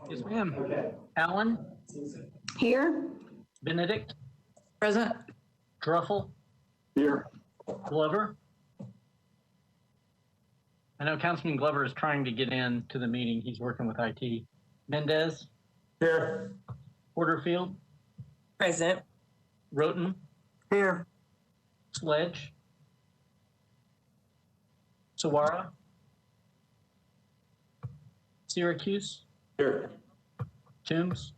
Yes, ma'am. Allen, Here. Benedict, Present. Druffel, Here. Glover. I know Councilman Glover is trying to get into the meeting. He's working with IT. Mendez, Here. Porterfield, Present. Roten, Here. Sledge, Sawara, Syracuse, Here. Toombs,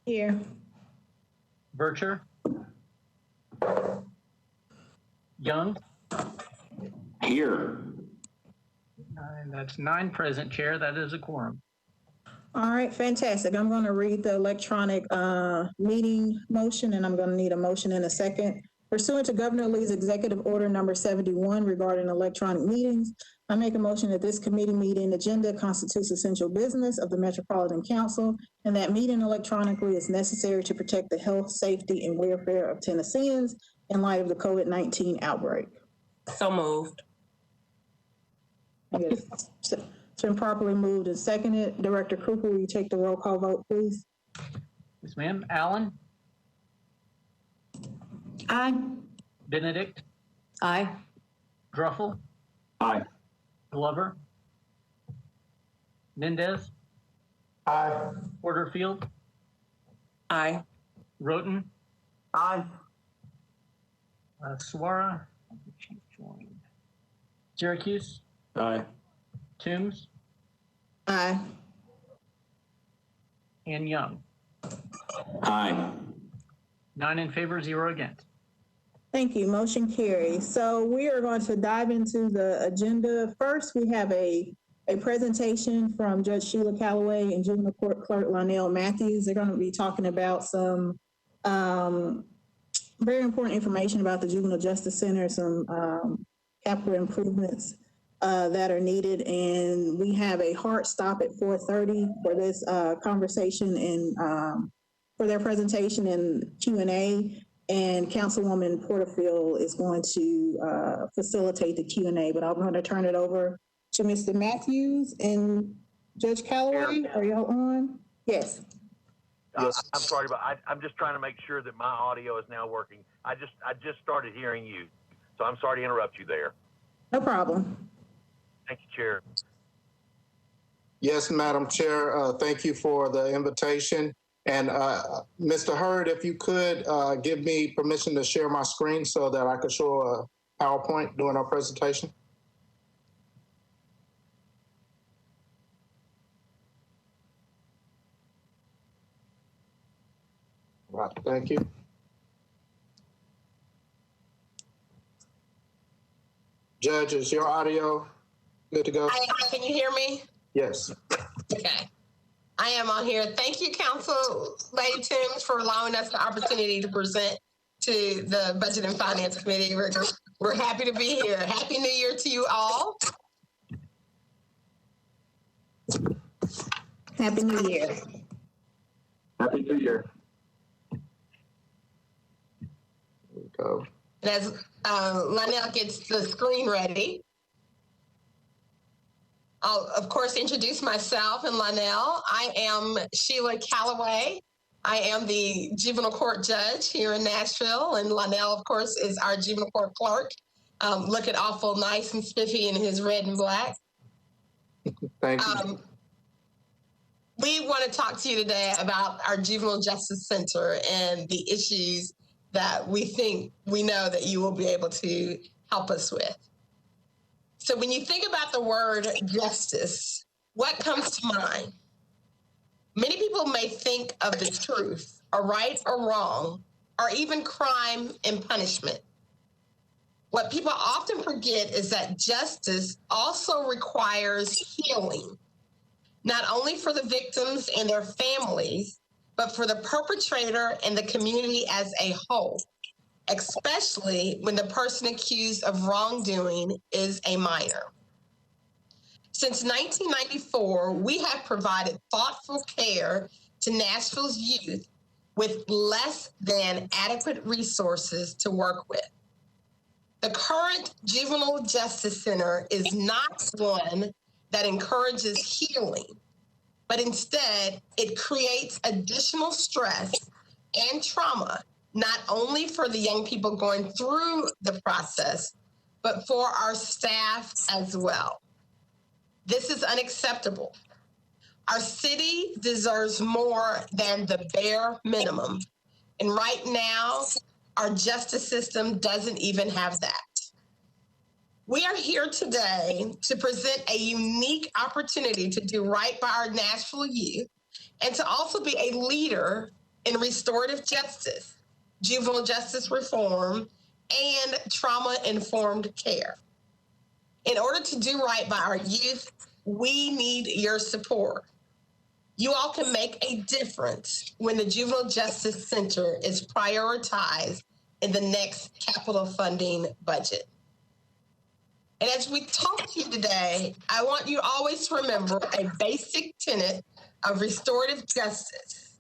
Here. Vercher, Young. Here. And that's 9 present, Chair. That is a quorum. All right, fantastic. I'm going to read the electronic meeting motion, and I'm going to need a motion in a second. Pursuant to Governor Lee's Executive Order number 71 regarding electronic meetings, I make a motion that this committee meeting agenda constitutes essential business of the Metropolitan Council, and that meeting electronically is necessary to protect the health, safety, and welfare of Tennesseans in light of the COVID-19 outbreak. So moved. Yes. It's been properly moved and seconded. Director Cooper, will you take the roll call vote, please? Yes, ma'am. Allen, Aye. Benedict, Aye. Druffel, Aye. Glover, Mendez, Aye. Porterfield, Aye. Roten, Aye. Sawara, she joined. Syracuse, Aye. Toombs, Aye. and Young. Aye. 9 in favor, 0 against. Thank you. Motion carries. So we are going to dive into the agenda. First, we have a presentation from Judge Sheila Calloway and Juvenile Court Clerk Lonnell Matthews. They're going to be talking about some very important information about the Juvenile Justice Center, some capital improvements that are needed. And we have a hard stop at 4:30 for this conversation and for their presentation and Q&A. And Councilwoman Porterfield is going to facilitate the Q&A, but I'm going to turn it over to Mr. Matthews and Judge Calloway. Are y'all on? Yes. I'm sorry, but I'm just trying to make sure that my audio is now working. I just started hearing you, so I'm sorry to interrupt you there. No problem. Thank you, Chair. Yes, Madam Chair, thank you for the invitation. And Mr. Hurd, if you could give me permission to share my screen so that I could show a PowerPoint during our presentation. Right, thank you. Judge, is your audio good to go? Can you hear me? Yes. Okay. I am on here. Thank you, Council Lady Toombs, for allowing us the opportunity to present to the Budget and Finance Committee. We're happy to be here. Happy New Year to you all. Happy New Year. Happy New Year. There we go. And as Lonnell gets the screen ready, I'll, of course, introduce myself and Lonnell. I am Sheila Calloway. I am the juvenile court judge here in Nashville, and Lonnell, of course, is our juvenile court clerk. Looking awful nice and spiffy in his red and black. Thank you. We want to talk to you today about our Juvenile Justice Center and the issues that we know that you will be able to help us with. So when you think about the word justice, what comes to mind? Many people may think of the truth, or right or wrong, or even crime and punishment. What people often forget is that justice also requires healing, not only for the victims and their families, but for the perpetrator and the community as a whole, especially when the person accused of wrongdoing is a minor. Since 1994, we have provided thoughtful care to Nashville's youth with less than adequate resources to work with. The current Juvenile Justice Center is not one that encourages healing, but instead it creates additional stress and trauma, not only for the young people going through the process, but for our staff as well. This is unacceptable. Our city deserves more than the bare minimum. And right now, our justice system doesn't even have that. We are here today to present a unique opportunity to do right by our Nashville youth and to also be a leader in restorative justice, juvenile justice reform, and trauma-informed care. In order to do right by our youth, we need your support. You all can make a difference when the Juvenile Justice Center is prioritized in the next capital funding budget. And as we talk to you today, I want you always to remember a basic tenet of restorative justice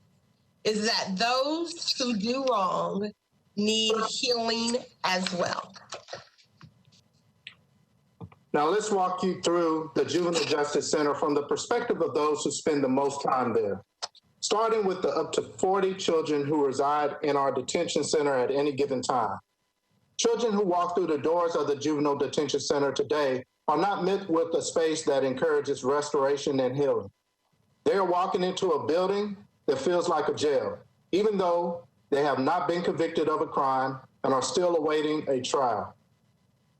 is that those who do wrong need healing as well. Now let's walk you through the Juvenile Justice Center from the perspective of those who spend the most time there. Starting with the up to 40 children who reside in our detention center at any given time. Children who walk through the doors of the Juvenile Detention Center today are not met with a space that encourages restoration and healing. They are walking into a building that feels like a jail, even though they have not been convicted of a crime and are still awaiting a trial.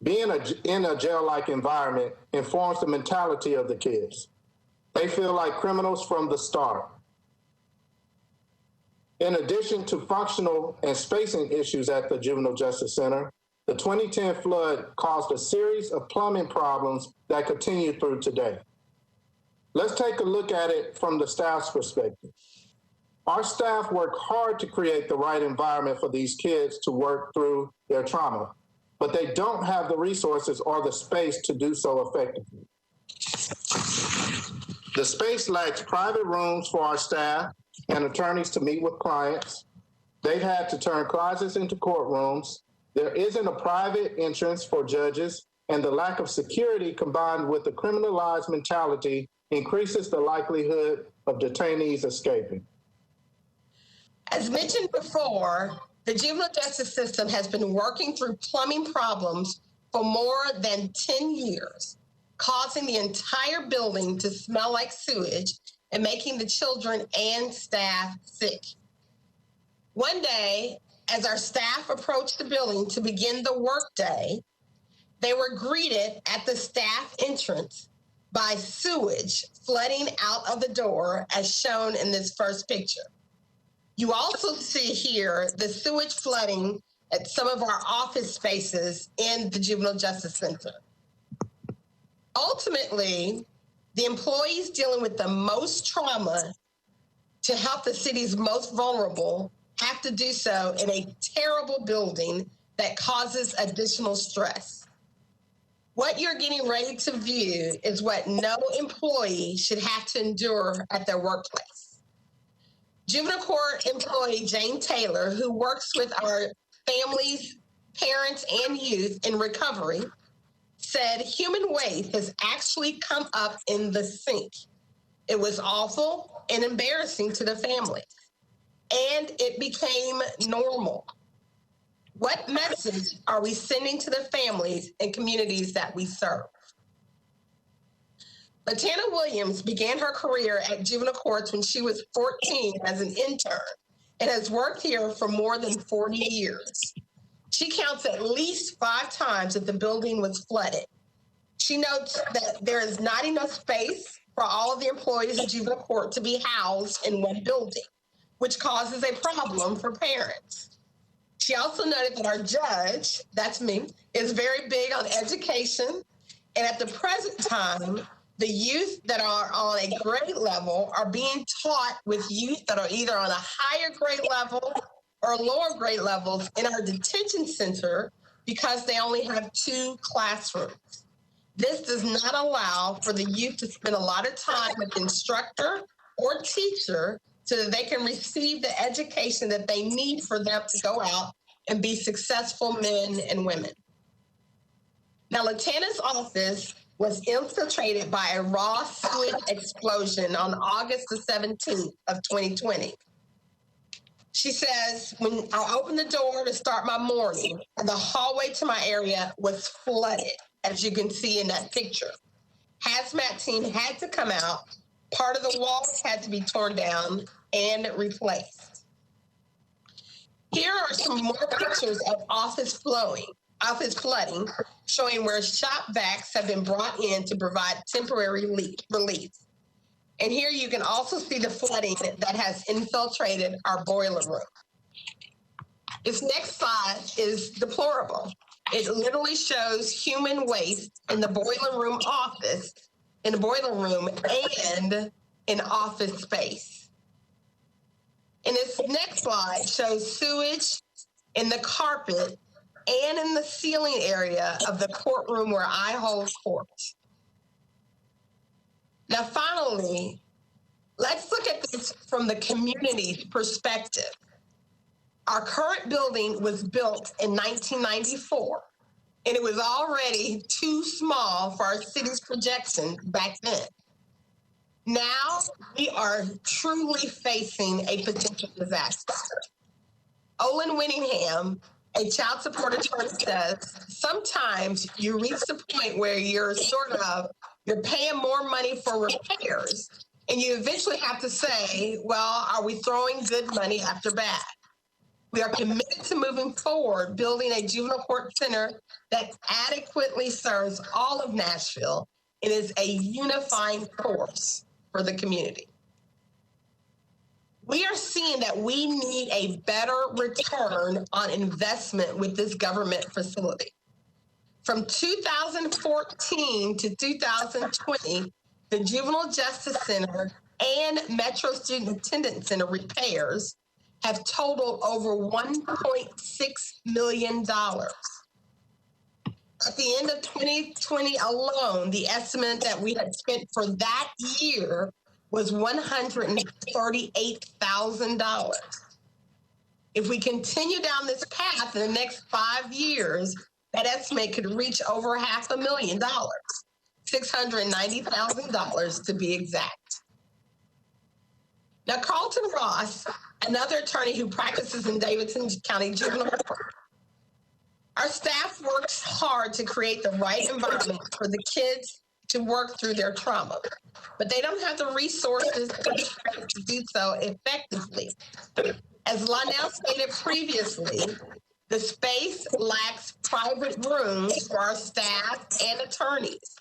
Being in a jail-like environment informs the mentality of the kids. They feel like criminals from the start. In addition to functional and spacing issues at the Juvenile Justice Center, the 2010 flood caused a series of plumbing problems that continue through today. Let's take a look at it from the staff's perspective. Our staff work hard to create the right environment for these kids to work through their trauma, but they don't have the resources or the space to do so effectively. The space lacks private rooms for our staff and attorneys to meet with clients. They've had to turn closets into courtrooms. There isn't a private entrance for judges, and the lack of security combined with the criminalized mentality increases the likelihood of detainees escaping. As mentioned before, the juvenile justice system has been working through plumbing problems for more than 10 years, causing the entire building to smell like sewage and making the children and staff sick. One day, as our staff approached the building to begin the workday, they were greeted at the staff entrance by sewage flooding out of the door, as shown in this first picture. You also see here the sewage flooding at some of our office spaces in the Juvenile Justice Center. Ultimately, the employees dealing with the most trauma to help the city's most vulnerable have to do so in a terrible building that causes additional stress. What you're getting ready to view is what no employee should have to endure at their workplace. Juvenile court employee Jane Taylor, who works with our families, parents, and youth in recovery, said human waste has actually come up in the sink. It was awful and embarrassing to the family, and it became normal. What message are we sending to the families and communities that we serve? Latana Williams began her career at juvenile courts when she was 14 as an intern and has worked here for more than 40 years. She counts at least 5 times that the building was flooded. She notes that there is not enough space for all of the employees of juvenile court to be housed in one building, which causes a problem for parents. She also noted that our judge, that's me, is very big on education, and at the present time, the youth that are on a grade level are being taught with youth that are either on a higher grade level or lower grade levels in our detention center because they only have 2 classrooms. This does not allow for the youth to spend a lot of time with the instructor or teacher so that they can receive the education that they need for them to go out and be successful men and women. Now, Latana's office was infiltrated by a raw sewage explosion on August the 17th of 2020. She says, when I opened the door to start my morning, the hallway to my area was flooded, as you can see in that picture. Hazmat team had to come out. Part of the walls had to be torn down and replaced. Here are some more pictures of office flooding, showing where shop vacs have been brought in to provide temporary relief. And here you can also see the flooding that has infiltrated our boiler room. This next slide is deplorable. It literally shows human waste in the boiler room and in office space. And this next slide shows sewage in the carpet and in the ceiling area of the courtroom where I hold court. Now, finally, let's look at this from the community's perspective. Our current building was built in 1994, and it was already too small for our city's projection back then. Now, we are truly facing a potential disaster. Olin Winningham, a child support attorney, says sometimes you reach the point where you're paying more money for repairs, and you eventually have to say, well, are we throwing good money after bad? We are committed to moving forward, building a juvenile court center that adequately serves all of Nashville and is a unifying force for the community. We are seeing that we need a better return on investment with this government facility. From 2014 to 2020, the Juvenile Justice Center and Metro Student Attendance Center repairs have totaled over $1.6 million. At the end of 2020 alone, the estimate that we had spent for that year was $138,000. If we continue down this path in the next 5 years, that estimate could reach over $500,000, $690,000 to be exact. Now, Carlton Ross, another attorney who practices in Davidson County Juvenile Court, our staff works hard to create the right environment for the kids to work through their trauma, but they don't have the resources to do so effectively. As Lonnell stated previously, the space lacks private rooms for our staff and attorneys,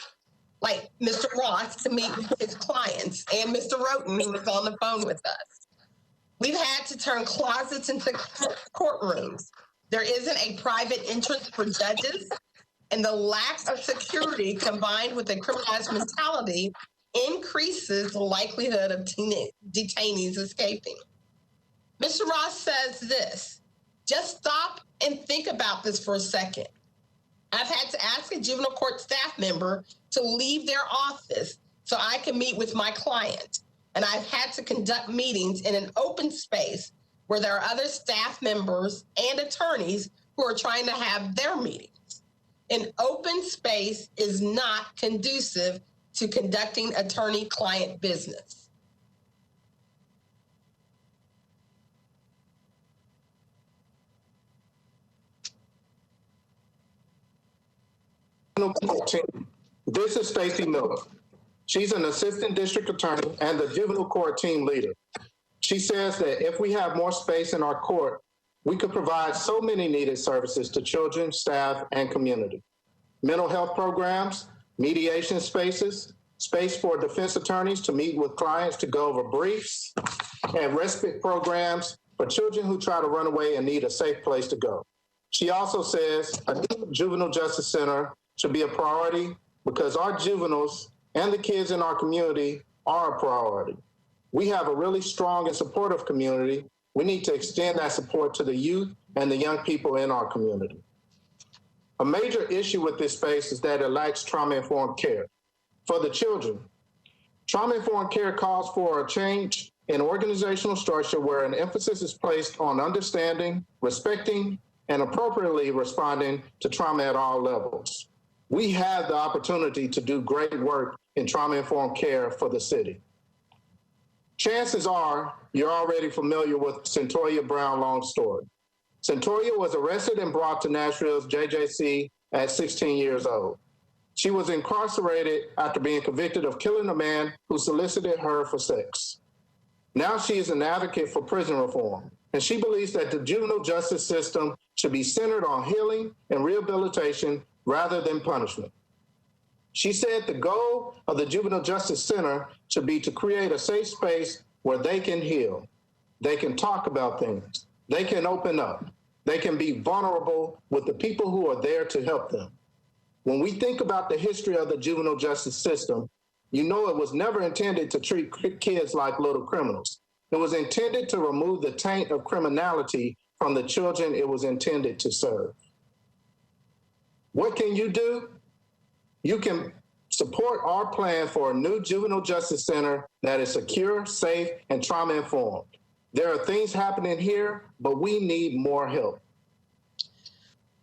like Mr. Ross, to meet with his clients, and Mr. Roten, who was on the phone with us. We've had to turn closets into courtrooms. There isn't a private entrance for judges, and the lack of security combined with a criminalized mentality increases the likelihood of detainees escaping. Mr. Ross says this, just stop and think about this for a second. I've had to ask a juvenile court staff member to leave their office so I can meet with my client. And I've had to conduct meetings in an open space where there are other staff members and attorneys who are trying to have their meetings. An open space is not conducive to conducting attorney-client business. This is Stacy Miller. She's an assistant district attorney and the juvenile court team leader. She says that if we have more space in our court, we could provide so many needed services to children, staff, and community. Mental health programs, mediation spaces, space for defense attorneys to meet with clients to go over briefs, and respite programs for children who try to run away and need a safe place to go. She also says a new juvenile justice center should be a priority because our juveniles and the kids in our community are a priority. We have a really strong and supportive community. We need to extend that support to the youth and the young people in our community. A major issue with this space is that it lacks trauma-informed care. For the children, trauma-informed care calls for a change in organizational structure where an emphasis is placed on understanding, respecting, and appropriately responding to trauma at all levels. We have the opportunity to do great work in trauma-informed care for the city. Chances are you're already familiar with Cyntoia Brown Long's story. Cyntoia was arrested and brought to Nashville's JJC at 16 years old. She was incarcerated after being convicted of killing a man who solicited her for sex. Now she is an advocate for prison reform, and she believes that the juvenile justice system should be centered on healing and rehabilitation rather than punishment. She said the goal of the Juvenile Justice Center should be to create a safe space where they can heal, they can talk about things, they can open up, they can be vulnerable with the people who are there to help them. When we think about the history of the juvenile justice system, you know it was never intended to treat kids like little criminals. It was intended to remove the taint of criminality from the children it was intended to serve. What can you do? You can support our plan for a new juvenile justice center that is secure, safe, and trauma-informed. There are things happening here, but we need more help.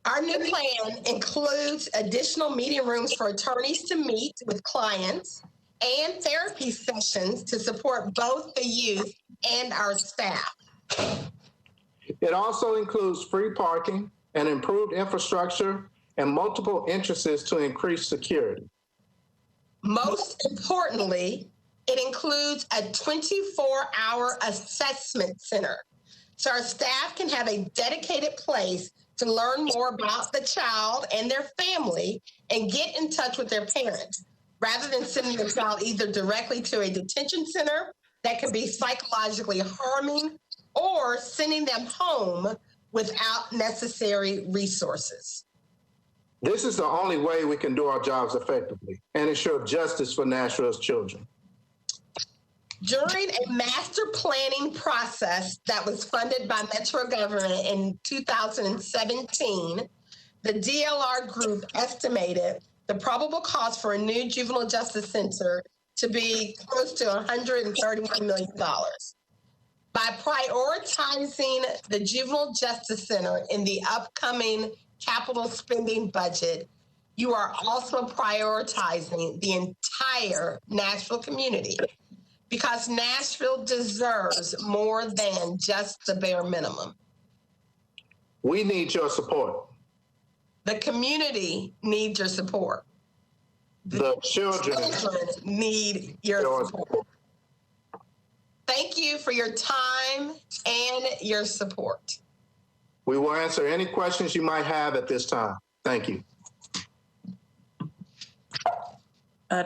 Our new plan includes additional meeting rooms for attorneys to meet with clients and therapy sessions to support both the youth and our staff. It also includes free parking and improved infrastructure and multiple entrances to increase security. Most importantly, it includes a 24-hour assessment center, so our staff can have a dedicated place to learn more about the child and their family and get in touch with their parents, rather than sending the child either directly to a detention center that can be psychologically harming or sending them home without necessary resources. This is the only way we can do our jobs effectively and ensure justice for Nashville's children. During a master planning process that was funded by Metro government in 2017, the DLR group estimated the probable cost for a new juvenile justice center to be close to $131 million. By prioritizing the Juvenile Justice Center in the upcoming capital spending budget, you are also prioritizing the entire Nashville community, because Nashville deserves more than just the bare minimum. We need your support. The community needs your support. The children need your support. Thank you for your time and your support. We will answer any questions you might have at this time. Thank you.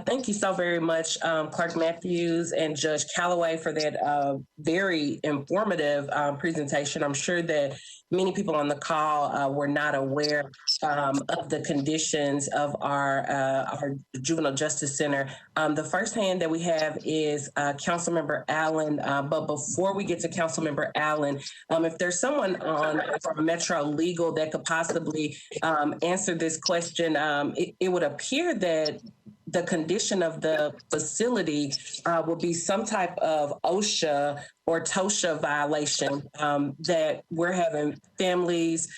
Thank you so very much, Clerk Matthews and Judge Calloway, for that very informative presentation. I'm sure that many people on the call were not aware of the conditions of our Juvenile Justice Center. The first hand that we have is Councilmember Allen. But before we get to Councilmember Allen, if there's someone from Metro Legal that could possibly answer this question, it would appear that the condition of the facility will be some type of OSHA or TOSHA violation, that we're having families,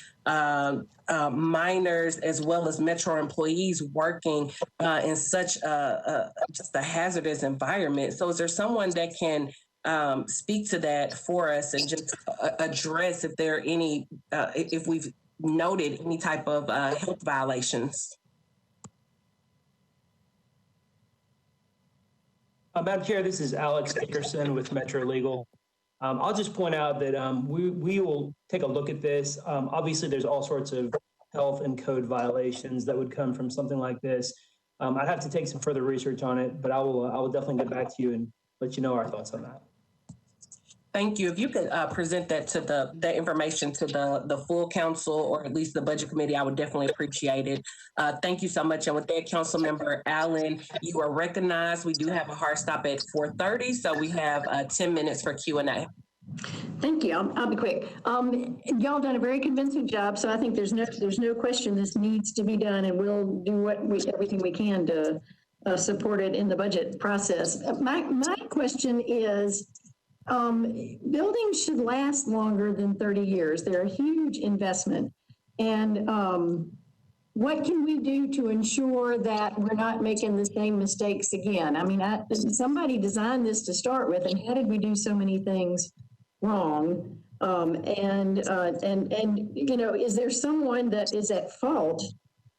minors, as well as Metro employees working in such just a hazardous environment. So is there someone that can speak to that for us and just address if there are any, if we've noted any type of health violations? Madam Chair, this is Alex Dickerson with Metro Legal. I'll just point out that we will take a look at this. Obviously, there's all sorts of health and code violations that would come from something like this. I'd have to take some further research on it, but I will definitely get back to you and let you know our thoughts on that. Thank you. If you could present that to the information to the full council, or at least the budget committee, I would definitely appreciate it. Thank you so much. And with that, Councilmember Allen, you are recognized. We do have a hard stop at 4:30, so we have 10 minutes for Q&A. Thank you. I'll be quick. Y'all done a very convincing job, so I think there's no question this needs to be done, and we'll do everything we can to support it in the budget process. My question is, buildings should last longer than 30 years. They're a huge investment. And what can we do to ensure that we're not making the same mistakes again? I mean, somebody designed this to start with, and how did we do so many things wrong? And you know, is there someone that is at fault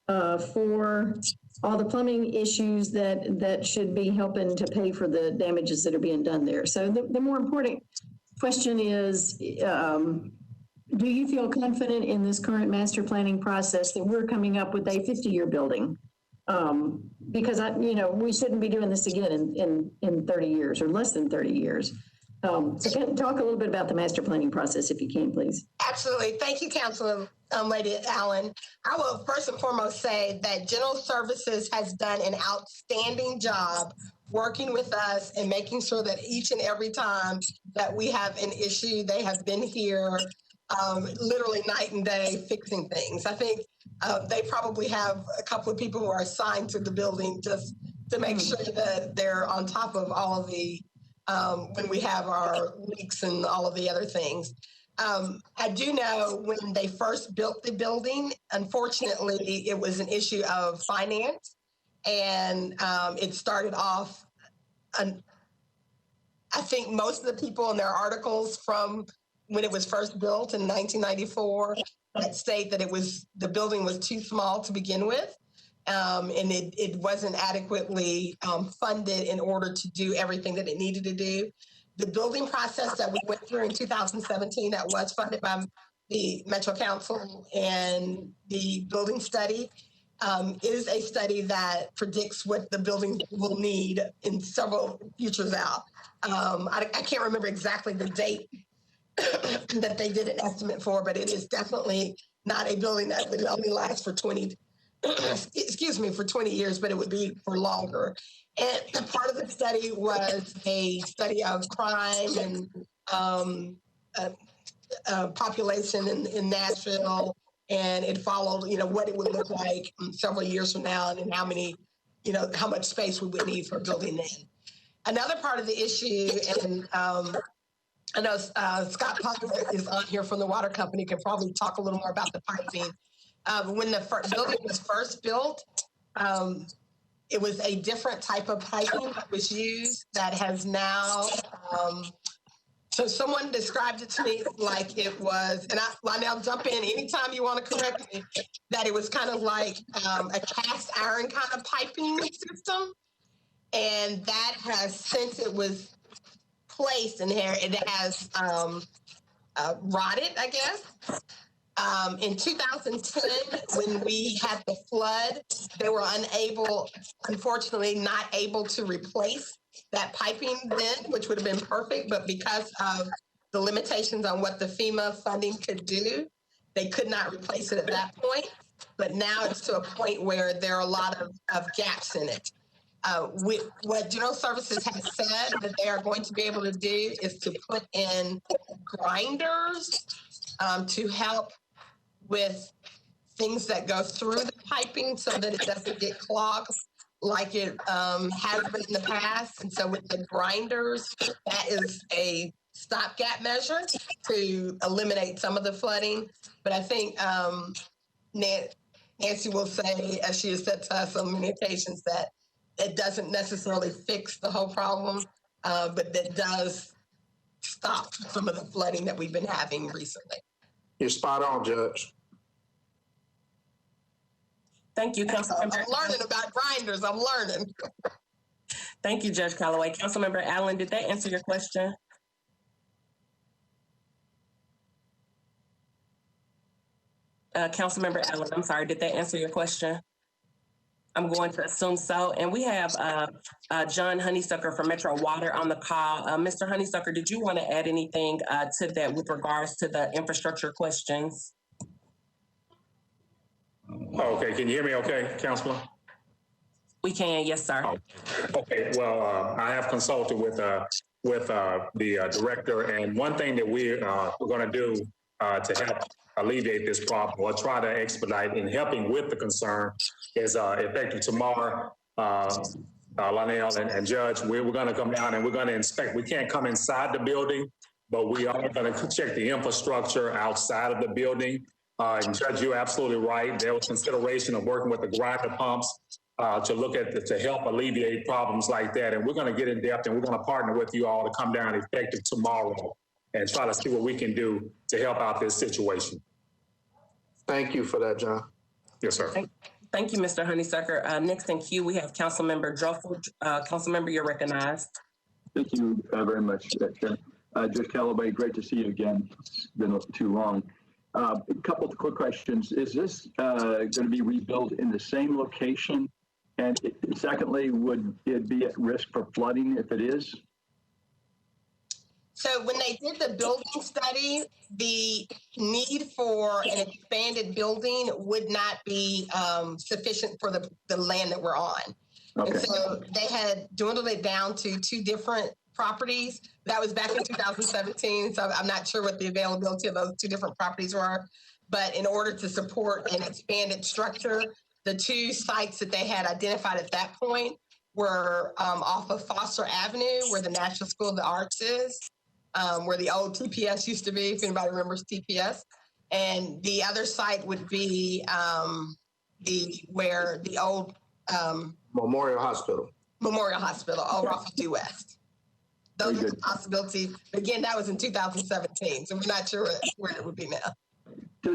for all the plumbing issues that should be helping to pay for the damages that are being done there? So the more important question is, do you feel confident in this current master planning process that we're coming up with a 50-year building? Because you know, we shouldn't be doing this again in 30 years or less than 30 years. So talk a little bit about the master planning process, if you can, please. Absolutely. Thank you, Councilor Lady Allen. I will first and foremost say that General Services has done an outstanding job working with us and making sure that each and every time that we have an issue, they have been here literally night and day fixing things. I think they probably have a couple of people who are assigned to the building just to make sure that they're on top of all of the, when we have our leaks and all of the other things. I do know when they first built the building, unfortunately, it was an issue of finance, and it started off, I think most of the people in their articles from when it was first built in 1994 that state that the building was too small to begin with, and it wasn't adequately funded in order to do everything that it needed to do. The building process that we went through in 2017 that was funded by the Metro Council and the building study is a study that predicts what the building will need in several futures out. I can't remember exactly the date that they did an estimate for, but it is definitely not a building that would only last for 20 years, but it would be for longer. And part of the study was a study of crime and population in Nashville, and it followed, you know, what it would look like several years from now, and how many, you know, how much space we would need for a building then. Another part of the issue, and I know Scott Pucker is on here from the water company, can probably talk a little more about the piping. When the building was first built, it was a different type of piping that was used that has now, so someone described it to me like it was, and Lonnell, jump in anytime you want to correct me, that it was kind of like a cast iron kind of piping system. And that has, since it was placed in here, it has rotted, I guess. In 2010, when we had the flood, they were unfortunately not able to replace that piping then, which would have been perfect, but because of the limitations on what the FEMA funding could do, they could not replace it at that point. But now it's to a point where there are a lot of gaps in it. What General Services has said that they are going to be able to do is to put in grinders to help with things that go through the piping so that it doesn't get clogged like it has been in the past. And so with the grinders, that is a stopgap measure to eliminate some of the flooding. But I think Nancy will say, as she has said to us on many occasions, that it doesn't necessarily fix the whole problem, but that does stop some of the flooding that we've been having recently. You're spot on, Judge. Thank you, Councilmember. I'm learning about grinders. I'm learning. Thank you, Judge Calloway. Councilmember Allen, did that answer your question? Councilmember Allen, I'm sorry, did that answer your question? I'm going to assume so. And we have John Honeysucker from Metro Water on the call. Mr. Honeysucker, did you want to add anything to that with regards to the infrastructure questions? Oh, okay, can you hear me okay, Councilman? We can, yes, sir. Oh, okay, well, I have consulted with the director, and one thing that we're going to do to help alleviate this problem or try to expedite in helping with the concern is effective tomorrow. Lonnell and Judge, we're going to come down and we're going to inspect. We can't come inside the building, but we are going to check the infrastructure outside of the building. And Judge, you're absolutely right. There was consideration of working with the grinder pumps to look at to help alleviate problems like that. And we're going to get in depth and we're going to partner with you all to come down effective tomorrow and try to see what we can do to help out this situation. Thank you for that, John. Yes, sir. Thank you, Mr. Honeysucker. Next in queue, we have Councilmember Druffel. Councilmember, you're recognized. Thank you very much, Chair. Judge Callaway, great to see you again. It's been too long. A couple of quick questions. Is this going to be rebuilt in the same location? And secondly, would it be at risk for flooding if it is? So when they did the building study, the need for an expanded building would not be sufficient for the land that we're on. Okay. And so they had dwindled it down to 2 different properties. That was back in 2017. So I'm not sure what the availability of those 2 different properties were. But in order to support an expanded structure, the 2 sites that they had identified at that point were off of Foster Avenue, where the National School of the Arts is, where the old TPS used to be, if anybody remembers TPS. And the other site would be where the old Memorial Hospital over off of Due West. Those are the possibilities. Again, that was in 2017, so we're not sure where it would be now.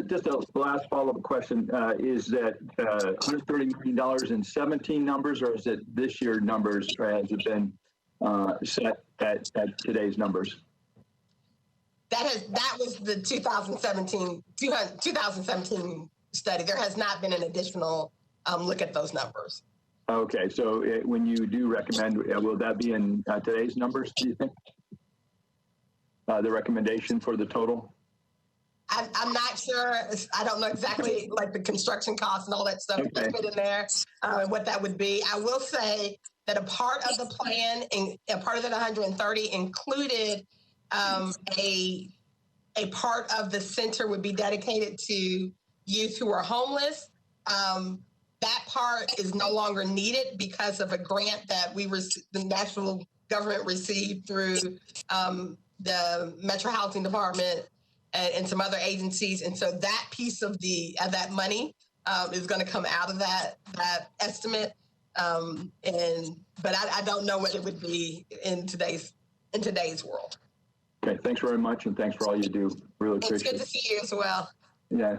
Just a last follow-up question. Is that $130 million in 17 numbers, or is it this year numbers, or has it been set at today's numbers? That was the 2017 study. There has not been an additional look at those numbers. Okay, so when you do recommend, will that be in today's numbers, do you think? The recommendation for the total? I'm not sure. I don't know exactly like the construction costs and all that stuff that's put in there, what that would be. I will say that a part of the plan and a part of that 130 included a part of the center would be dedicated to youth who are homeless. That part is no longer needed because of a grant that the national government received through the Metro Housing Department and some other agencies. And so that piece of that money is going to come out of that estimate. But I don't know what it would be in today's world. Okay, thanks very much, and thanks for all you do. Really appreciate it. It's good to see you as well. Yeah.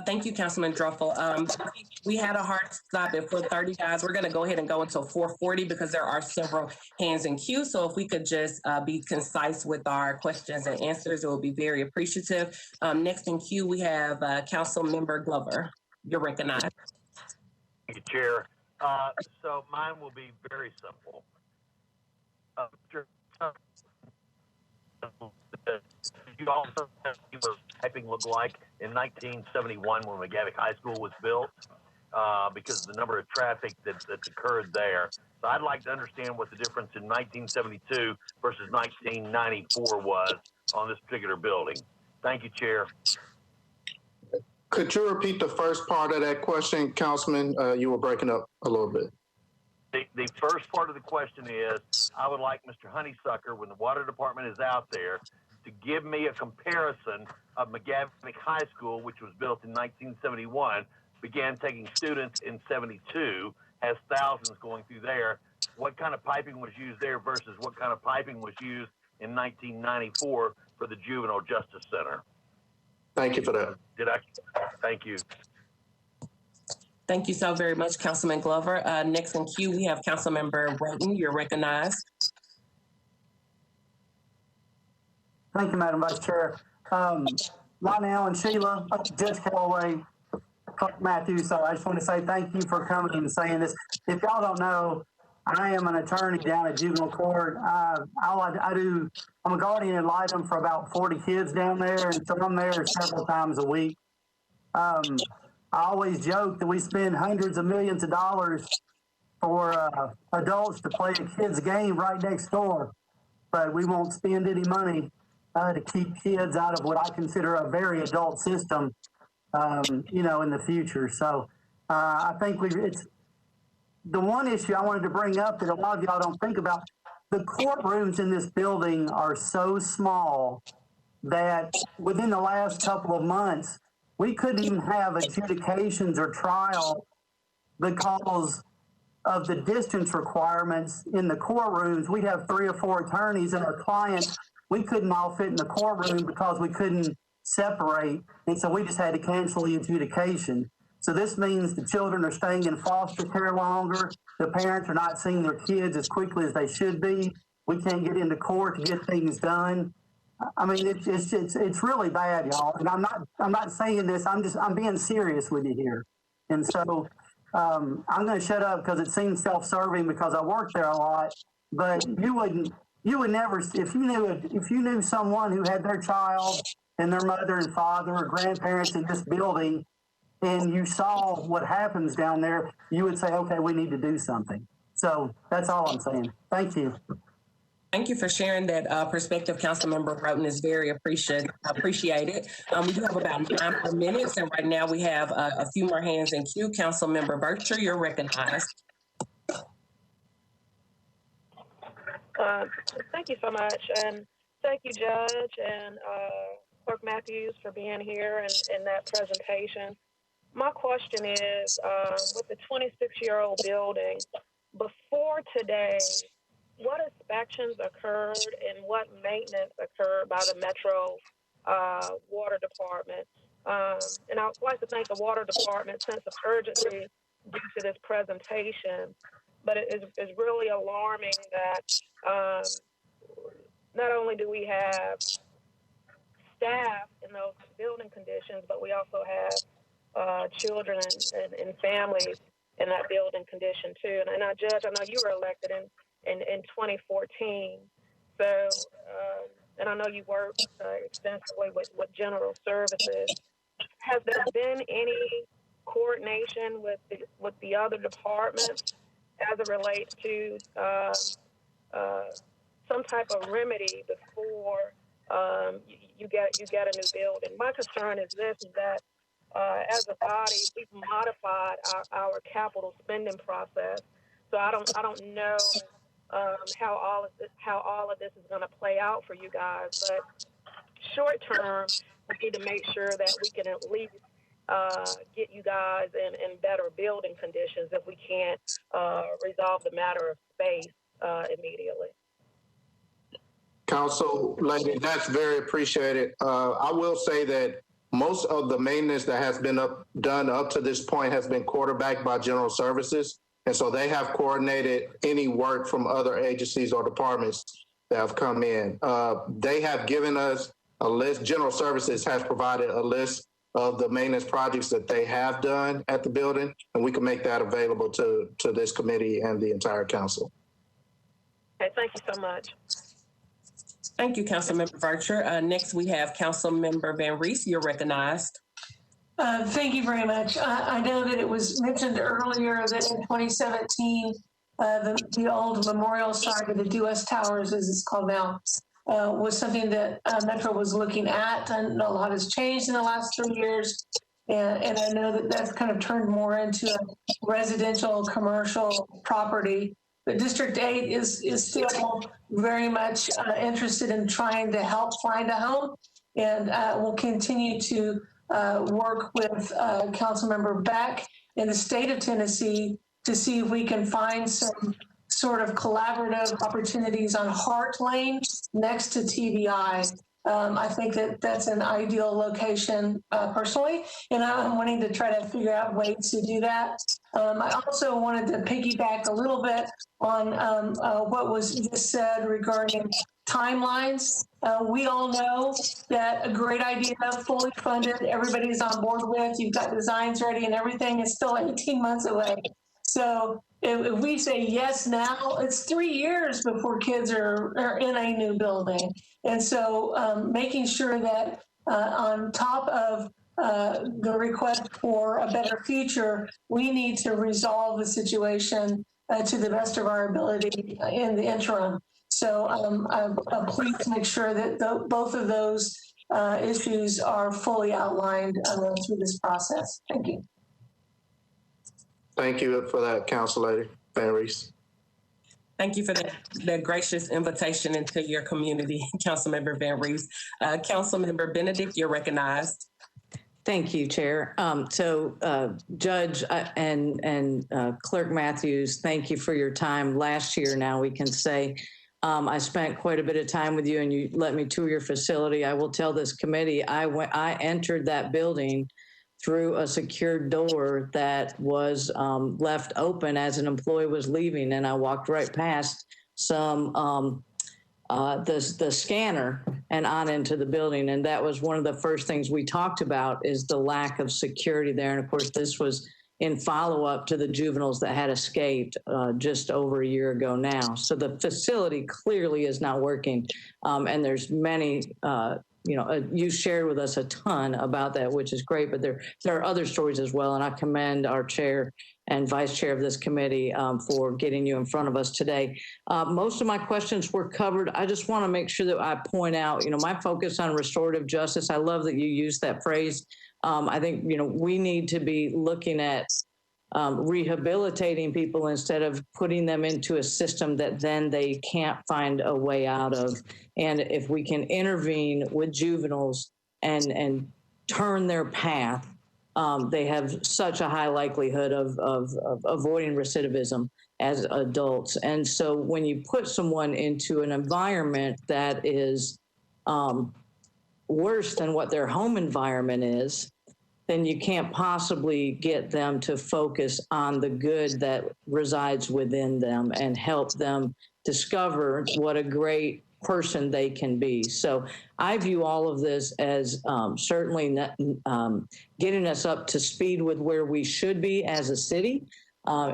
Thank you, Councilman Druffel. We had a hard stop at 4:30, guys. We're going to go ahead and go until 4:40 because there are several hands in queue. So if we could just be concise with our questions and answers, it will be very appreciative. Next in queue, we have Councilmember Glover. You're recognized. Thank you, Chair. So mine will be very simple. You also see what typing looked like in 1971 when McGavick High School was built, because of the number of traffic that occurred there. So I'd like to understand what the difference in 1972 versus 1994 was on this particular building. Thank you, Chair. Could you repeat the first part of that question, Councilman? You were breaking up a little bit. The first part of the question is, I would like Mr. Honeysucker, when the water department is out there, to give me a comparison of McGavick High School, which was built in 1971, began taking students in 72, has thousands going through there. What kind of piping was used there versus what kind of piping was used in 1994 for the Juvenile Justice Center? Thank you for that. Thank you. Thank you so very much, Councilman Glover. Next in queue, we have Councilmember Broughton. You're recognized. Thank you, Madam Vice Chair. Lonnell and Sheila, Judge Callaway, Carlton Matthews. So I just want to say thank you for coming and saying this. If y'all don't know, I am an attorney down at juvenile court. I'm a guardian ad litem for about 40 kids down there, and so I'm there several times a week. I always joke that we spend hundreds of millions of dollars for adults to play a kid's game right next door, but we won't spend any money to keep kids out of what I consider a very adult system, in the future. So I think it's the one issue I wanted to bring up that a lot of y'all don't think about. The courtrooms in this building are so small that within the last couple of months, we couldn't even have adjudications or trial because of the distance requirements in the courtrooms. We'd have 3 or 4 attorneys, and our clients, we couldn't all fit in the courtroom because we couldn't separate. And so we just had to cancel the adjudication. So this means the children are staying in foster care longer. The parents are not seeing their kids as quickly as they should be. We can't get into court to get things done. I mean, it's really bad, y'all. And I'm not saying this. I'm being serious with you here. And so I'm going to shut up because it seems self-serving because I work there a lot. But you would never, if you knew someone who had their child and their mother and father or grandparents in this building, and you saw what happens down there, you would say, okay, we need to do something. So that's all I'm saying. Thank you. Thank you for sharing that perspective, Councilmember Roten. Is very appreciated. We do have about 9 more minutes, and right now we have a few more hands in queue. Councilmember Bircher, you're recognized. Thank you so much, and thank you, Judge and Clerk Matthews, for being here and that presentation. My question is, with the 26-year-old building, before today, what inspections occurred and what maintenance occurred by the Metro Water Department? And I would like to thank the Water Department sense of urgency due to this presentation, but it is really alarming that not only do we have staff in those building conditions, but we also have children and families in that building condition too. And now, Judge, I know you were elected in 2014. So, and I know you worked extensively with general services. Has there been any coordination with the other departments as it relates to some type of remedy before you get a new building? My concern is this: is that as a body, we've modified our capital spending process. So I don't know how all of this is going to play out for you guys. But short term, we need to make sure that we can at least get you guys in better building conditions if we can't resolve the matter of space immediately. Council lady, that's very appreciated. I will say that most of the maintenance that has been done up to this point has been quarterbacked by general services. And so they have coordinated any work from other agencies or departments that have come in. They have given us a list. General services has provided a list of the maintenance projects that they have done at the building, and we can make that available to this committee and the entire council. Okay, thank you so much. Thank you, Councilmember Bircher. Next, we have Councilmember Van Rees. You're recognized. Thank you very much. I know that it was mentioned earlier that in 2017, the old memorial site of the US Towers, as it's called now, was something that Metro was looking at. And a lot has changed in the last 3 years. And I know that that's kind of turned more into a residential commercial property. But District 8 is still very much interested in trying to help find a home, and will continue to work with Councilmember Beck in the state of Tennessee to see if we can find some sort of collaborative opportunities on Hart Lane next to TBI. I think that that's an ideal location personally, and I'm wanting to try to figure out ways to do that. I also wanted to piggyback a little bit on what was just said regarding timelines. We all know that a great idea, fully funded, everybody's on board with, you've got designs ready and everything, is still 18 months away. So if we say yes now, it's 3 years before kids are in a new building. And so making sure that on top of the request for a better future, we need to resolve the situation to the best of our ability in the interim. So please make sure that both of those issues are fully outlined through this process. Thank you. Thank you for that, Council Lady Van Rees. Thank you for that gracious invitation into your community, Councilmember Van Rees. Councilmember Benedict, you're recognized. Thank you, Chair. Judge and Clerk Matthews, thank you for your time last year. Now we can say I spent quite a bit of time with you, and you let me tour your facility. I will tell this committee I entered that building through a secured door that was left open as an employee was leaving, and I walked right past some the scanner and on into the building. And that was one of the first things we talked about, is the lack of security there. And of course, this was in follow-up to the juveniles that had escaped just over a year ago now. So the facility clearly is not working. And there's many, you shared with us a ton about that, which is great, but there are other stories as well. And I commend our chair and vice chair of this committee for getting you in front of us today. Most of my questions were covered. I just want to make sure that I point out, my focus on restorative justice. I love that you used that phrase. I think, we need to be looking at rehabilitating people instead of putting them into a system that then they can't find a way out of. And if we can intervene with juveniles and turn their path, they have such a high likelihood of avoiding recidivism as adults. And so when you put someone into an environment that is worse than what their home environment is, then you can't possibly get them to focus on the good that resides within them and help them discover what a great person they can be. So I view all of this as certainly getting us up to speed with where we should be as a city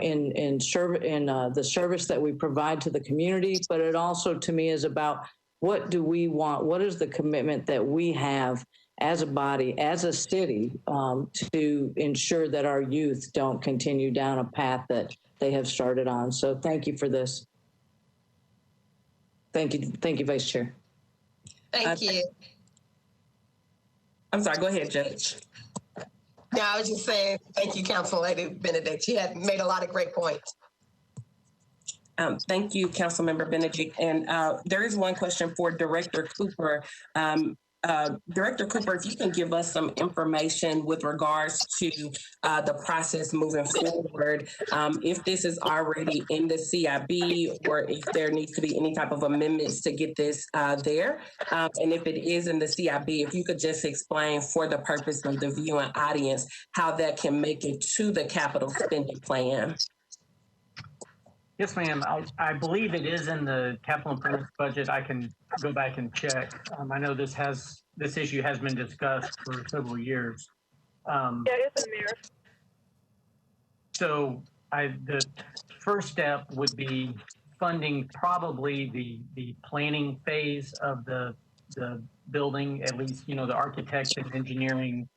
in the service that we provide to the community. But it also, to me, is about what do we want? What is the commitment that we have as a body, as a city, to ensure that our youth don't continue down a path that they have started on? So thank you for this. Thank you, Vice Chair. Thank you. I'm sorry, go ahead, Judge. No, I was just saying, thank you, Council Lady Benedict. She had made a lot of great points. Thank you, Councilmember Benedict. And there is one question for Director Cooper. Director Cooper, if you can give us some information with regards to the process moving forward, if this is already in the CIB or if there needs to be any type of amendments to get this there. And if it is in the CIB, if you could just explain for the purpose of the viewing audience how that can make it to the capital spending plan. Yes, ma'am. I believe it is in the capital improvements budget. I can go back and check. I know this issue has been discussed for several years. Yeah, it's in there. So the first step would be funding probably the planning phase of the building, at least, the architect and engineering,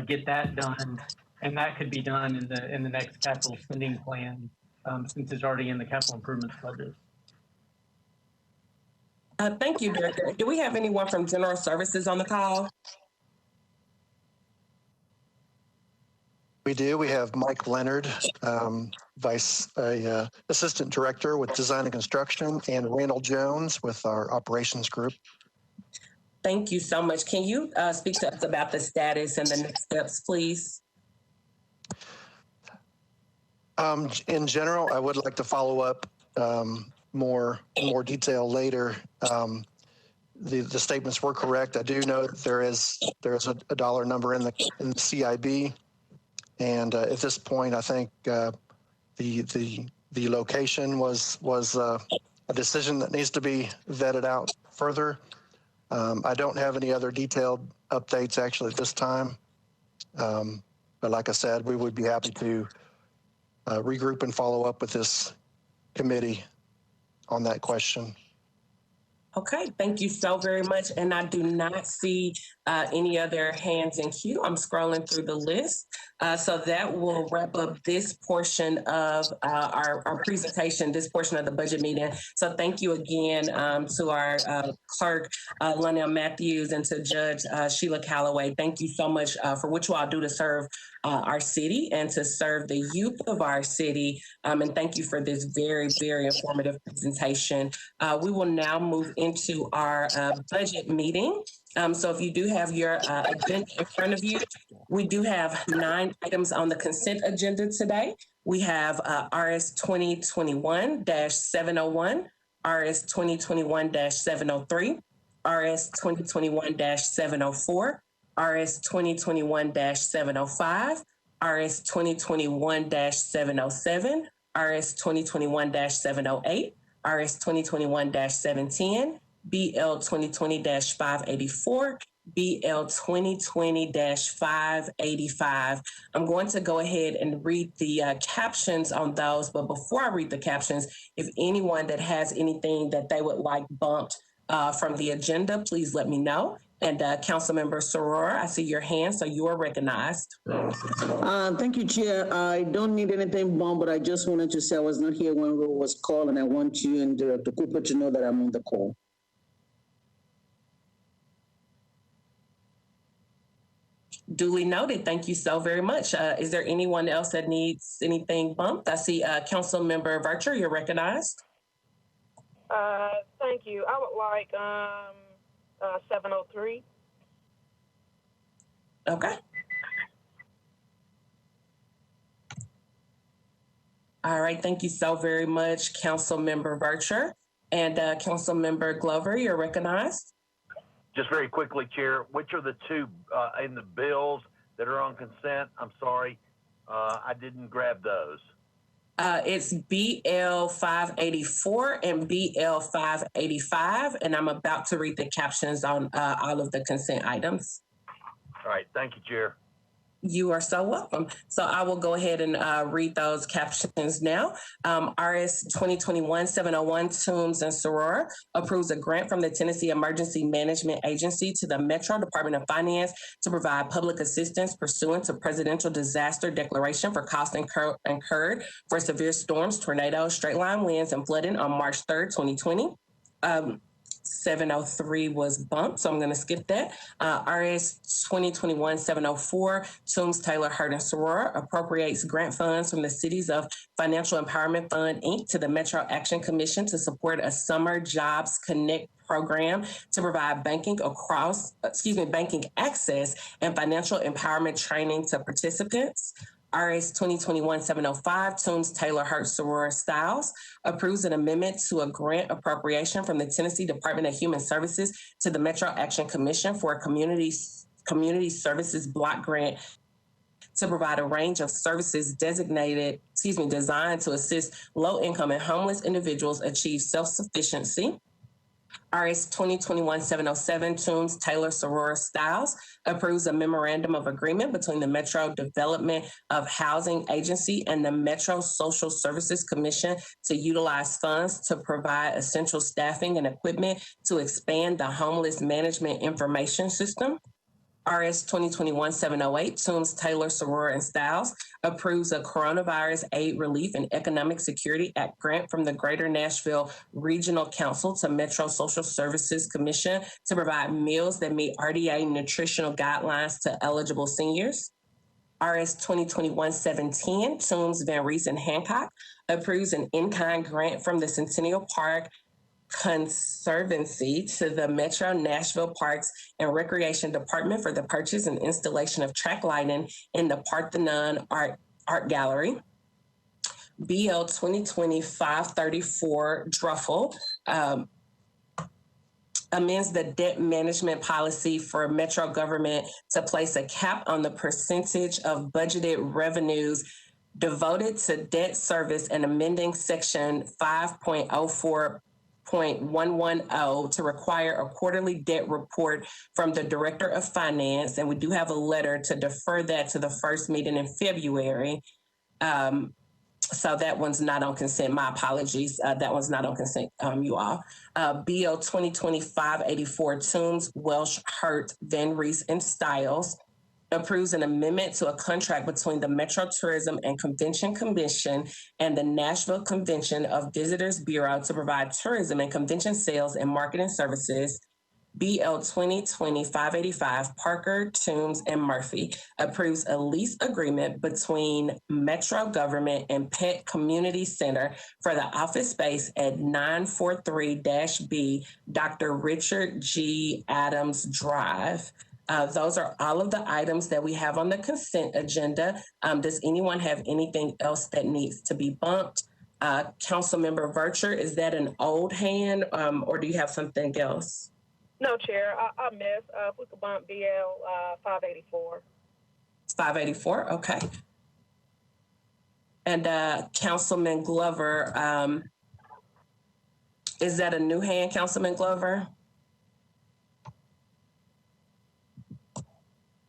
get that done. And that could be done in the next capital spending plan. Since it's already in the capital improvements budget. Thank you, Director. Do we have anyone from General Services on the call? We do. We have Mike Leonard, Assistant Director with Design and Construction, and Randall Jones with our Operations Group. Thank you so much. Can you speak to us about the status and the next steps, please? In general, I would like to follow up more detail later. The statements were correct. I do know that there is a dollar number in the CIB, and at this point, I think the location was a decision that needs to be vetted out further. I don't have any other detailed updates actually at this time, but like I said, we would be happy to regroup and follow up with this committee on that question. Okay, thank you so very much. And I do not see any other hands in queue. I'm scrolling through the list. So that will wrap up this portion of our presentation, this portion of the budget meeting. So thank you again to our clerk, Lonnell Matthews, and to Judge Sheila Calloway. Thank you so much for what you all do to serve our city and to serve the youth of our city. And thank you for this very, very informative presentation. We will now move into our budget meeting. So if you do have your agenda in front of you, we do have 9 items on the consent agenda today. We have RS 2021-701, RS 2021-703, RS 2021-704, RS 2021-705, RS 2021-707, RS 2021-708, RS 2021-710, BL 2020-584, BL 2020-585. I'm going to go ahead and read the captions on those, but before I read the captions, if anyone that has anything that they would like bumped from the agenda, please let me know. And Councilmember Soror, I see your hand, so you are recognized. Thank you, Chair. I don't need anything bumped, but I just wanted to say I was not here when it was called, and I want you and Director Cooper to know that I'm on the call. Duly noted. Thank you so very much. Is there anyone else that needs anything bumped? I see Councilmember Vercher, you're recognized. Thank you. I would like 703. Okay. All right. Thank you so very much, Councilmember Vercher. And Councilmember Glover, you're recognized. Just very quickly, Chair, which are the 2 in the bills that are on consent? I'm sorry, I didn't grab those. It's BL 584 and BL 585, and I'm about to read the captions on all of the consent items. All right, thank you, Chair. You are so welcome. So I will go ahead and read those captions now. RS 2021-701 Toombs and Soror approves a grant from the Tennessee Emergency Management Agency to the Metro Department of Finance to provide public assistance pursuant to Presidential Disaster Declaration for costs incurred for severe storms, tornadoes, straight line winds, and flooding on March 3rd, 2020. 703 was bumped, so I'm going to skip that. RS 2021-704, Toombs, Taylor, Hurt, and Soror appropriates grant funds from the Cities of Financial Empowerment Fund, Inc. to the Metro Action Commission to support a Summer Jobs Connect program to provide banking access and financial empowerment training to participants. RS 2021-705, Toombs, Taylor, Hurt, Soror, Styles approves an amendment to a grant appropriation from the Tennessee Department of Human Services to the Metro Action Commission for a community services block grant to provide a range of services designed to assist low-income and homeless individuals achieve self-sufficiency. RS 2021-707, Toombs, Taylor, Soror, Styles approves a memorandum of agreement between the Metro Development of Housing Agency and the Metro Social Services Commission to utilize funds to provide essential staffing and equipment to expand the homeless management information system. RS 2021-708, Toombs, Taylor, Soror, and Styles approves a Coronavirus Aid Relief and Economic Security Act grant from the Greater Nashville Regional Council to Metro Social Services Commission to provide meals that meet RDA nutritional guidelines to eligible seniors. RS 2021-710, Toombs, Van Rees, and Hancock approves an in-kind grant from the Centennial Park Conservancy to the Metro Nashville Parks and Recreation Department for the purchase and installation of track lighting in the Parthenon Art Gallery. BL 2020-534 Druffel amends the debt management policy for Metro government to place a cap on the percentage of budgeted revenues devoted to debt service and amending section 5.04.110 to require a quarterly debt report from the Director of Finance. And we do have a letter to defer that to the first meeting in February. So that one's not on consent. My apologies. That one's not on consent, you all. BL 2020-584 Toombs, Welsh, Hurt, Van Rees, and Styles approves an amendment to a contract between the Metro Tourism and Convention Commission and the Nashville Convention of Visitors Bureau to provide tourism and convention sales and marketing services. BL 2020-585, Parker, Toombs, and Murphy approves a lease agreement between Metro Government and Pet Community Center for the office space at 943-B Dr. Richard G. Adams Drive. Those are all of the items that we have on the consent agenda. Does anyone have anything else that needs to be bumped? Councilmember Vercher, is that an old hand or do you have something else? No, Chair, I missed. If we could bump BL 584. 584, okay. And Councilman Glover, is that a new hand, Councilman Glover?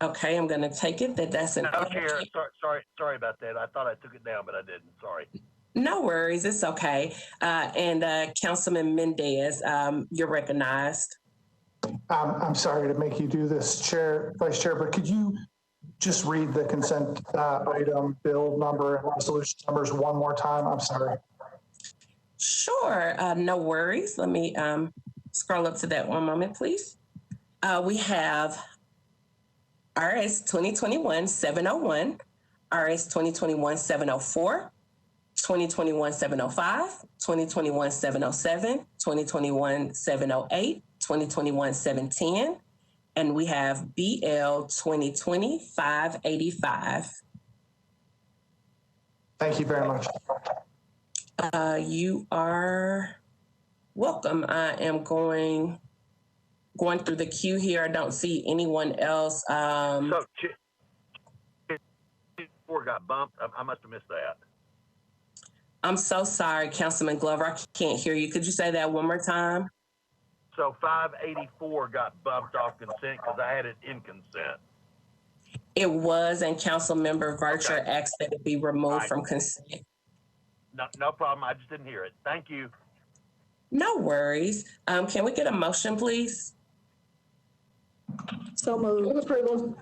Okay, I'm gonna take it that's an. No, Chair, sorry about that. I thought I took it down, but I didn't, sorry. No worries, it's okay. And Councilman Mendez, you're recognized. I'm sorry to make you do this, Vice Chair, but could you just read the consent item, bill number, and resolution numbers one more time? I'm sorry. Sure, no worries. Let me scroll up to that one moment, please. We have RS 2021-701, RS 2021-704, 2021-705, 2021-707, 2021-708, 2021-710, and we have BL 2020-585. Thank you very much. You are welcome. I am going through the queue here. I don't see anyone else. So, four got bumped. I must have missed that. I'm so sorry, Councilman Glover. I can't hear you. Could you say that one more time? So 584 got bumped off consent because I had it in consent. It was, and Councilmember Vercher asked that it be removed from consent. No problem. I just didn't hear it. Thank you. No worries. Can we get a motion, please? So moved. Approval.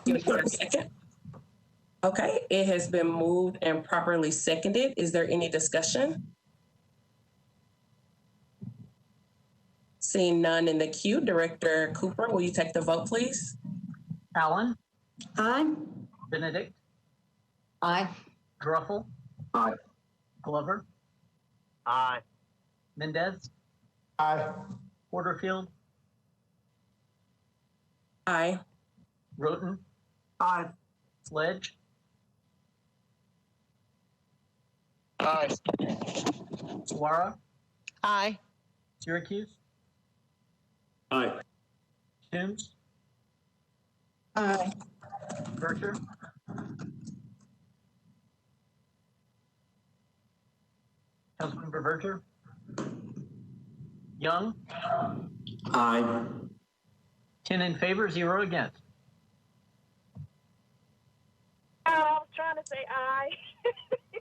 Give me a second. Okay, it has been moved and properly seconded. Is there any discussion? Seeing none in the queue, Director Cooper, will you take the vote, please? Allen? Aye. Benedict? Aye. Druffel? Aye. Glover? Aye. Mendez? Aye. Porterfield? Aye. Roten? Aye. Sledge? Aye. Suara? Aye. Syracuse? Aye. Toombs? Aye. Vercher? Councilmember Vercher? Young? Aye. 10 in favor, 0 against. I was trying to say aye.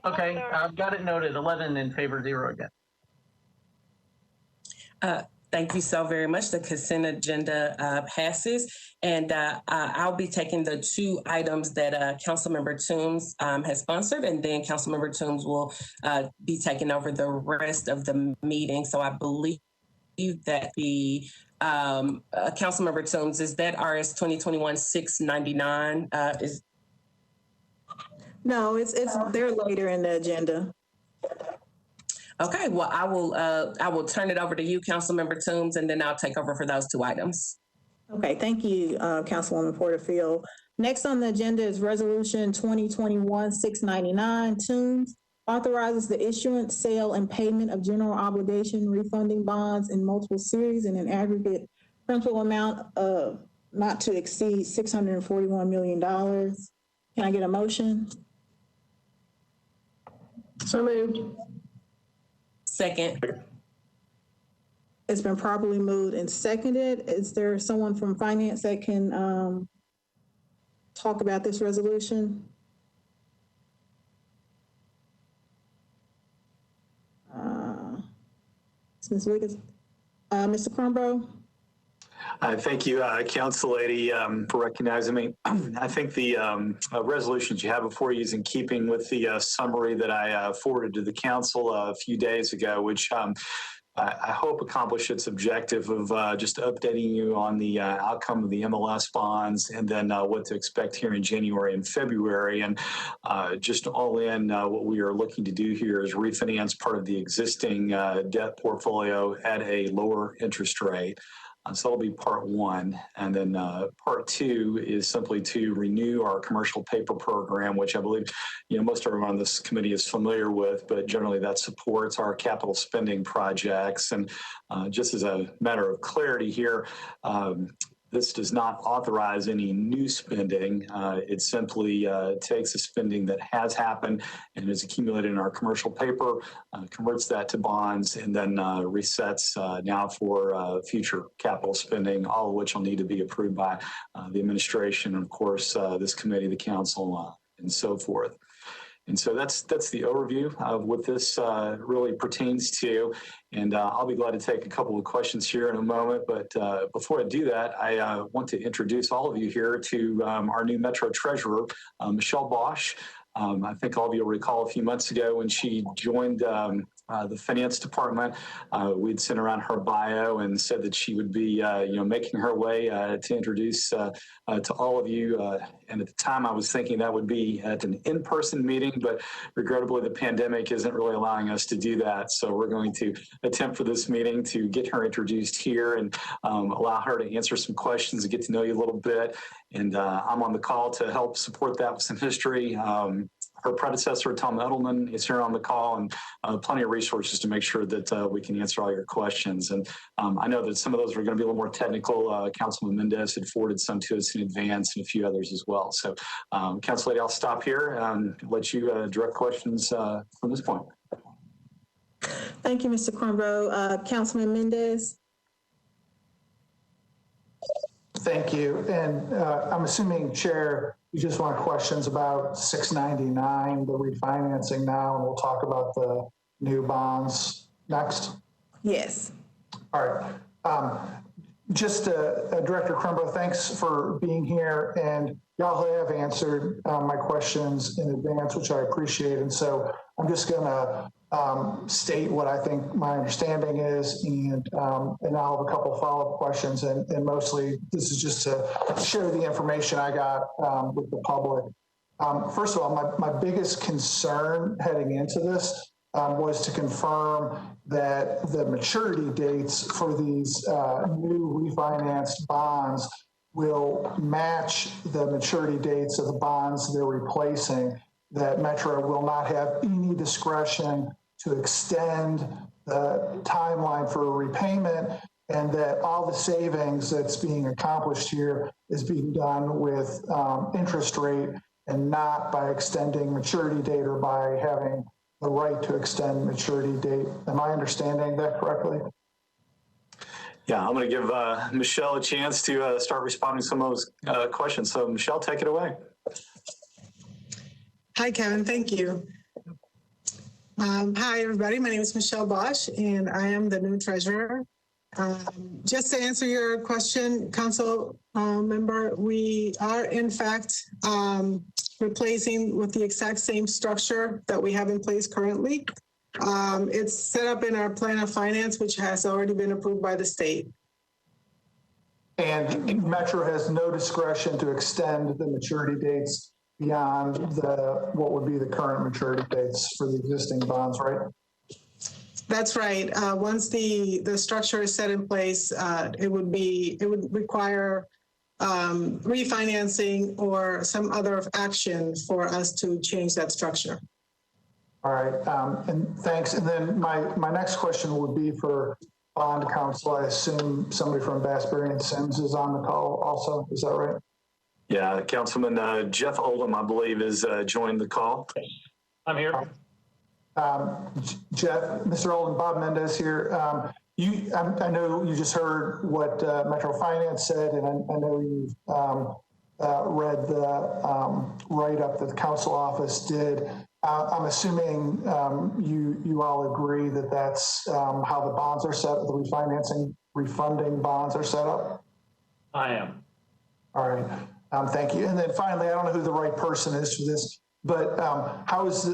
Okay, I've got it noted. 11 in favor, 0 against. Thank you so very much. The consent agenda passes, and I'll be taking the two items that Councilmember Toombs has sponsored, and then Councilmember Toombs will be taking over the rest of the meeting. So I believe that the Councilmember Toombs, is that RS 2021-699 is? No, they're later in the agenda. Okay, well, I will turn it over to you, Councilmember Toombs, and then I'll take over for those two items. Okay, thank you, Councilwoman Porterfield. Next on the agenda is Resolution 2021-699, Toombs, authorizes the issuance, sale, and payment of general obligation refunding bonds in multiple series in an aggregate principal amount of not to exceed $641 million. Can I get a motion? So moved. Second. It's been properly moved and seconded. Is there someone from finance that can talk about this resolution? Ms. Wiggins, Mr. Cronbro? Thank you, Council Lady, for recognizing me. I think the resolutions you have before you is in keeping with the summary that I forwarded to the council a few days ago, which I hope, accomplish its objective of just updating you on the outcome of the MLS bonds and then what to expect here in January and February. And just all in, what we are looking to do here is refinance part of the existing debt portfolio at a lower interest rate. So that'll be part one. And then part two is simply to renew our commercial paper program, which I believe, most everyone on this committee is familiar with, but generally that supports our capital spending projects. And just as a matter of clarity here, this does not authorize any new spending. It simply takes the spending that has happened and is accumulated in our commercial paper, converts that to bonds, and then resets now for future capital spending, all of which will need to be approved by the administration, and of course, this committee, the council, and so forth. And so that's the overview of what this really pertains to. And I'll be glad to take a couple of questions here in a moment. But before I do that, I want to introduce all of you here to our new Metro Treasurer, Michelle Bosch. I think all of you will recall a few months ago when she joined the finance department, we'd sent around her bio and said that she would be, making her way to introduce to all of you. And at the time, I was thinking that would be at an in-person meeting, but regrettably, the pandemic isn't really allowing us to do that. So we're going to attempt for this meeting to get her introduced here and allow her to answer some questions and get to know you a little bit. And I'm on the call to help support that with some history. Her predecessor, Tom Edelman, is here on the call, and plenty of resources to make sure that we can answer all your questions. And I know that some of those are going to be a little more technical. Councilman Mendez had forwarded some to us in advance and a few others as well. So, Council Lady, I'll stop here and let you direct questions from this point. Thank you, Mr. Cornrow. Councilman Mendez. Thank you. And I'm assuming, Chair, you just want questions about 699, the refinancing now, and we'll talk about the new bonds next? Yes. All right. Director Cornrow, thanks for being here. And y'all have answered my questions in advance, which I appreciate. And so I'm just going to state what I think my understanding is, and I'll have a couple of follow-up questions, and mostly this is just to share the information I got with the public. First of all, my biggest concern heading into this was to confirm that the maturity dates for these new refinanced bonds will match the maturity dates of the bonds they're replacing, that Metro will not have any discretion to extend the timeline for repayment, and that all the savings that's being accomplished here is being done with interest rate and not by extending maturity date or by having the right to extend maturity date. Am I understanding that correctly? Yeah, I'm going to give Michelle a chance to start responding to some of those questions. So Michelle, take it away. Hi, Kevin. Thank you. Hi, everybody. My name is Michelle Bosch, and I am the new treasurer. Just to answer your question, council member, we are in fact replacing with the exact same structure that we have in place currently. It's set up in our plan of finance, which has already been approved by the state. And Metro has no discretion to extend the maturity dates beyond what would be the current maturity dates for the existing bonds, right? That's right. Once the structure is set in place, it would require refinancing or some other action for us to change that structure. All right, and thanks. And then my next question would be for bond counsel. I assume somebody from Bass, Berry and Sims is on the call also. Is that right? Yeah, Councilman Jeff Oldham, I believe, is joined the call. I'm here. Jeff, Mr. Oldham, Bob Mendez here. I know you just heard what Metro Finance said, and I know you've read the write-up that the council office did. I'm assuming you all agree that that's how the bonds are set, the refunding bonds are set up? I am. All right. Thank you. And then finally, I don't know who the right person is for this, but how is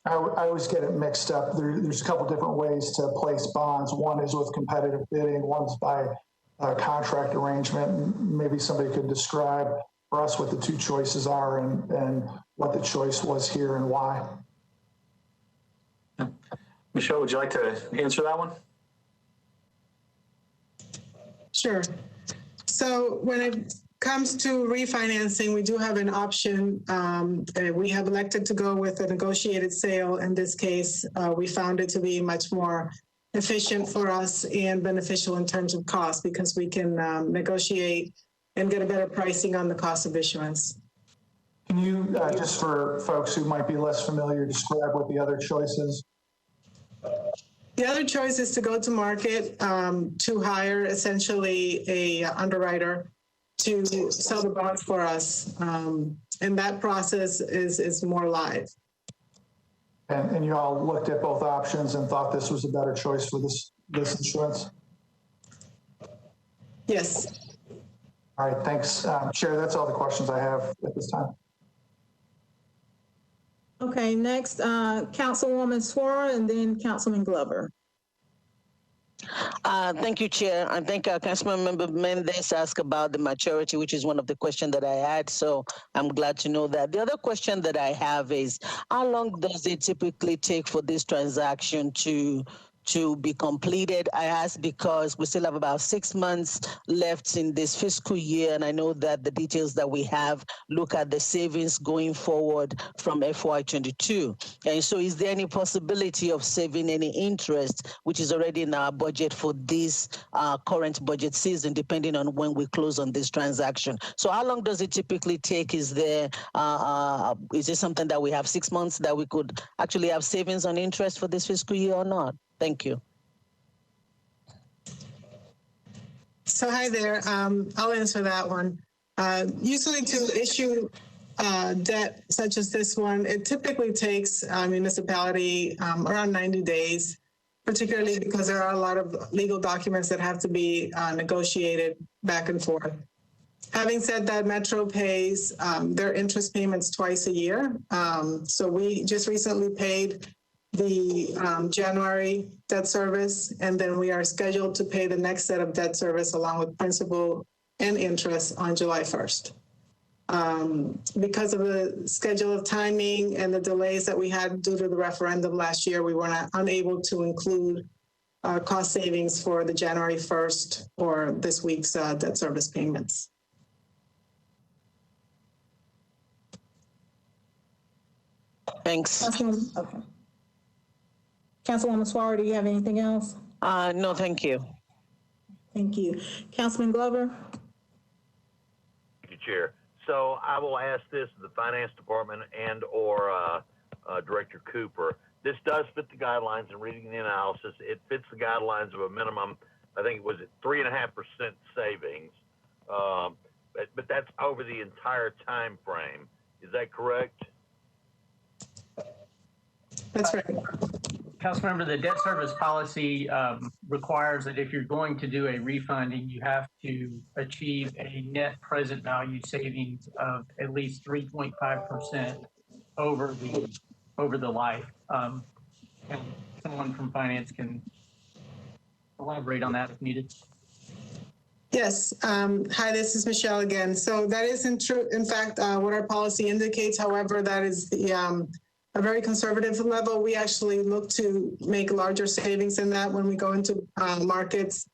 I always get it mixed up. There's a couple different ways to place bonds. One is with competitive bidding, one's by contract arrangement. Maybe somebody could describe for us what the two choices are and what the choice was here and why. Michelle, would you like to answer that one? Sure. So when it comes to refinancing, we do have an option. We have elected to go with a negotiated sale. In this case, we found it to be much more efficient for us and beneficial in terms of cost because we can negotiate and get a better pricing on the cost of issuance. Can you, just for folks who might be less familiar, describe what the other choice is? The other choice is to go to market to hire essentially a underwriter to sell the bonds for us. And that process is more live. And you all looked at both options and thought this was a better choice for this insurance? Yes. All right, thanks. Chair, that's all the questions I have at this time. Okay, next, Councilwoman Swara and then Councilman Glover. Thank you, Chair. I think Councilmember Mendez asked about the maturity, which is one of the questions that I had. So I'm glad to know that. The other question that I have is, how long does it typically take for this transaction to be completed? I ask because we still have about 6 months left in this fiscal year, and I know that the details that we have look at the savings going forward from FY22. And so is there any possibility of saving any interest, which is already in our budget for this current budget season, depending on when we close on this transaction? So how long does it typically take? Is there something that we have 6 months that we could actually have savings on interest for this fiscal year or not? Thank you. So hi there. I'll answer that one. Usually to issue debt such as this one, it typically takes a municipality around 90 days, particularly because there are a lot of legal documents that have to be negotiated back and forth. Having said that, Metro pays their interest payments twice a year. So we just recently paid the January debt service, and then we are scheduled to pay the next set of debt service along with principal and interest on July 1st. Because of the schedule of timing and the delays that we had due to the referendum last year, we were unable to include cost savings for the January 1st or this week's debt service payments. Thanks. Okay. Councilwoman Swara, do you have anything else? No, thank you. Thank you. Councilman Glover? Thank you, Chair. So I will ask this to the Finance Department and or Director Cooper. This does fit the guidelines, and reading the analysis, it fits the guidelines of a minimum, I think it was at 3.5% savings, but that's over the entire time frame. Is that correct? That's right. Councilmember, the debt service policy requires that if you're going to do a refunding, you have to achieve a net present value savings of at least 3.5% over the life. And someone from finance can elaborate on that if needed. Yes. Hi, this is Michelle again. So that isn't true. In fact, what our policy indicates, however, that is the a very conservative level. We actually look to make larger savings than that when we go into markets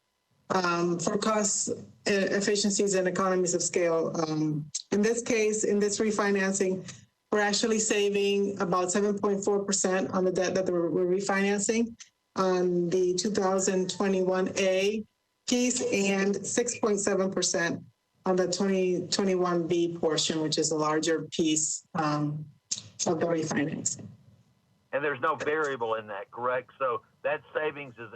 for cost efficiencies and economies of scale. In this case, in this refinancing, we're actually saving about 7.4% on the debt that we're refinancing on the 2021A piece and 6.7% on the 2021B portion, which is a larger piece of the refinancing. And there's no variable in that, correct? So that savings is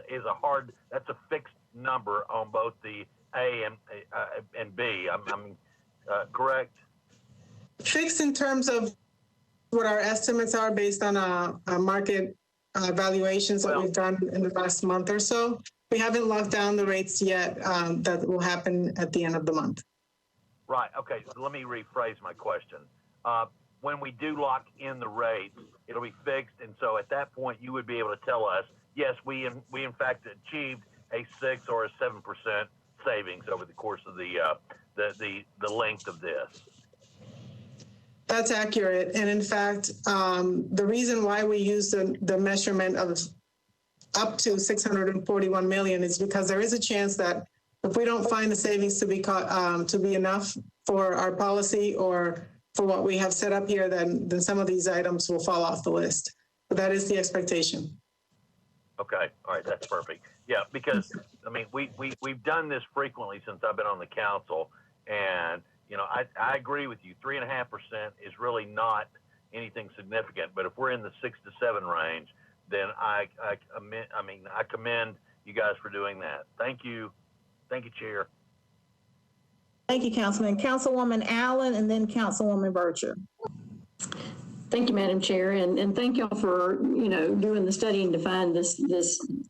that's a fixed number on both the A and B. I'm correct? Fixed in terms of what our estimates are based on market valuations that we've done in the last month or so. We haven't locked down the rates yet. That will happen at the end of the month. Right. Okay. So let me rephrase my question. when we do lock in the rates, it'll be fixed. And so at that point, you would be able to tell us, yes, we in fact achieved a 6 or a 7% savings over the course of the length of this. That's accurate. And in fact, the reason why we use the measurement of up to 641 million is because there is a chance that if we don't find the savings to be enough for our policy or for what we have set up here, then some of these items will fall off the list. But that is the expectation. Okay. All right. That's perfect. Yeah. Because I mean, we've done this frequently since I've been on the council, and I agree with you. 3.5% is really not anything significant, but if we're in the 6 to 7 range, then I commend you guys for doing that. Thank you. Thank you, Chair. Thank you, Councilman. Councilwoman Allen, and then Councilwoman Bircher. Thank you, Madam Chair, and thank y'all for doing the studying to find this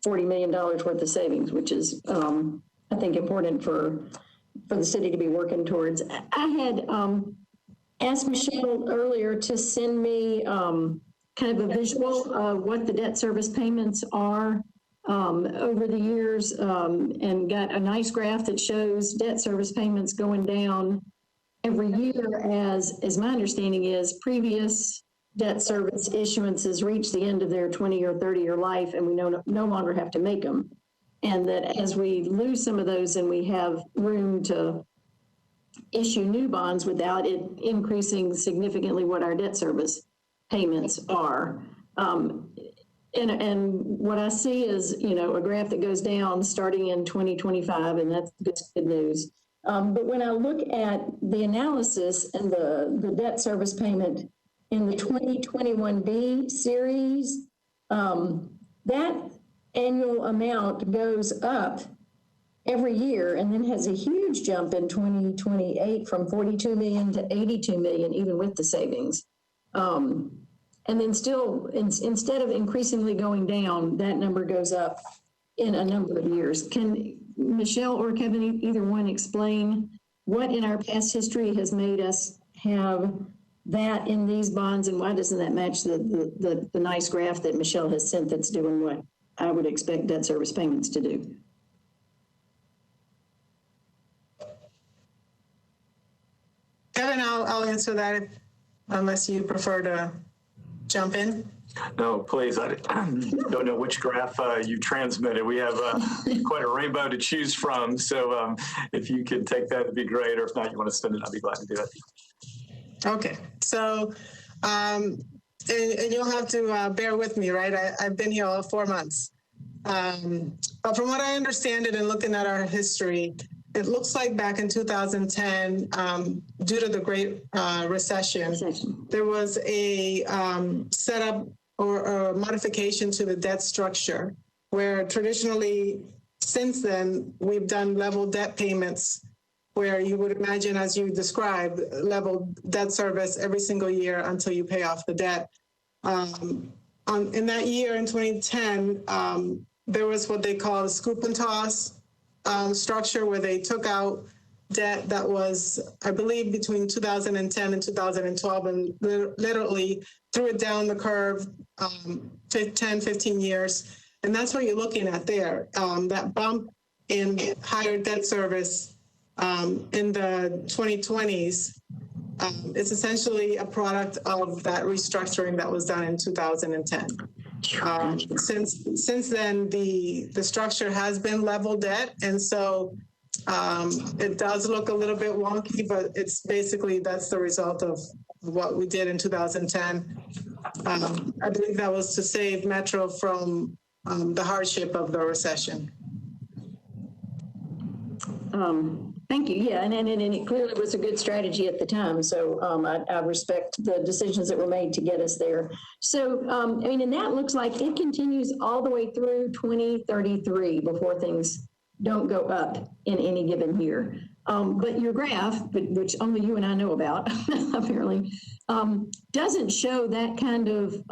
$40 million worth of savings, which is I think important for the city to be working towards. I had asked Michelle earlier to send me kind of a visual of what the debt service payments are over the years, and got a nice graph that shows debt service payments going down every year as my understanding is previous debt service issuances reach the end of their 20 or 30-year life, and we no longer have to make them. And that as we lose some of those and we have room to issue new bonds without it increasing significantly what our debt service payments are. And what I see is, a graph that goes down starting in 2025, and that's good news. But when I look at the analysis and the debt service payment in the 2021B series, that annual amount goes up every year and then has a huge jump in 2028 from 42 million to 82 million, even with the savings. And then still, instead of increasingly going down, that number goes up in a number of years. Can Michelle or Kevin, either one, explain what in our past history has made us have that in these bonds, and why doesn't that match the nice graph that Michelle has sent that's doing what I would expect debt service payments to do? Kevin, I'll answer that unless you prefer to jump in. No, please. I don't know which graph you transmitted. We have quite a rainbow to choose from. So if you could take that, it'd be great. Or if not, you want to send it, I'd be glad to do it. Okay. So, and you'll have to bear with me, right? I've been here all 4 months. But from what I understand it and looking at our history, it looks like back in 2010, due to the Great Recession, there was a setup or a modification to the debt structure, where traditionally, since then, we've done level debt payments, where you would imagine, as you described, level debt service every single year until you pay off the debt. In that year, in 2010, there was what they call a scoop and toss structure, where they took out debt that was, I believe, between 2010 and 2012, and literally threw it down the curve 10, 15 years. And that's what you're looking at there, that bump in higher debt service in the 2020s. It's essentially a product of that restructuring that was done in 2010. Since then, the structure has been level debt, and so it does look a little bit wonky, but it's basically that's the result of what we did in 2010. I believe that was to save Metro from the hardship of the recession. Thank you. Yeah, and it clearly was a good strategy at the time. So I respect the decisions that were made to get us there. So, and that looks like it continues all the way through 2033 before things don't go up in any given year. But your graph, which only you and I know about, apparently, doesn't show that kind of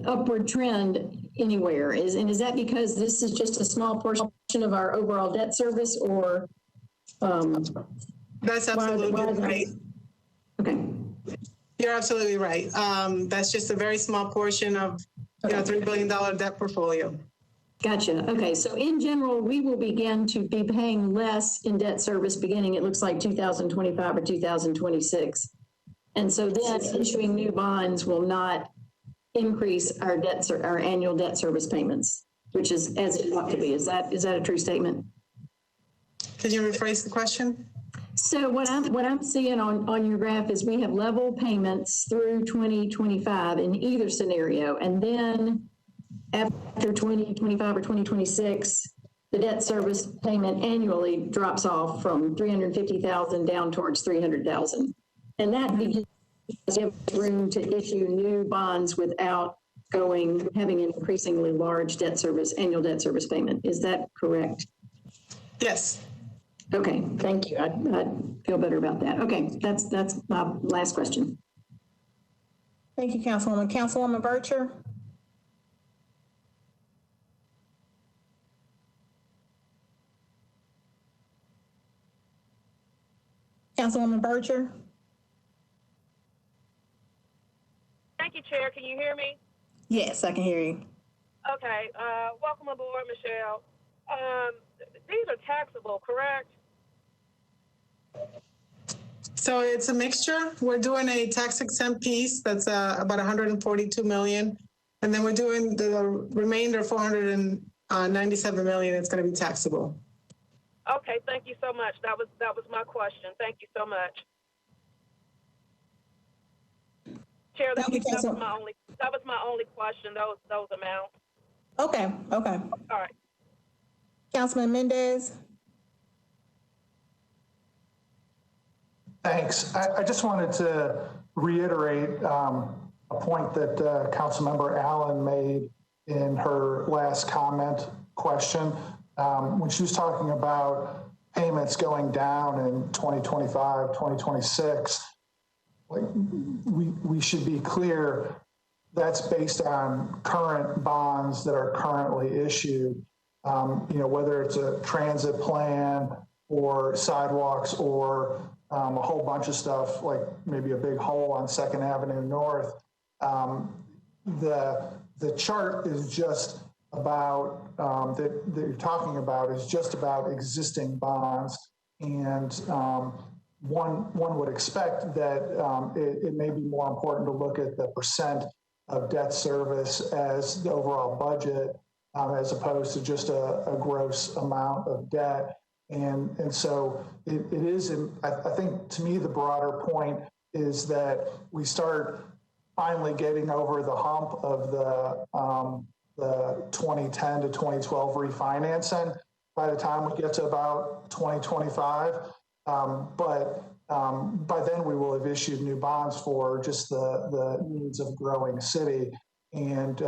upward trend anywhere. Is that because this is just a small portion of our overall debt service, or? That's absolutely right. Okay. You're absolutely right. That's just a very small portion of, $3 billion debt portfolio. Gotcha. Okay. So in general, we will begin to be paying less in debt service beginning, it looks like 2025 or 2026. And so then issuing new bonds will not increase our our annual debt service payments, which is as it ought to be. Is that a true statement? Can you rephrase the question? So what I'm seeing on your graph is we have level payments through 2025 in either scenario, and then after 2025 or 2026, the debt service payment annually drops off from 350,000 down towards 300,000, and that gives room to issue new bonds without having an increasingly large annual debt service payment. Is that correct? Yes. Okay, thank you. I feel better about that. Okay, that's my last question. Thank you, Councilwoman. Councilwoman Bircher? Councilwoman Bircher? Thank you, Chair. Can you hear me? Yes, I can hear you. Okay. Welcome aboard, Michelle. These are taxable, correct? So it's a mixture. We're doing a tax exempt piece that's about 142 million. And then we're doing the remainder 497 million. It's going to be taxable. Okay, thank you so much. That was my question. Thank you so much. Chair, that was my only question, those amounts. Okay. All right. Councilman Mendez? Thanks. I just wanted to reiterate a point that Councilmember Allen made in her last comment question. When she was talking about payments going down in 2025, 2026, we should be clear that's based on current bonds that are currently issued. Whether it's a transit plan or sidewalks or a whole bunch of stuff, like maybe a big hole on 2nd Avenue North. The chart is just about, that you're talking about is just about existing bonds. And one would expect that it may be more important to look at the percent of debt service as the overall budget, as opposed to just a gross amount of debt. And so it is, I think to me, the broader point is that we start finally getting over the hump of the 2010 to 2012 refinancing by the time we get to about 2025. But by then we will have issued new bonds for just the needs of growing city. And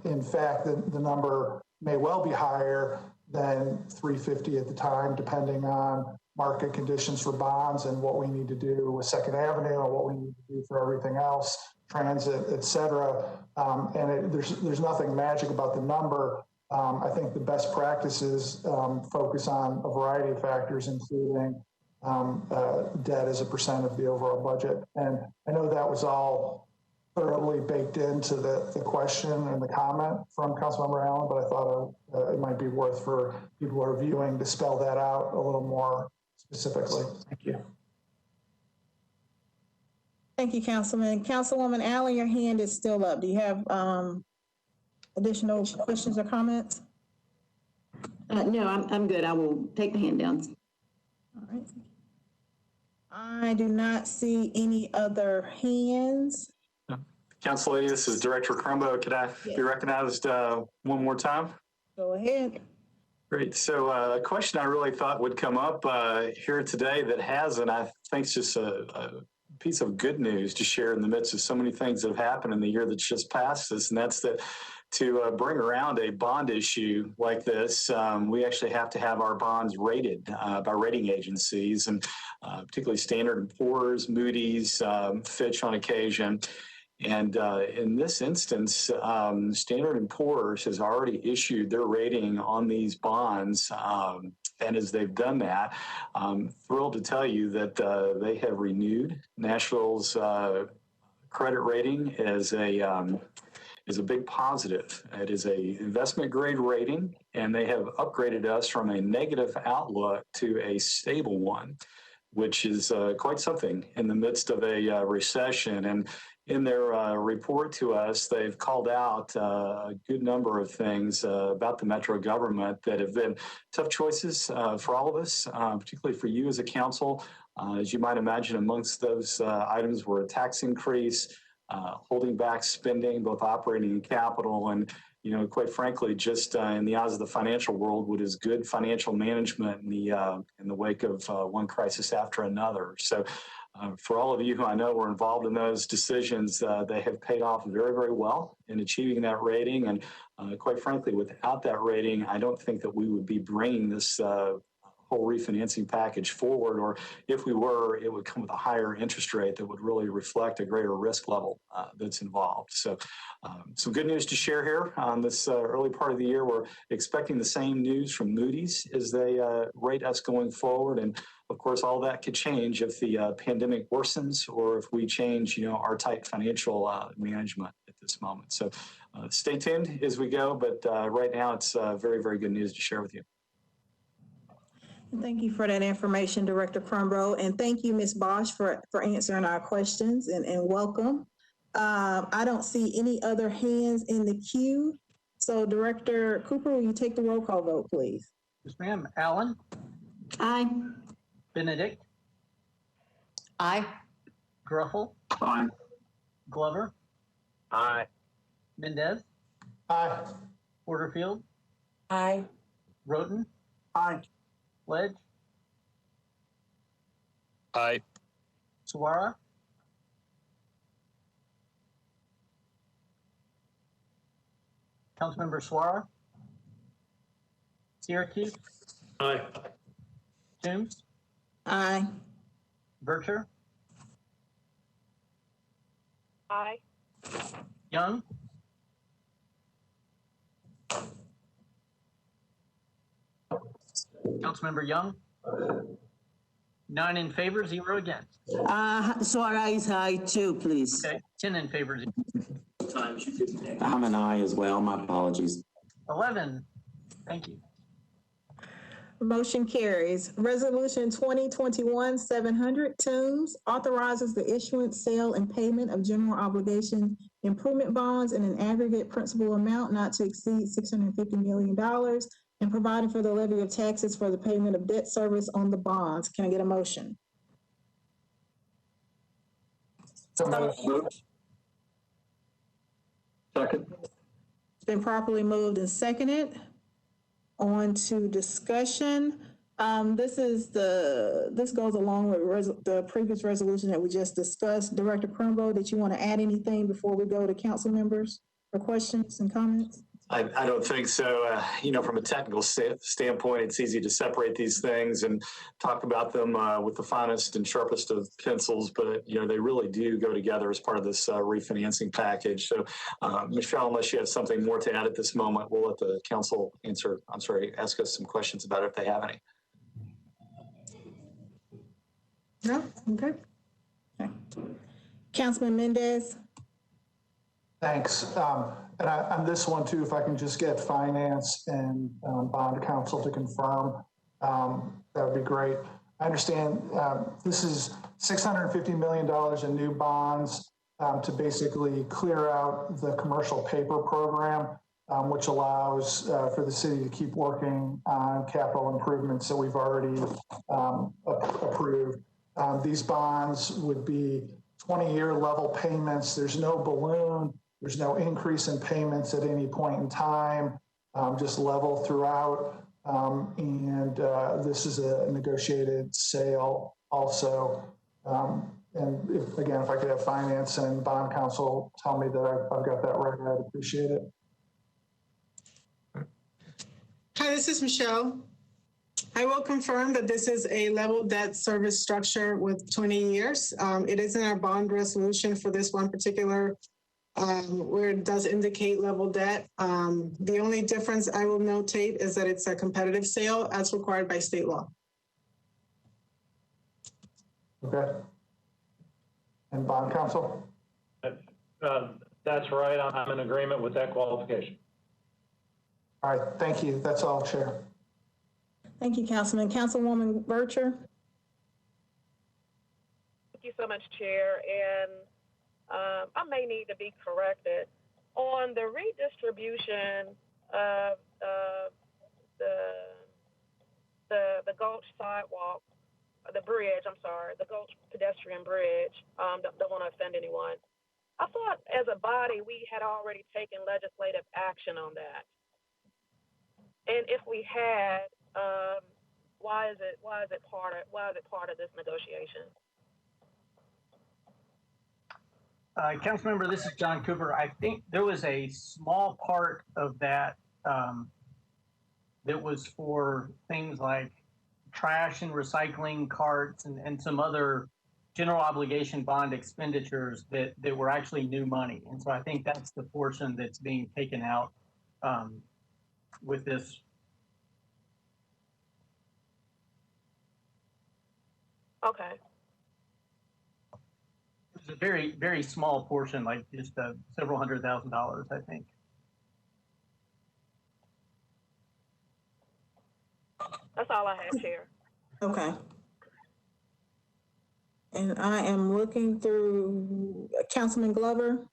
in fact, the number may well be higher than 350 at the time, depending on market conditions for bonds and what we need to do with 2nd Avenue and what we need to do for everything else, transit, et cetera. There's nothing magic about the number. I think the best practices focus on a variety of factors, including debt as a percent of the overall budget. And I know that was all thoroughly baked into the question and the comment from Councilmember Allen, but I thought it might be worth for people who are viewing to spell that out a little more specifically. Thank you. Thank you, Councilman. Councilwoman Allen, your hand is still up. Do you have additional questions or comments? No, I'm good. I will take the hand down. All right. I do not see any other hands. Council Lady, this is Director Crumbo. Could I be recognized one more time? Go ahead. Great. So a question I really thought would come up here today that hasn't, I think it's just a piece of good news to share in the midst of so many things that have happened in the year that's just passed us, and that's that to bring around a bond issue like this, we actually have to have our bonds rated by rating agencies, and particularly Standard & Poor's, Moody's, Fitch on occasion. And in this instance, Standard & Poor's has already issued their rating on these bonds. And as they've done that, I'm thrilled to tell you that they have renewed Nashville's credit rating as a big positive. It is a investment grade rating, and they have upgraded us from a negative outlook to a stable one, which is quite something in the midst of a recession. And in their report to us, they've called out a good number of things about the Metro government that have been tough choices for all of us, particularly for you as a council. As you might imagine, amongst those items were a tax increase, holding back spending, both operating and capital, and quite frankly, just in the eyes of the financial world, what is good financial management in the wake of one crisis after another. So, for all of you who I know were involved in those decisions, they have paid off very, very well in achieving that rating. And quite frankly, without that rating, I don't think that we would be bringing this whole refinancing package forward, or if we were, it would come with a higher interest rate that would really reflect a greater risk level that's involved. So some good news to share here on this early part of the year. We're expecting the same news from Moody's as they rate us going forward. And of course, all that could change if the pandemic worsens or if we change, our tight financial management at this moment. So stay tuned as we go, but right now it's very, very good news to share with you. Thank you for that information, Director Crumbrough, and thank you, Ms. Bosch, for answering our questions, and welcome. I don't see any other hands in the queue. So Director Cooper, will you take the roll call vote, please? Yes, ma'am. Allen? Aye. Benedict? Aye. Gruffel? Aye. Glover? Aye. Mendez? Aye. Porterfield? Aye. Roten? Aye. Ledge? Aye. Suara? Councilmember Suara? Syracuse? Aye. Toombs? Aye. Vercher? Aye. Young? Councilmember Young? 9 in favor, 0 against. Suara is aye too, please. Okay, 10 in favor. I'm an aye as well. My apologies. 11. Thank you. Motion carries. Resolution 2021-700, Toombs, authorizes the issuance, sale, and payment of general obligation improvement bonds in an aggregate principal amount not to exceed $650 million and providing for the levy of taxes for the payment of debt service on the bonds. Can I get a motion? Moved. Second. It's been properly moved and seconded. On to discussion. This goes along with the previous resolution that we just discussed. Director Crumbrough, did you want to add anything before we go to council members for questions and comments? I don't think so. From a technical standpoint, it's easy to separate these things and talk about them with the finest and sharpest of pencils, but, they really do go together as part of this refinancing package. So, Michelle, unless you have something more to add at this moment, we'll let the council ask us some questions about it if they have any. No? Okay. Councilman Mendez? Thanks. And on this one too, if I can just get finance and bond counsel to confirm, that would be great. I understand this is $650 million in new bonds to basically clear out the commercial paper program, which allows for the city to keep working on capital improvements that we've already approved. These bonds would be 20-year level payments. There's no balloon. There's no increase in payments at any point in time, just level throughout. And this is a negotiated sale also. And if I could have finance and bond counsel tell me that I've got that right, I'd appreciate it. Hi, this is Michelle. I will confirm that this is a level debt service structure with 20 years. It is in our bond resolution for this one particular where it does indicate level debt. The only difference I will notate is that it's a competitive sale as required by state law. Okay. And bond counsel? That's right. I'm in agreement with that qualification. All right, thank you. That's all, Chair. Thank you, Councilman. Councilwoman Bircher? Thank you so much, Chair. And I may need to be corrected. On the redistribution of the Gulch sidewalk, the bridge, I'm sorry, the Gulch pedestrian bridge, don't want to offend anyone. I thought as a body we had already taken legislative action on that. And if we had, why is it part of this negotiation? Councilmember, this is John Cooper. I think there was a small part of that that was for things like trash and recycling carts and some other general obligation bond expenditures that were actually new money. And so I think that's the portion that's being taken out with this. Okay. It's a very, very small portion, like just several $100,000, I think. That's all I have, Chair. Okay. And I am looking through Councilman Glover.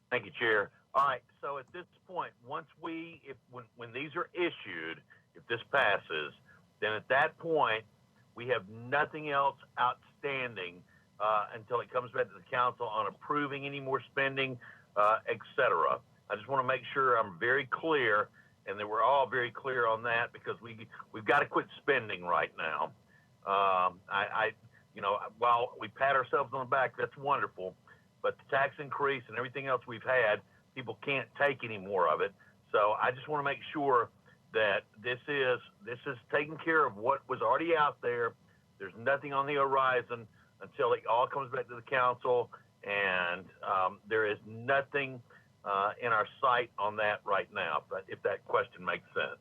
Thank you, Chair. All right, so at this point, once when these are issued, if this passes, then at that point, we have nothing else outstanding until it comes back to the council on approving any more spending, et cetera. I just want to make sure I'm very clear and that we're all very clear on that, because we've got to quit spending right now. While we pat ourselves on the back, that's wonderful, but the tax increase and everything else we've had, people can't take any more of it. So I just want to make sure that this is taking care of what was already out there. There's nothing on the horizon until it all comes back to the council, and there is nothing in our sight on that right now, but if that question makes sense.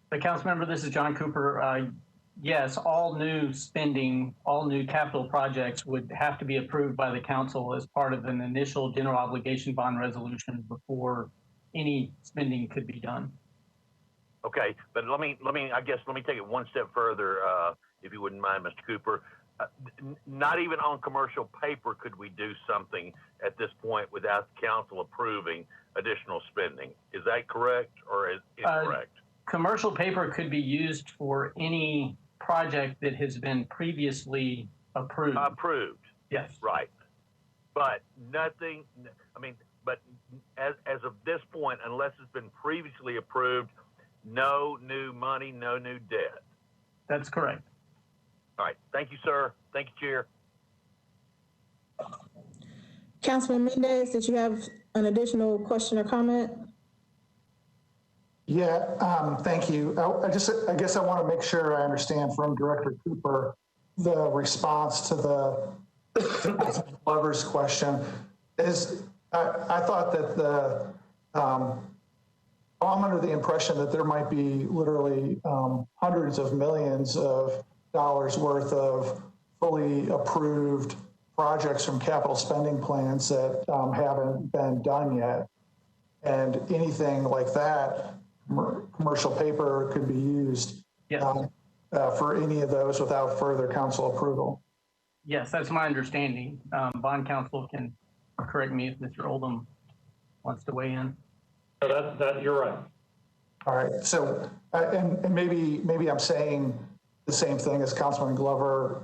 But Councilmember, this is John Cooper. Yes, all new spending, all new capital projects would have to be approved by the council as part of an initial general obligation bond resolution before any spending could be done. Okay, but let me take it one step further, if you wouldn't mind, Mr. Cooper. Not even on commercial paper could we do something at this point without the council approving additional spending. Is that correct or is incorrect? Commercial paper could be used for any project that has been previously approved. Approved. Yes. Right. But nothing, but as of this point, unless it's been previously approved, no new money, no new debt. That's correct. All right. Thank you, sir. Thank you, Chair. Councilman Mendez, did you have an additional question or comment? Yeah, thank you. I guess I want to make sure I understand from Director Cooper the response to the Glover's question. I thought that I'm under the impression that there might be literally hundreds of millions of dollars worth of fully approved projects from capital spending plans that haven't been done yet. And anything like that, commercial paper could be used for any of those without further council approval. Yes, that's my understanding. Bond counsel can correct me if Mr. Oldham wants to weigh in. That you're right. All right. So, and maybe I'm saying the same thing as Councilman Glover,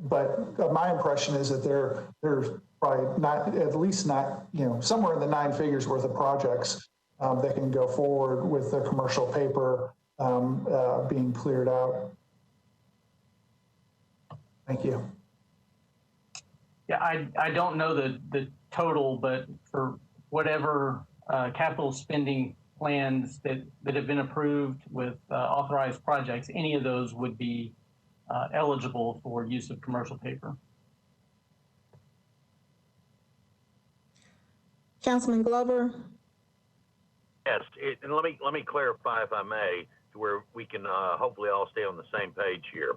but my impression is that there's probably not, at least not, somewhere in the 9 figures worth of projects that can go forward with the commercial paper being cleared out. Thank you. Yeah, I don't know the total, but for whatever capital spending plans that have been approved with authorized projects, any of those would be eligible for use of commercial paper. Councilman Glover? Yes, and let me clarify, if I may, to where we can hopefully all stay on the same page here.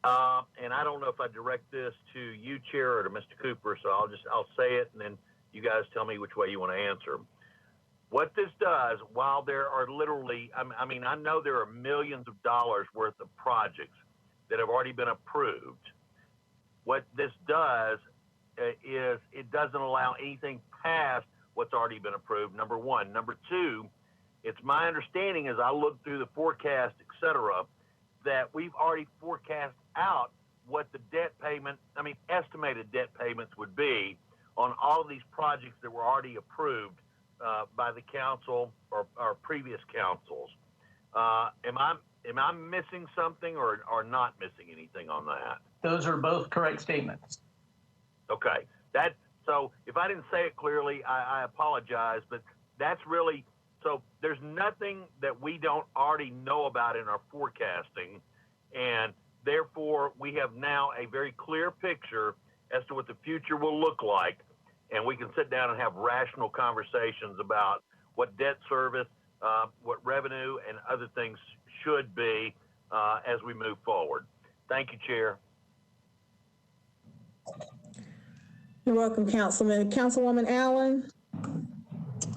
And I don't know if I direct this to you, Chair, or to Mr. Cooper, so I'll say it, and then you guys tell me which way you want to answer. What this does, while there are literally, I mean, I know there are millions of dollars worth of projects that have already been approved. What this does is it doesn't allow anything past what's already been approved, number one. Number two, it's my understanding as I look through the forecast, et cetera, that we've already forecast out what the debt payment, estimated debt payments would be on all of these projects that were already approved by the council or previous councils. Am I missing something or not missing anything on that? Those are both correct statements. Okay. So if I didn't say it clearly, I apologize, but that's really, so there's nothing that we don't already know about in our forecasting, and therefore we have now a very clear picture as to what the future will look like, and we can sit down and have rational conversations about what debt service, what revenue, and other things should be as we move forward. Thank you, Chair. You're welcome, Councilman. Councilwoman Allen?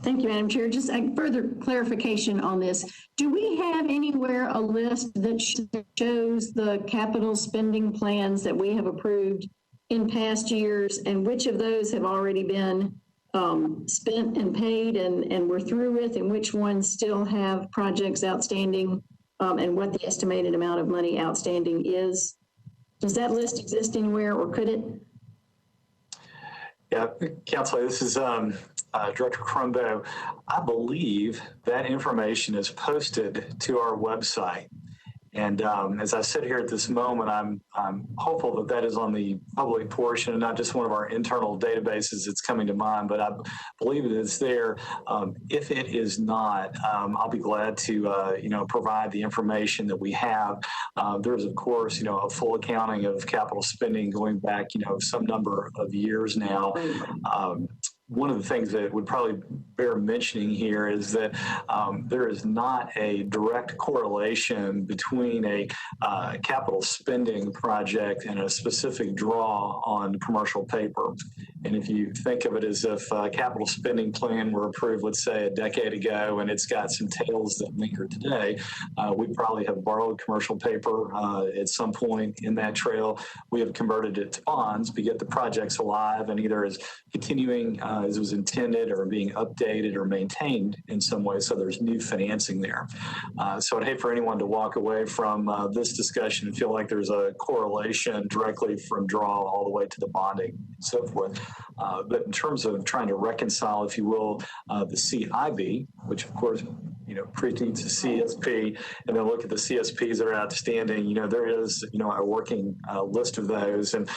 Thank you, Madam Chair. Just a further clarification on this. Do we have anywhere a list that shows the capital spending plans that we have approved in past years, and which of those have already been spent and paid and we're through with, and which ones still have projects outstanding, and what the estimated amount of money outstanding is? Does that list exist anywhere, or could it? Yeah, Councilor, this is Director Crumbo. I believe that information is posted to our website. And as I sit here at this moment, I'm hopeful that that is on the public portion and not just one of our internal databases that's coming to mind, but I believe it is there. If it is not, I'll be glad to, provide the information that we have. There's, of course, a full accounting of capital spending going back, some number of years now. One of the things that would probably bear mentioning here is that there is not a direct correlation between a capital spending project and a specific draw on commercial paper. And if you think of it as if a capital spending plan were approved, let's say, a decade ago, and it's got some tails that linger today, we probably have borrowed commercial paper at some point in that trail. We have converted it to bonds to get the projects alive and either as continuing as it was intended or being updated or maintained in some way, so there's new financing there. So I'd hate for anyone to walk away from this discussion and feel like there's a correlation directly from draw all the way to the bonding and so forth. But in terms of trying to reconcile, if you will, the CIB, which of course, precedes the CSP, and then look at the CSPs that are outstanding, there is, a working list of those. And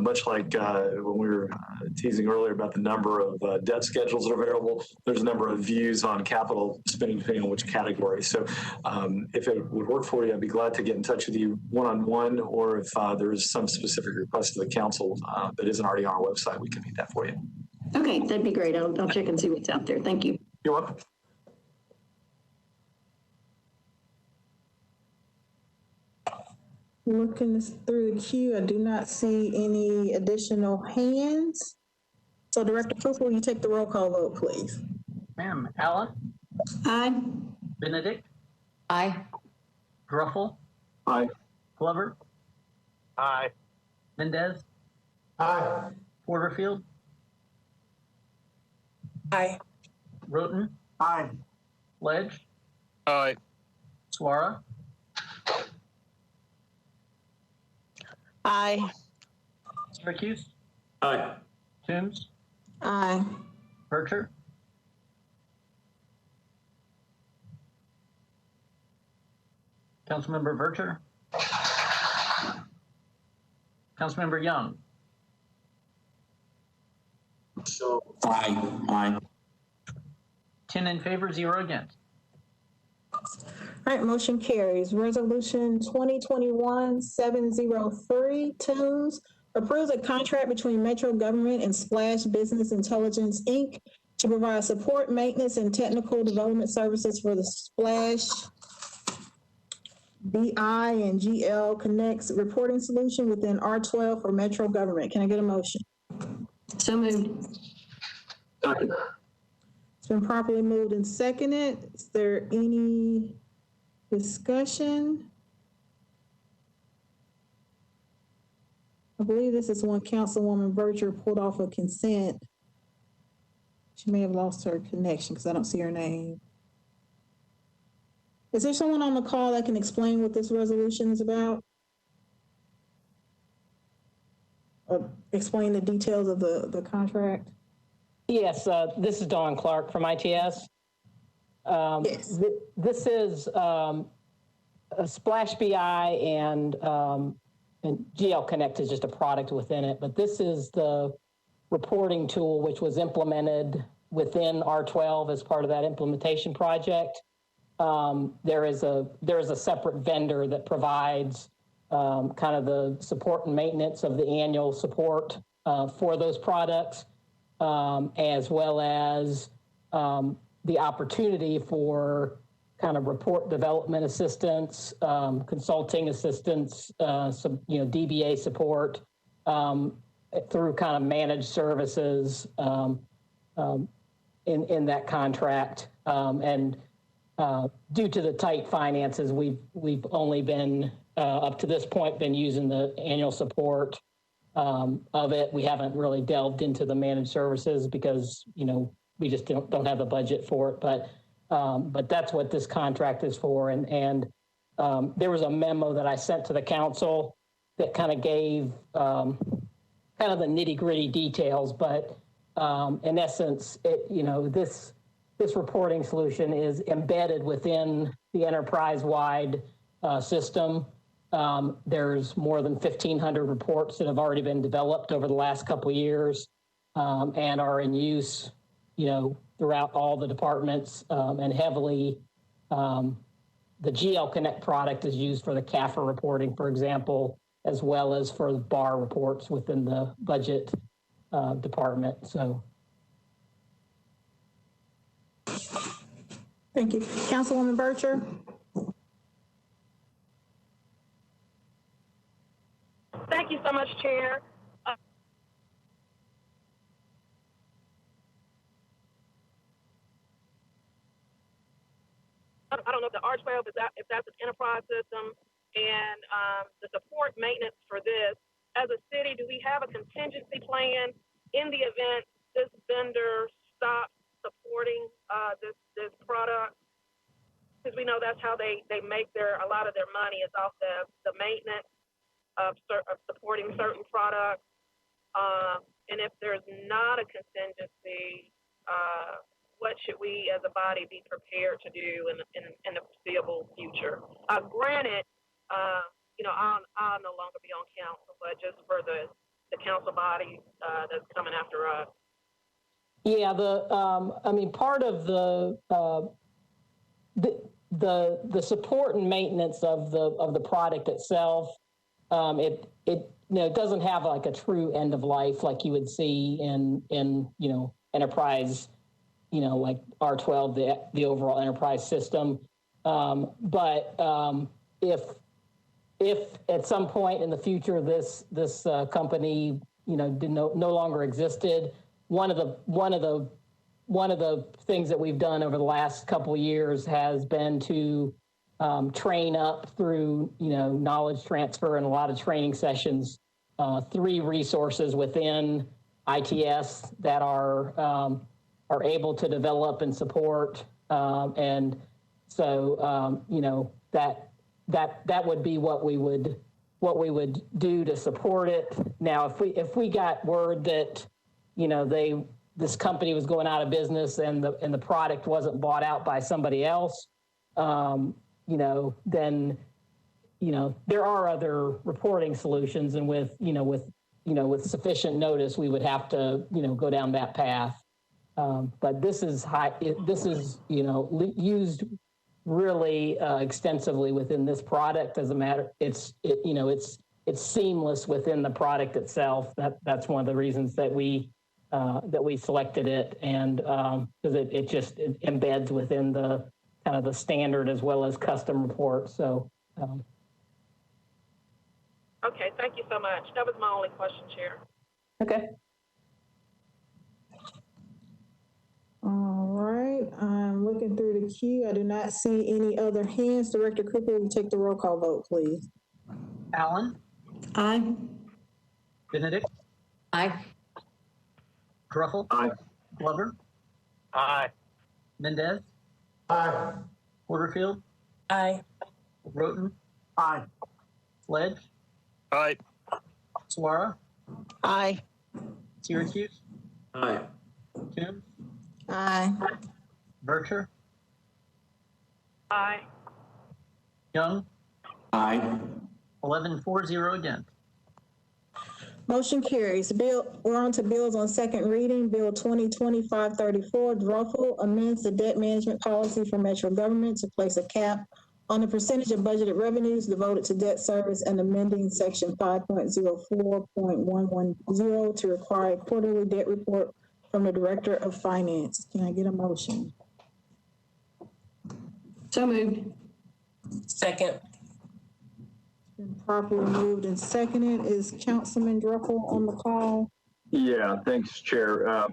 much like when we were teasing earlier about the number of debt schedules that are available, there's a number of views on capital spending depending on which category. So if it would work for you, I'd be glad to get in touch with you one-on-one, or if there's some specific request to the council that isn't already on our website, we can meet that for you. Okay, that'd be great. I'll check and see what's out there. Thank you. You're welcome. Looking through the queue, I do not see any additional hands. So Director Cooper, will you take the roll call vote, please? Ma'am, Allen? Aye. Benedict? Aye. Gruffel? Aye. Glover? Aye. Mendez? Aye. Porterfield? Aye. Roten? Aye. Ledge? Aye. Suara? Aye. Syracuse? Aye. Toombs? Aye. Vercher? Councilmember Vercher? Councilmember Young? Aye. Aye. 10 in favor, 0 against. All right, motion carries. Resolution 2021-703, TUNES, approves a contract between Metro Government and Splash Business Intelligence, Inc. to provide support, maintenance, and technical development services for the Splash BI and GL Connects reporting solution within R12 for Metro Government. Can I get a motion? So moved. It's been properly moved and seconded. Is there any discussion? I believe this is one Councilwoman Berger pulled off of consent. She may have lost her connection because I don't see her name. Is there someone on the call that can explain what this resolution is about? Or explain the details of the contract? Yes, this is Dawn Clark from ITS. Yes. This is a Splash BI and GL Connect is just a product within it, but this is the reporting tool which was implemented within R12 as part of that implementation project. There is a separate vendor that provides kind of the support and maintenance of the annual support for those products, as well as the opportunity for kind of report development assistance, consulting assistance, some DBA support through kind of managed services in that contract. And due to the tight finances, we've only been up to this point been using the annual support of it. We haven't really delved into the managed services because we just don't have the budget for it. But that's what this contract is for. And there was a memo that I sent to the council that kind of gave kind of the nitty-gritty details. But in essence, this reporting solution is embedded within the enterprise-wide system. There's more than 1,500 reports that have already been developed over the last couple of years and are in use, throughout all the departments, and heavily the GL Connect product is used for the CAFR reporting, for example, as well as for the bar reports within the budget department. So. Thank you. Councilwoman Berger? Thank you so much, Chair. I don't know if the R12 if that's an enterprise system, and the support maintenance for this. As a city, do we have a contingency plan in the event this vendor stops supporting this product? Because we know that's how they make a lot of their money is off the maintenance of supporting certain products. And if there's not a contingency, what should we as a body be prepared to do in the foreseeable future? Granted, I'll no longer be on council, but just for the council body that's coming after us. Yeah, part of the support and maintenance of the product itself, it doesn't have like a true end of life like you would see in enterprise, like R12, the overall enterprise system. But if at some point in the future this company no longer existed, one of the things that we've done over the last couple of years has been to train up through knowledge transfer and a lot of training sessions, 3 resources within ITS that are able to develop and support, and so that would be what we would do to support it. Now, if we got word that this company was going out of business and the product wasn't bought out by somebody else, then there are other reporting solutions, and with sufficient notice, we would have to go down that path. But this is this is, used really extensively within this product. As a matter, it's seamless within the product itself. That's one of the reasons that we selected it, and because it just embeds within the kind of the standard as well as custom report. So. Okay, thank you so much. That was my only question, Chair. Okay. All right, I'm looking through the queue. I do not see any other hands. Director Cooper, will you take the roll call vote, please? Allen? Aye. Benedict? Aye. Truffle? Aye. Glover? Aye. Mendez? Aye. Porterfield? Aye. Roten? Aye. Sledge? Aye. Suara? Aye. Syracuse? Aye. Toombs? Aye. Vercher? Aye. Young? Aye. 11-4-0 against. Motion carries. We're on to bills on second reading. Bill 2020-534, Druffel amends the debt management policy for Metro government to place a cap on the percentage of budgeted revenues devoted to debt service and amending section 5.04.110 to require a quarterly debt report from the Director of Finance. Can I get a motion? So moved. Second. Been properly moved and seconded. Is Councilman Druffel on the call? Yeah, thanks, Chair.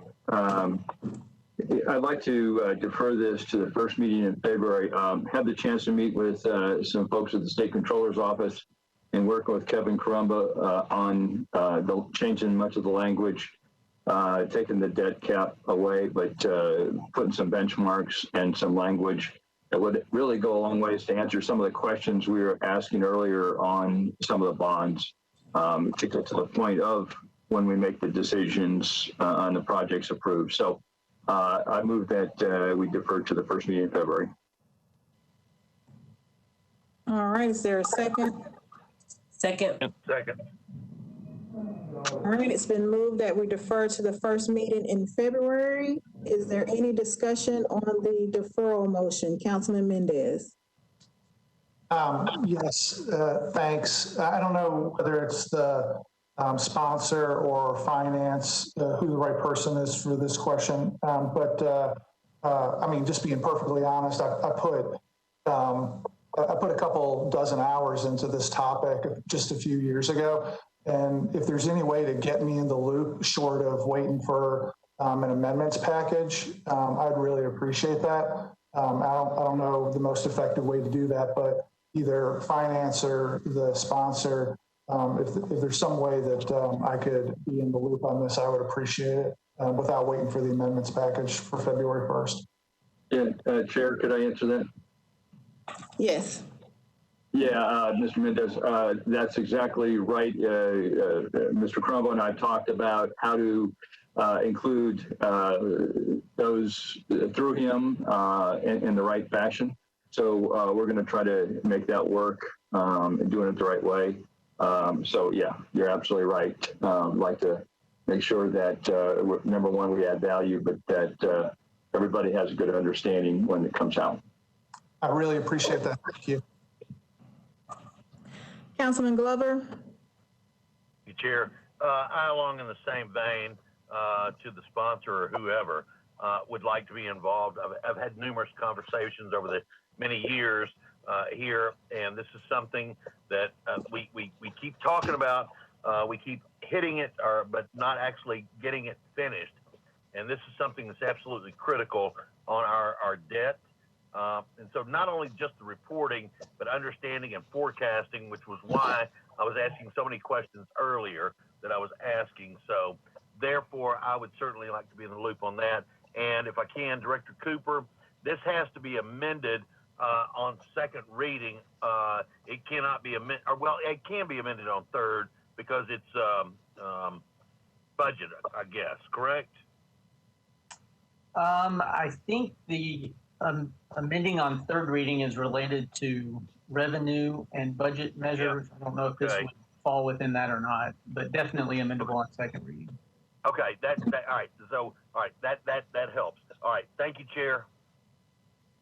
I'd like to defer this to the first meeting in February. Had the chance to meet with some folks at the State Controller's Office and work with Kevin Carumba on the changing much of the language, taking the debt cap away, but putting some benchmarks and some language that would really go a long ways to answer some of the questions we were asking earlier on some of the bonds, to get to the point of when we make the decisions on the projects approved. So I move that we defer to the first meeting in February. All right, is there a second? Second. Second. All right, it's been moved that we defer to the first meeting in February. Is there any discussion on the deferral motion? Councilman Mendez. Yes, thanks. I don't know whether it's the sponsor or finance, who the right person is for this question. But I mean, just being perfectly honest, I put a couple dozen hours into this topic just a few years ago. And if there's any way to get me in the loop short of waiting for an amendments package, I'd really appreciate that. I don't know the most effective way to do that, but either finance or the sponsor, if there's some way that I could be in the loop on this, I would appreciate it without waiting for the amendments package for February 1st. Yeah, Chair, could I answer that? Yes. Yeah, Mr. Mendez, that's exactly right. Mr. Crumbo and I talked about how to include those through him in the right fashion. So we're going to try to make that work and doing it the right way. So yeah, you're absolutely right. I'd like to make sure that number one, we add value, but that everybody has a good understanding when it comes out. I really appreciate that. Thank you. Councilman Glover. Chair, I, along in the same vein, to the sponsor or whoever, would like to be involved. I've had numerous conversations over the many years here, and this is something that we keep talking about. We keep hitting it, but not actually getting it finished. And this is something that's absolutely critical on our debt. And so not only just the reporting, but understanding and forecasting, which was why I was asking so many questions earlier that I was asking. So therefore, I would certainly like to be in the loop on that. And if I can, Director Cooper, this has to be amended on second reading. It cannot be amended, or well, it can be amended on third because it's budget, I guess, correct? I think the amending on third reading is related to revenue and budget measures. I don't know if this would fall within that or not, but definitely amendable on second reading. Okay, all right. So, all right, that helps. All right, thank you, Chair.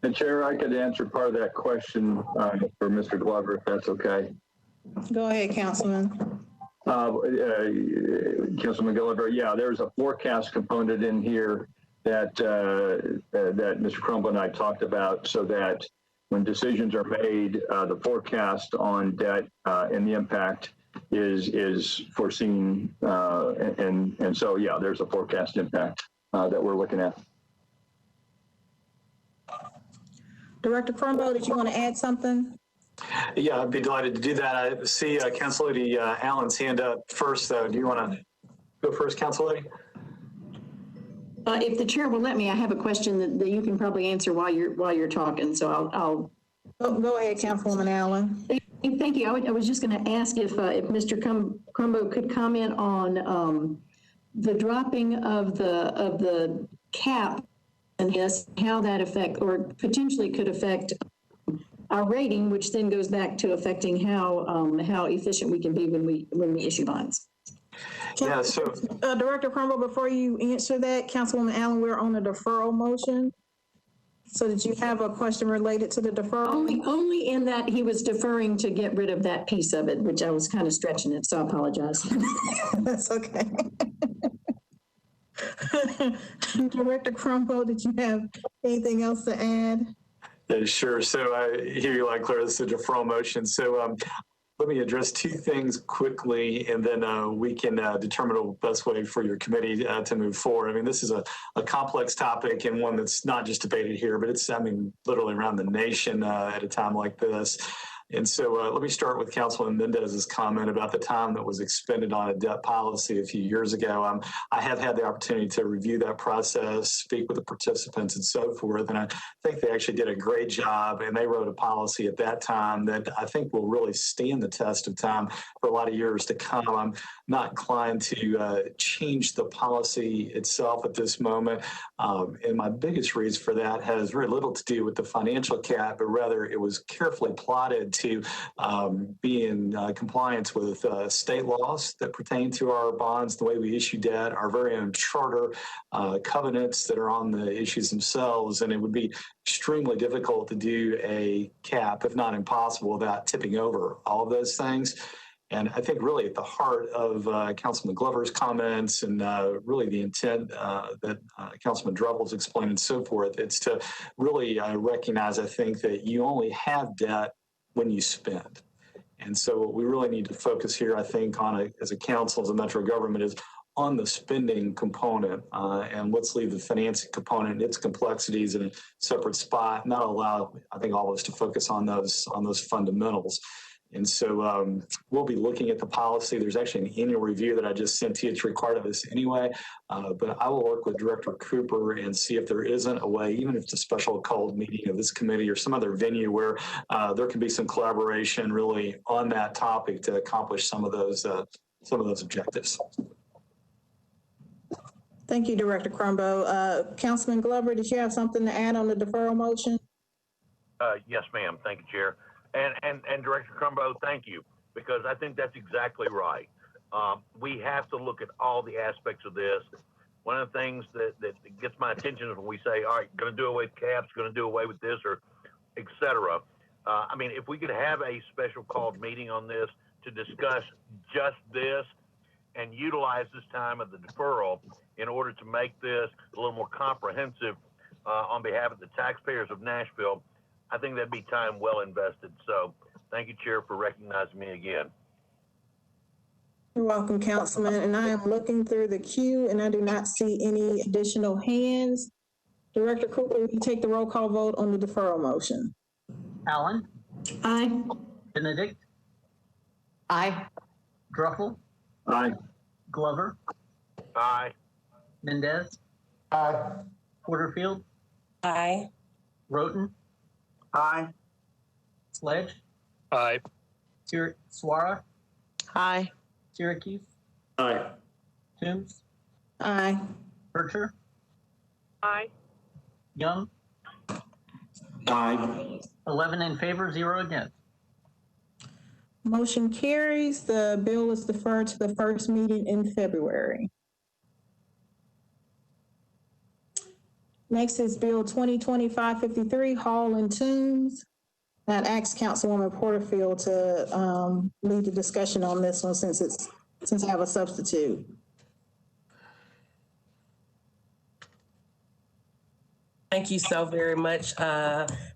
And Chair, I could answer part of that question for Mr. Glover, if that's okay. Go ahead, Councilman. Councilman Glover, yeah, there's a forecast component in here that that Mr. Crumble and I talked about, so that when decisions are made, the forecast on debt and the impact is foreseen, and so yeah, there's a forecast impact that we're looking at. Director Crumbo, did you want to add something? Yeah, I'd be delighted to do that. I see Council Lady Allen's hand up first, though. Do you want to go first, Council Lady? If the chair will let me, I have a question that you can probably answer while you're talking. So I'll go ahead, Councilwoman Allen. Thank you. I was just going to ask if Mr. Crumbo could comment on the dropping of the cap and yes, how that affect or potentially could affect our rating, which then goes back to affecting how efficient we can be when we issue bonds. Yeah, so Director Crumble, before you answer that, Councilwoman Allen, we're on a deferral motion. So did you have a question related to the deferral? Only in that he was deferring to get rid of that piece of it, which I was kind of stretching it, so I apologize. That's okay. Director Crumble, did you have anything else to add? Yeah, sure. So I hear you loud and clear. This is a deferral motion. So let me address two things quickly, and then we can determine the best way for your committee to move forward. I mean, this is a complex topic and one that's not just debated here, but it's, I mean, literally around the nation at a time like this. And so let me start with Councilman Mendez's comment about the time that was expended on a debt policy a few years ago. I have had the opportunity to review that process, speak with the participants and so forth, and I think they actually did a great job, and they wrote a policy at that time that I think will really stand the test of time for a lot of years to come. I'm not inclined to change the policy itself at this moment, and my biggest reason for that has very little to do with the financial cap, but rather it was carefully plotted to be in compliance with state laws that pertain to our bonds, the way we issue debt, our very own charter covenants that are on the issues themselves. And it would be extremely difficult to do a cap, if not impossible, without tipping over all of those things. And I think really at the heart of Councilman Glover's comments and really the intent that Councilman Drubbles explained and so forth, it's to really recognize, I think, that you only have debt when you spend. And so what we really need to focus here, I think, on as a council, as a metro government, is on the spending component, and let's leave the financing component and its complexities in a separate spot, not allow, I think, all of us to focus on those fundamentals. And so we'll be looking at the policy. There's actually an annual review that I just sent to you. It's required of this anyway, but I will work with Director Cooper and see if there isn't a way, even if it's a special called meeting of this committee or some other venue where there can be some collaboration really on that topic to accomplish some of those objectives. Thank you, Director Crumbo. Councilman Glover, did you have something to add on the deferral motion? Yes, ma'am. Thank you, Chair. And Director Crumbo, thank you, because I think that's exactly right. We have to look at all the aspects of this. One of the things that gets my attention is when we say, all right, going to do away with caps, going to do away with this, or et cetera. I mean, if we could have a special called meeting on this to discuss just this and utilize this time of the deferral in order to make this a little more comprehensive on behalf of the taxpayers of Nashville, I think that'd be time well invested. So thank you, Chair, for recognizing me again. You're welcome, Councilman. And I am looking through the queue and I do not see any additional hands. Director Cooper, will you take the roll call vote on the deferral motion? Allen? Aye. Benedict? Aye. Druffel? Aye. Glover? Aye. Mendez? Aye. Porterfield? Aye. Roten? Aye. Sledge? Aye. Suara? Aye. Syracuse? Aye. Toombs? Aye. Bircher? Aye. Young? Aye. 11 in favor, 0 against. Motion carries. The bill is deferred to the first meeting in February. Next is Bill 2020-553, Hall and Tombs. I'd ask Councilwoman Porterfield to lead the discussion on this one since I have a substitute. Thank you so very much,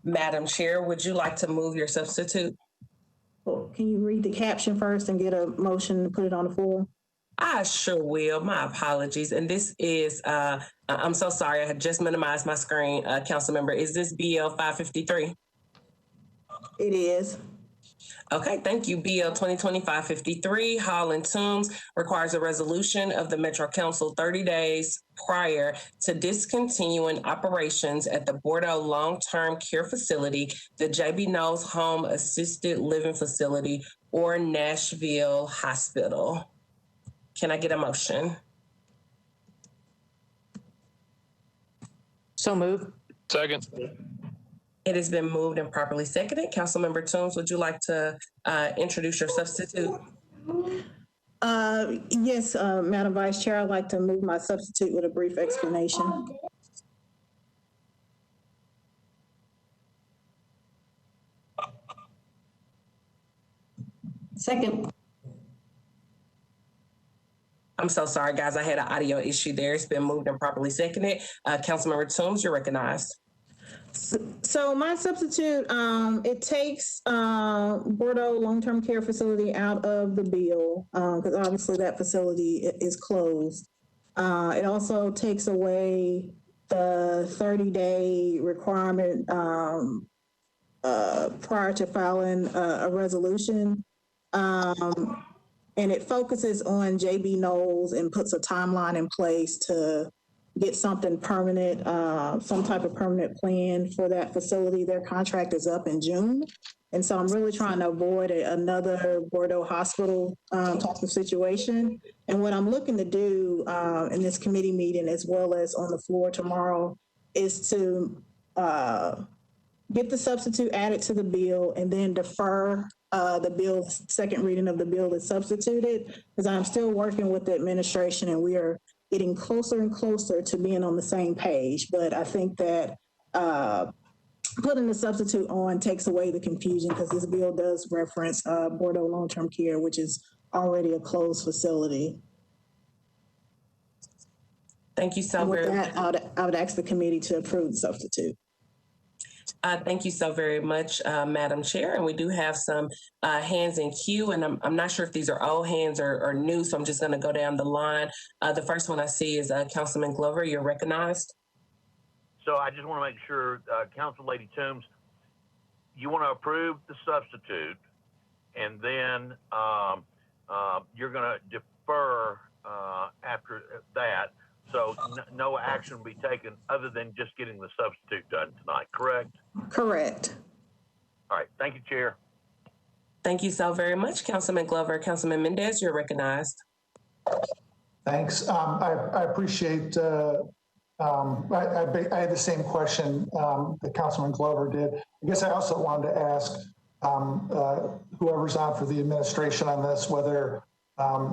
Madam Chair. Would you like to move your substitute? Well, can you read the caption first and get a motion to put it on the floor? I sure will. My apologies. And this is, I'm so sorry. I had just minimized my screen, council member. Is this BL 553? It is. Okay, thank you. BL 2020-553, Hall and Tombs, requires a resolution of the Metro Council 30 days prior to discontinuing operations at the Bordeaux Long-Term Care Facility, the J.B. Knowles Home Assisted Living Facility, or Nashville Hospital. Can I get a motion? So moved. Second. It has been moved and properly seconded. Councilmember Toombs, would you like to introduce your substitute? Yes, Madam Vice Chair, I'd like to move my substitute with a brief explanation. Second. I'm so sorry, guys. I had an audio issue there. It's been moved and properly seconded. Councilmember Toombs, you're recognized. So my substitute, it takes Bordeaux Long-Term Care Facility out of the bill because obviously that facility is closed. It also takes away the 30-day requirement prior to filing a resolution. And it focuses on J.B. Knowles and puts a timeline in place to get something permanent, some type of permanent plan for that facility. Their contract is up in June. And so I'm really trying to avoid another Bordeaux hospital type of situation. And what I'm looking to do in this committee meeting, as well as on the floor tomorrow, is to get the substitute added to the bill and then defer the bill, second reading of the bill that's substituted, because I'm still working with the administration and we are getting closer and closer to being on the same page. But I think that putting the substitute on takes away the confusion because this bill does reference Bordeaux Long-Term Care, which is already a closed facility. Thank you so very much. I would ask the committee to approve the substitute. Thank you so very much, Madam Chair. And we do have some hands in queue, and I'm not sure if these are old hands or new, so I'm just going to go down the line. The first one I see is Councilman Glover. You're recognized. So I just want to make sure, Council Lady Toombs, you want to approve the substitute, and then you're going to defer after that. So no action will be taken other than just getting the substitute done tonight, correct? Correct. All right. Thank you, Chair. Thank you so very much, Councilman Glover. Councilman Mendez, you're recognized. Thanks. I appreciate, I had the same question that Councilman Glover did. I guess I also wanted to ask whoever's on for the administration on this, whether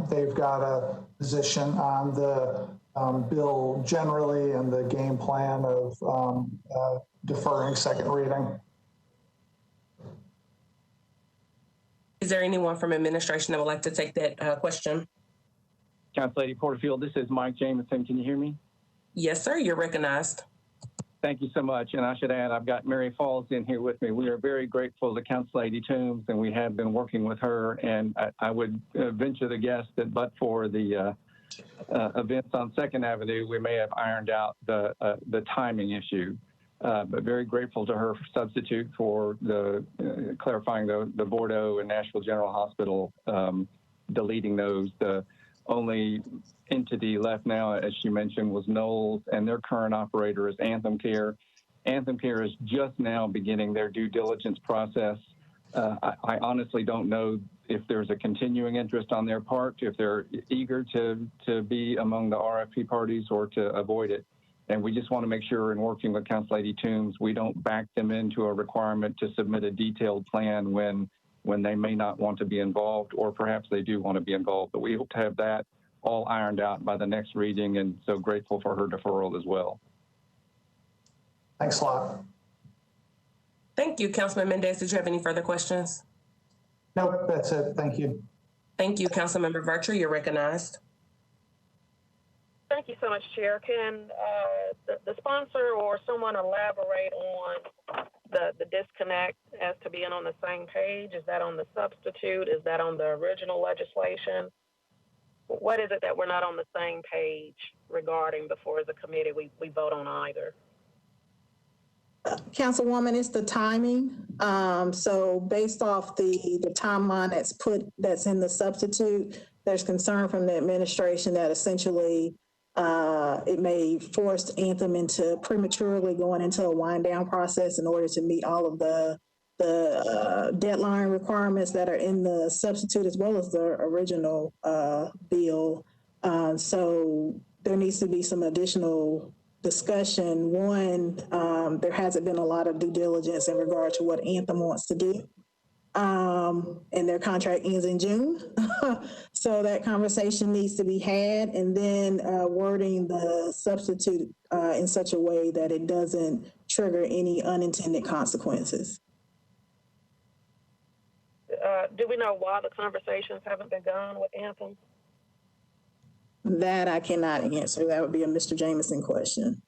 they've got a position on the bill generally and the game plan of deferring second reading. Is there anyone from administration that would like to take that question? Council Lady Porterfield, this is Mike Jameson. Can you hear me? Yes, sir. You're recognized. Thank you so much. And I should add, I've got Mary Falls in here with me. We are very grateful to Council Lady Toombs, and we have been working with her. And I would venture the guess that but for the events on 2nd Avenue, we may have ironed out the timing issue. But very grateful to her for substitute for the clarifying the Bordeaux and Nashville General Hospital, deleting those. The only entity left now, as she mentioned, was Knowles, and their current operator is Anthem Care. Anthem Care is just now beginning their due diligence process. I honestly don't know if there's a continuing interest on their part, if they're eager to be among the RFP parties or to avoid it. And we just want to make sure in working with Council Lady Toombs, we don't back them into a requirement to submit a detailed plan when they may not want to be involved, or perhaps they do want to be involved. But we hope to have that all ironed out by the next reading, and so grateful for her deferral as well. Thanks a lot. Thank you. Councilman Mendez, did you have any further questions? Nope, that's it. Thank you. Thank you. Councilmember Virtue, you're recognized. Thank you so much, Chair. Can the sponsor or someone elaborate on the disconnect as to being on the same page? Is that on the substitute? Is that on the original legislation? What is it that we're not on the same page regarding before as a committee we vote on either? Councilwoman, it's the timing. So based off the timeline that's in the substitute, there's concern from the administration that essentially it may force Anthem into prematurely going into a wind down process in order to meet all of the deadline requirements that are in the substitute as well as the original bill. So there needs to be some additional discussion. One, there hasn't been a lot of due diligence in regard to what Anthem wants to do. And their contract ends in June. So that conversation needs to be had, and then wording the substitute in such a way that it doesn't trigger any unintended consequences. Do we know why the conversations haven't been gone with Anthem? That I cannot answer. That would be a Mr. Jameson question.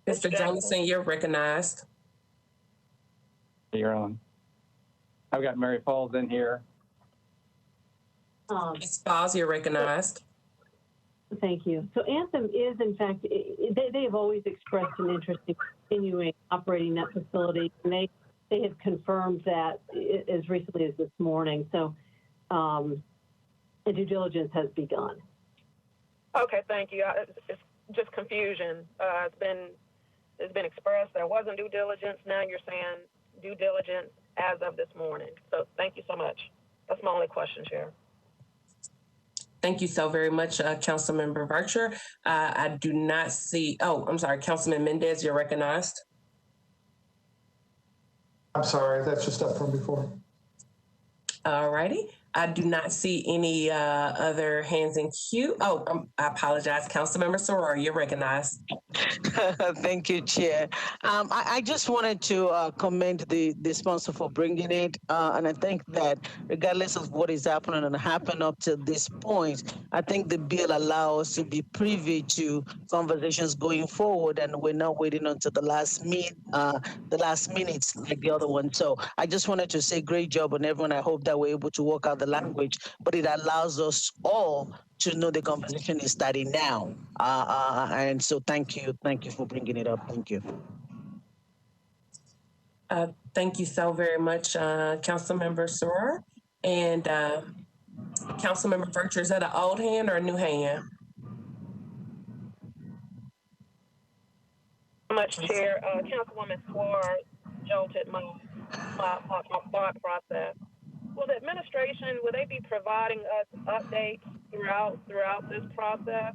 Mr. Jameson, you're recognized. You're on. I've got Mary Falls in here. Ms. Falls, you're recognized. Thank you. So Anthem is, in fact, they have always expressed an interest in continuing operating that facility, and they have confirmed that as recently as this morning. So the due diligence has begun. Okay, thank you. It's just confusion. It's been expressed there wasn't due diligence. Now you're saying due diligence as of this morning. So thank you so much. That's my only question, Chair. Thank you so very much, Councilmember Virtue. I do not see, I'm sorry, Councilman Mendez, you're recognized. I'm sorry, that's just up from before. All righty. I do not see any other hands in queue. I apologize. Councilmember Soror, you're recognized. Thank you, Chair. I just wanted to commend the sponsor for bringing it. And I think that regardless of what is happening and happened up to this point, I think the bill allows us to be privy to conversations going forward, and we're not waiting until the last minutes like the other one. So I just wanted to say great job on everyone. I hope that we're able to work out the language, but it allows us all to know the conversation is starting now. And so thank you for bringing it up. Thank you. Thank you so very much, Councilmember Soror. And Councilmember Virtue, is that an old hand or a new hand? Much, Chair. Councilwoman Suarez jolted my thought process. Will the administration, will they be providing us updates throughout this process?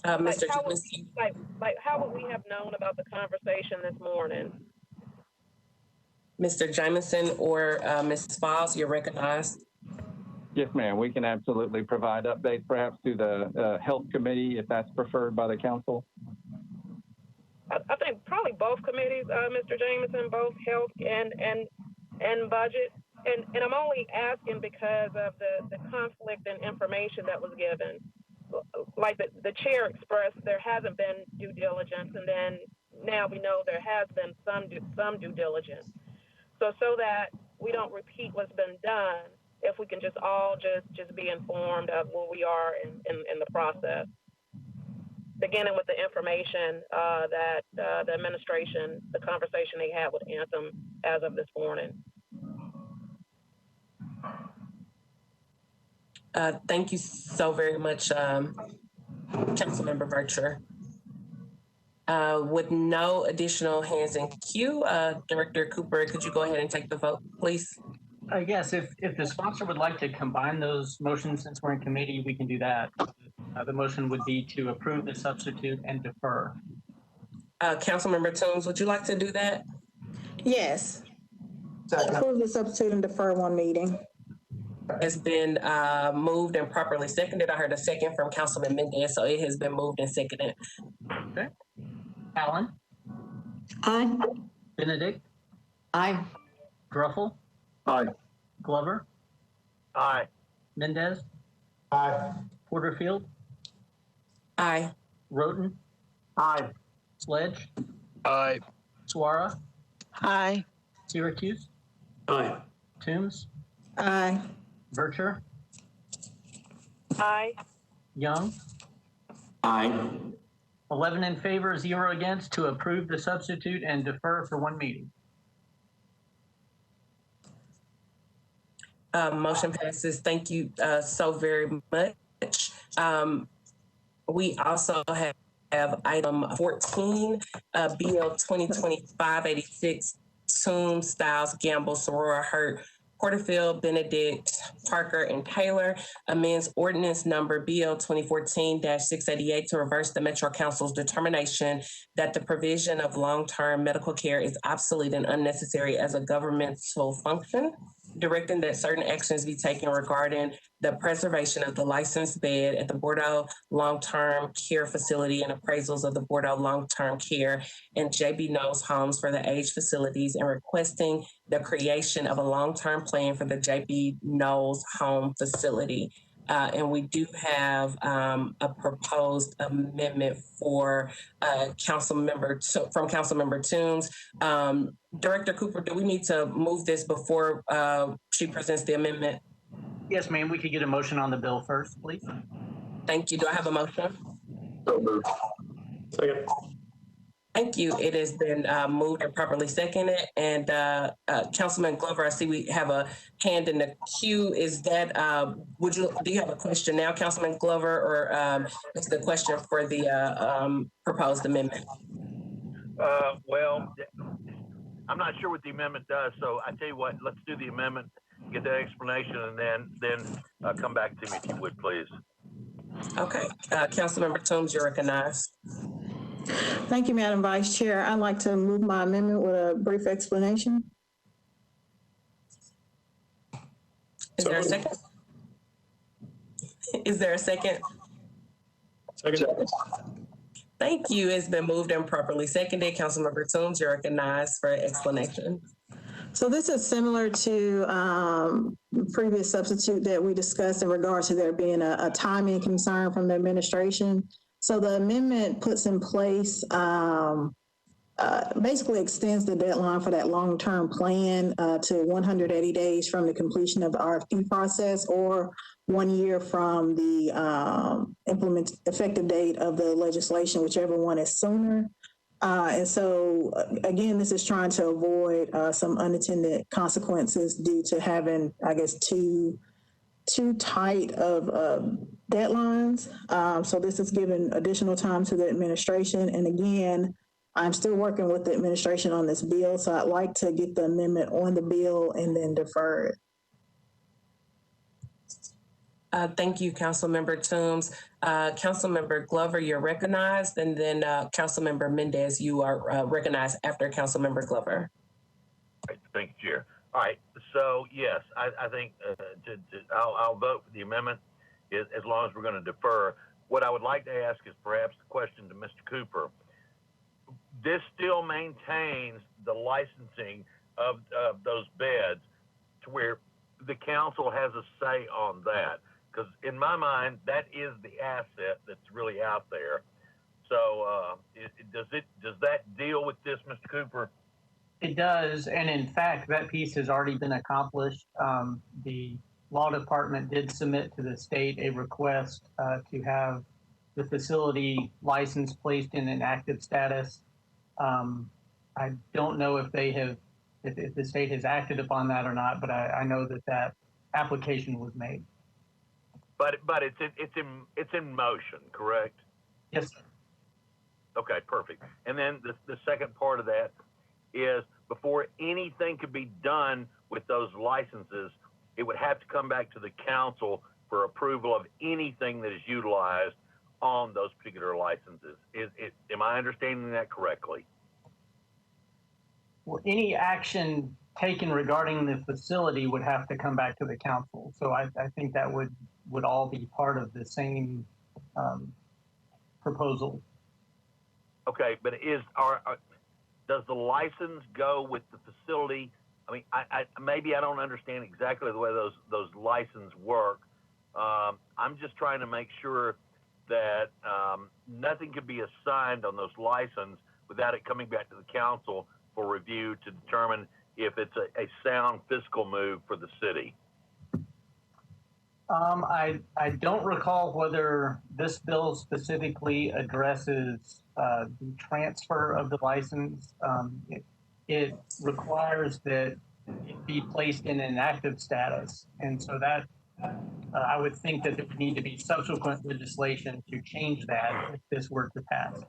Mr. How would we have known about the conversation this morning? Mr. Jameson or Ms. Falls, you're recognized. Yes, ma'am. We can absolutely provide updates, perhaps to the Health Committee, if that's preferred by the council. I think probably both committees, Mr. Jameson, both Health and Budget. And I'm only asking because of the conflict in information that was given. Like the chair expressed, there hasn't been due diligence, and then now we know there has been some due diligence. So that we don't repeat what's been done, if we can just all just be informed of where we are in the process. Beginning with the information that the administration, the conversation they had with Anthem as of this morning. Thank you so very much, Councilmember Virtue. With no additional hands in queue, Director Cooper, could you go ahead and take the vote, please? Yes, if the sponsor would like to combine those motions, since we're in committee, we can do that. The motion would be to approve the substitute and defer. Councilmember Toombs, would you like to do that? Yes. Approve the substitute and defer one meeting. It's been moved and properly seconded. I heard a second from Councilman Mendez, so it has been moved and seconded. Okay. Allen, Aye. Benedict, Aye. Gruffle, Aye. Glover, Aye. Mendez, Aye. Porterfield, Aye. Roten, Aye. Sledge, Aye. Suara, Aye. Syracuse, Aye. Toombs, Aye. Vercher, Aye. Young. Aye. 11 in favor, 0 against to approve the substitute and defer for 1 meeting. Motion passes. Thank you so very much. We also have item 14, BL 2025-86, Toombs, Styles, Gamble, Sorora, Hurt, Porterfield, Benedict, Parker, and Taylor amends ordinance number BL 2014-688 to reverse the Metro Council's determination that the provision of long-term medical care is obsolete and unnecessary as a governmental function, directing that certain actions be taken regarding the preservation of the licensed bed at the Bordeaux Long-Term Care Facility and appraisals of the Bordeaux Long-Term Care and J.B. Knowles Homes for the Aged Facilities, and requesting the creation of a long-term plan for the J.B. Knowles Home Facility. And we do have a proposed amendment for from Councilmember Toombs. Director Cooper, do we need to move this before she presents the amendment? Yes, ma'am. We could get a motion on the bill first, please. Thank you. Do I have a motion? So moved. Second. Thank you. It has been moved and properly seconded. And Councilman Glover, I see we have a hand in the queue. Is that, do you have a question now, Councilman Glover, or is the question for the proposed amendment? Well, I'm not sure what the amendment does, so I tell you what, let's do the amendment, get that explanation, and then come back to me if you would, please. Okay. Councilmember Toombs, you're recognized. Thank you, Madam Vice Chair. I'd like to move my amendment with a brief explanation. Is there a second? Is there a second? Second. Thank you. It's been moved and properly seconded. Councilmember Toombs, you're recognized for explanation. So this is similar to previous substitute that we discussed in regards to there being a timing concern from the administration. So the amendment puts in place, basically extends the deadline for that long-term plan to 180 days from the completion of the RFP process, or 1 year from the effective date of the legislation, whichever one is sooner. And so, again, this is trying to avoid some unintended consequences due to having, I guess, too tight of deadlines. So this is giving additional time to the administration. And again, I'm still working with the administration on this bill, so I'd like to get the amendment on the bill and then defer it. Thank you, Councilmember Toombs. Councilmember Glover, you're recognized, and then Councilmember Mendez, you are recognized after Councilmember Glover. Right, thank you, Chair. All right, so yes, I think I'll vote for the amendment as long as we're going to defer. What I would like to ask is perhaps the question to Mr. Cooper. This still maintains the licensing of those beds to where the council has a say on that. Because in my mind, that is the asset that's really out there. So does that deal with this, Mr. Cooper? It does, and in fact, that piece has already been accomplished. The law department did submit to the state a request to have the facility license placed in an active status. I don't know if they have, if the state has acted upon that or not, but I know that that application was made. But it's in motion, correct? Yes. Okay, perfect. And then the second part of that is before anything could be done with those licenses, it would have to come back to the council for approval of anything that is utilized on those particular licenses. Am I understanding that correctly? Well, any action taken regarding the facility would have to come back to the council. So I think that would all be part of the same proposal. Okay, but does the license go with the facility? I mean, maybe I don't understand exactly the way those licenses work. I'm just trying to make sure that nothing can be assigned on those licenses without it coming back to the council for review to determine if it's a sound fiscal move for the city. I don't recall whether this bill specifically addresses the transfer of the license. It requires that it be placed in an active status. And so that I would think that there would need to be subsequent legislation to change that if this were to pass.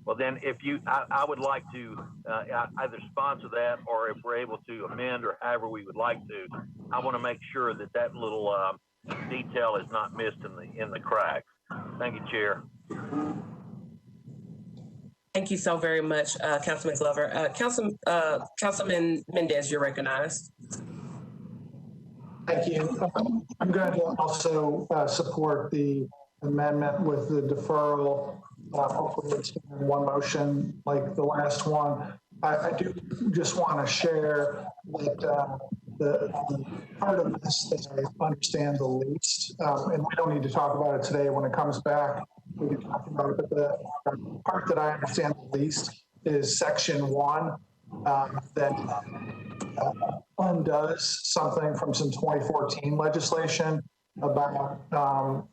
Well, then, I would like to either sponsor that, or if we're able to amend, or however we would like to, I want to make sure that little detail is not missed in the cracks. Thank you, Chair. Thank you so very much, Councilman Glover. Councilman Mendez, you're recognized. Thank you. I'm going to also support the amendment with the deferral. Hopefully it's in one motion like the last one. I do just want to share that the part of this that I understand the least, and we don't need to talk about it today. When it comes back, we can talk about it, but the part that I understand the least is section 1 that undoes something from some 2014 legislation about the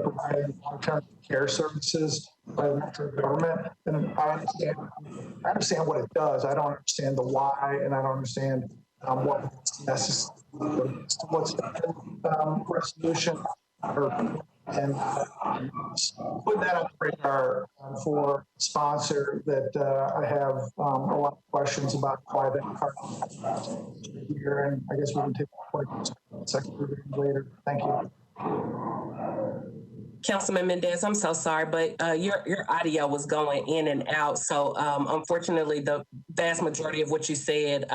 providing long-term care services by the metro government. And I understand what it does. I don't understand the why, and I don't understand what's necessary. What's the resolution? And put that on the radar for sponsor that I have a lot of questions about why that here, and I guess we can take a second review later. Thank you. Councilman Mendez, I'm so sorry, but your audio was going in and out. So unfortunately, the vast majority of what you said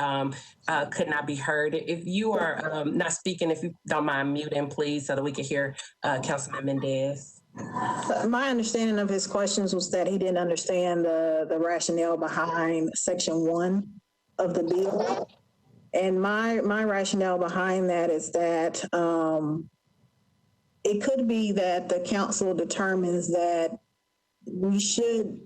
could not be heard. If you are not speaking, if you don't mind muting, please, so that we can hear Councilman Mendez. My understanding of his questions was that he didn't understand the rationale behind section 1 of the bill. And my rationale behind that is that it could be that the council determines that we should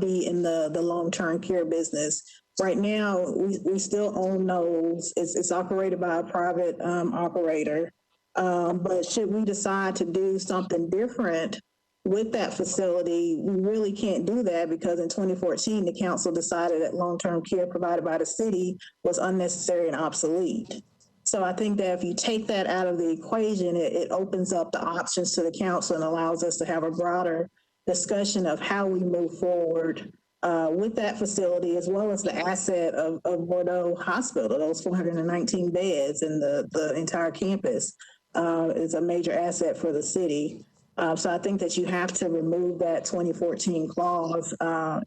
be in the long-term care business. Right now, we still own those. It's operated by a private operator. But should we decide to do something different with that facility, we really can't do that because in 2014, the council decided that long-term care provided by the city was unnecessary and obsolete. So I think that if you take that out of the equation, it opens up the options to the council and allows us to have a broader discussion of how we move forward with that facility, as well as the asset of Bordeaux Hospital. Those 419 beds and the entire campus is a major asset for the city. So I think that you have to remove that 2014 clause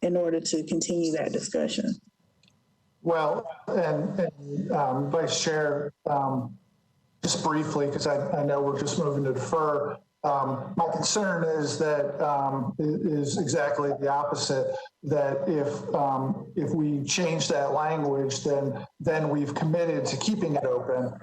in order to continue that discussion. Well, and Vice Chair, just briefly, because I know we're just moving to defer. My concern is that is exactly the opposite. That if we change that language, then we've committed to keeping it open,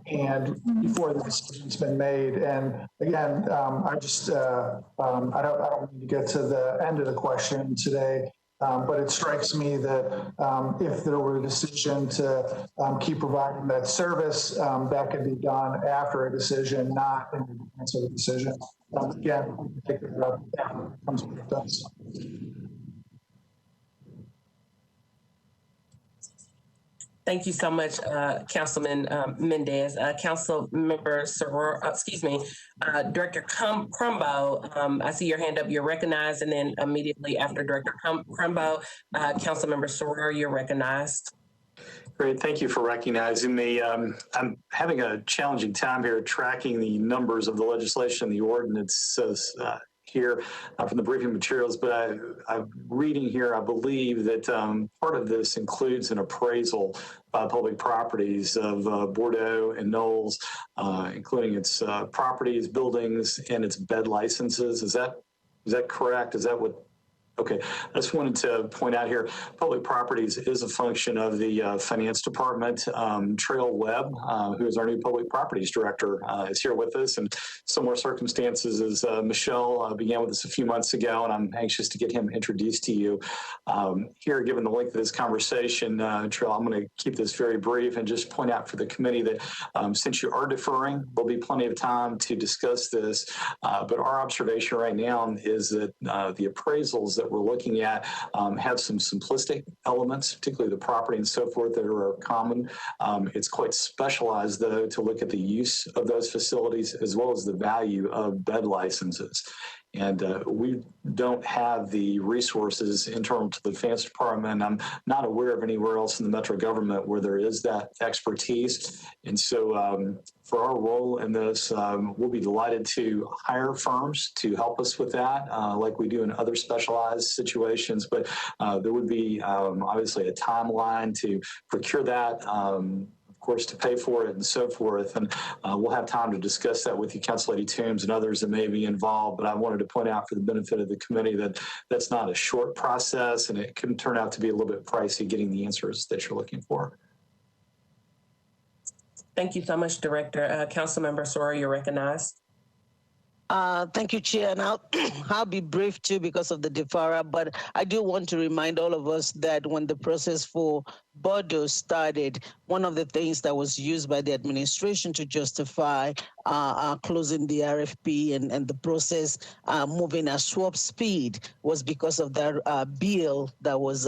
and before the decision's been made. And again, I don't need to get to the end of the question today. But it strikes me that if there were a decision to keep providing that service, that could be done after a decision, not in advance of a decision. Again, we can take it up when it comes to it does. Thank you so much, Councilman Mendez. Council Member Director Crumbo, I see your hand up, you're recognized, and then immediately after Director Crumbo, Council Member Soror, you're recognized. Great, thank you for recognizing me. I'm having a challenging time here tracking the numbers of the legislation, the ordinances here from the briefing materials, but I'm reading here, I believe that part of this includes an appraisal by public properties of Bordeaux and Knowles, including its properties, buildings, and its bed licenses. Is that Is that correct? Is that what? Okay, I just wanted to point out here, public properties is a function of the finance department. Trail Webb, who is our new public properties director, is here with us. And similar circumstances as Michelle began with us a few months ago, and I'm anxious to get him introduced to you. Here, given the length of this conversation, Trail, I'm going to keep this very brief and just point out for the committee that since you are deferring, there'll be plenty of time to discuss this. But our observation right now is that the appraisals that we're looking at have some simplistic elements, particularly the property and so forth that are common. It's quite specialized, though, to look at the use of those facilities as well as the value of bed licenses. And we don't have the resources internal to the finance department. I'm not aware of anywhere else in the Metro government where there is that expertise. And so for our role in this, we'll be delighted to hire firms to help us with that, like we do in other specialized situations. But there would be obviously a timeline to procure that. Of course, to pay for it and so forth. And we'll have time to discuss that with you, Council Lady Toombs, and others that may be involved. But I wanted to point out for the benefit of the committee that that's not a short process, and it can turn out to be a little bit pricey getting the answers that you're looking for. Thank you so much, Director. Councilmember Sora, you're recognized. Thank you, Chair. And I'll be brief too because of the deferral, but I do want to remind all of us that when the process for Bordeaux started, one of the things that was used by the administration to justify closing the RFP and the process moving at swap speed was because of that bill that was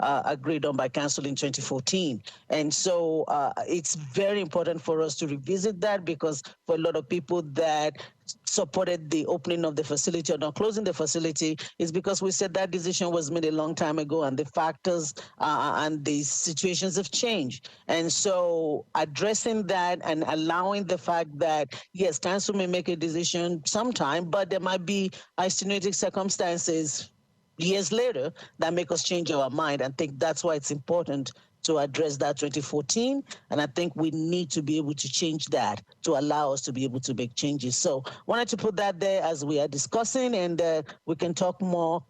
agreed on by Council in 2014. And so it's very important for us to revisit that, because for a lot of people that supported the opening of the facility or not closing the facility is because we said that decision was made a long time ago, and the factors and the situations have changed. And so addressing that and allowing the fact that, yes, council may make a decision sometime, but there might be extenuating circumstances years later that make us change our mind. I think that's why it's important to address that 2014. And I think we need to be able to change that to allow us to be able to make changes. So wanted to put that there as we are discussing, and we can talk more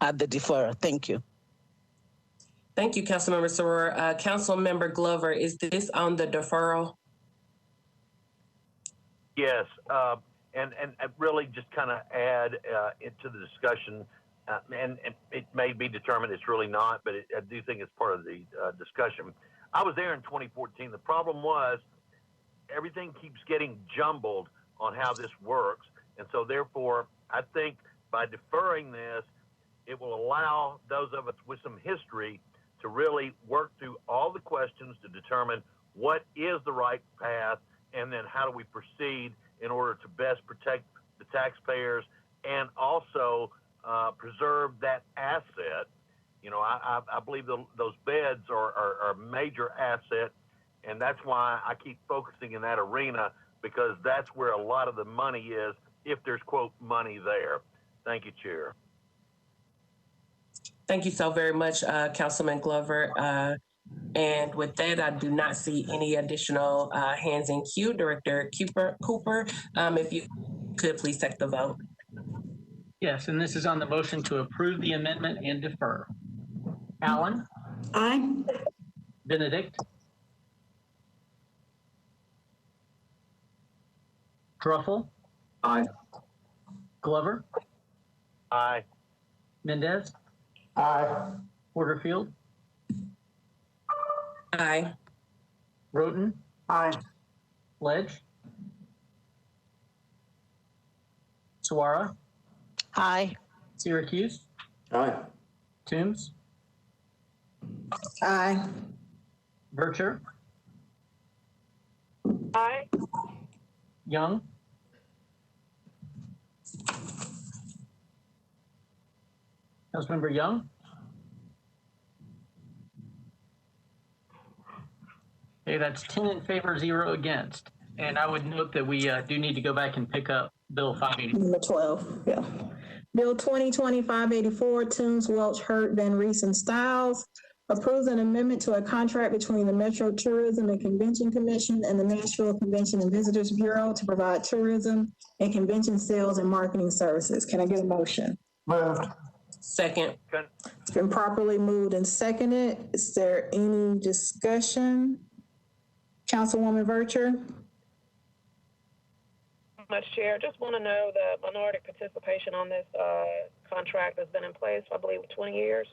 at the deferral. Thank you. Thank you, Councilmember Soror. Councilmember Glover, is this on the deferral? Yes, and really just kind of add into the discussion, and it may be determined it's really not, but I do think it's part of the discussion. I was there in 2014. The problem was everything keeps getting jumbled on how this works. And so therefore, I think by deferring this, it will allow those of us with some history to really work through all the questions to determine what is the right path, and then how do we proceed in order to best protect the taxpayers and also preserve that asset. You know, I believe those beds are a major asset, and that's why I keep focusing in that arena, because that's where a lot of the money is, if there's, quote, money there. Thank you, Chair. Thank you so very much, Councilman Glover. And with that, I do not see any additional hands in queue. Director Cooper, if you could please take the vote. Yes, and this is on the motion to approve the amendment and defer. Allen? Aye. Benedict? Truffle? Aye. Glover? Aye. Mendez? Aye. Porterfield? Aye. Roten? Aye. Ledge? Suara? Aye. Syracuse? Aye. Toombs? Aye. Vercher? Aye. Young? Councilmember Young? Okay, that's 10 in favor, 0 against. And I would note that we do need to go back and pick up Bill 580. Number 12, yeah. Bill 2020-584, Toombs, Welch, Hurt, Van Rees, and Stiles. approves an amendment to a contract between the Metro Tourism and Convention Commission and the Nashville Convention and Visitors Bureau to provide tourism and convention sales and marketing services. Can I get a motion? Moved. Second. It's been properly moved and seconded. Is there any discussion? Councilwoman Vercher? Much, Chair. Just want to know the minority participation on this contract has been in place, I believe, 20 years.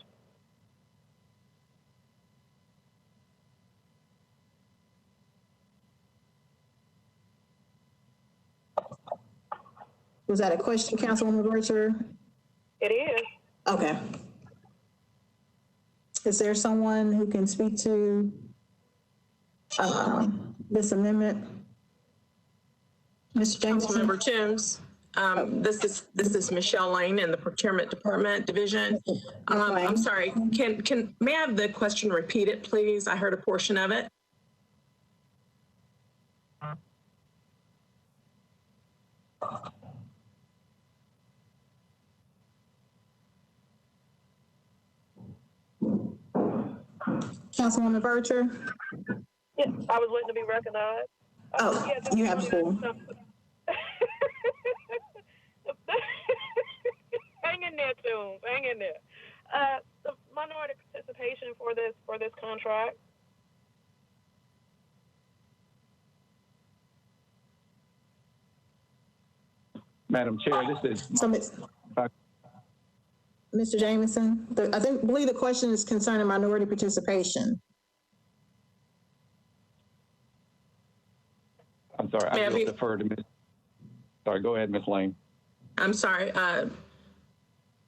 Was that a question, Councilwoman Vercher? It is. Okay. Is there someone who can speak to this amendment? Mr. Jameson? Councilmember Timms. This is Michelle Lane in the Procurement Department Division. I'm sorry. May I have the question repeated, please? I heard a portion of it. Councilwoman Vercher? Yeah, I was waiting to be recognized. Oh, yeah, you have the floor. Hang in there, Toombs. Hang in there. The minority participation for this contract. Madam Chair, this is. Mr. Jameson, I believe the question is concerning minority participation. I'm sorry, I will defer to Ms. Sorry, go ahead, Ms. Lane. I'm sorry.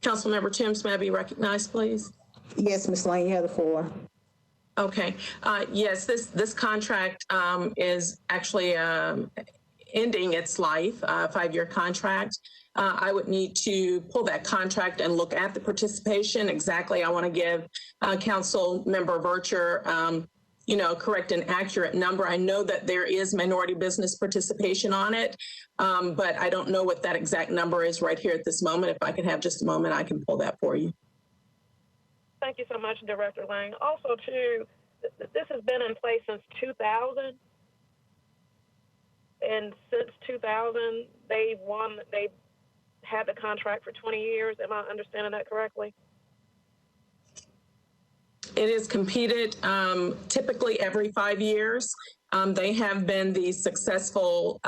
Councilmember Timms, may I be recognized, please? Yes, Ms. Lane, you have the floor. Okay. Yes, this contract is actually ending its life, 5-year contract. I would need to pull that contract and look at the participation. Exactly, I want to give Council Member Vercher, correct and accurate number. I know that there is minority business participation on it, but I don't know what that exact number is right here at this moment. If I could have just a moment, I can pull that for you. Thank you so much, Director Lang. Also, too, this has been in place since 2000. And since 2000, they've had the contract for 20 years. Am I understanding that correctly? It is competed typically every 5 years. They have been the successful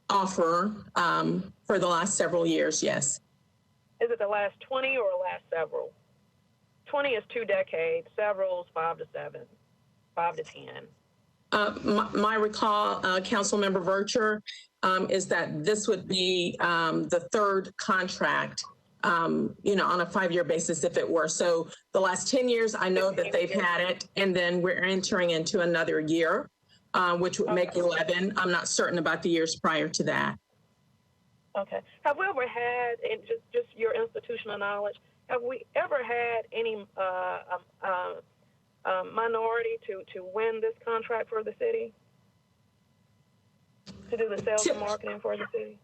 offer for the last several years, yes. Is it the last 20 or last several? 20 is 2 decades, several is 5 to 7, 5 to 10. My recall, Councilmember Vercher, is that this would be the 3rd contract, on a 5-year basis if it were. So the last 10 years, I know that they've had it, and then we're entering into another year, which would make 11. I'm not certain about the years prior to that. Okay. Have we ever had, and just your institutional knowledge, have we ever had any minority to win this contract for the city? To do the sales and marketing for the city?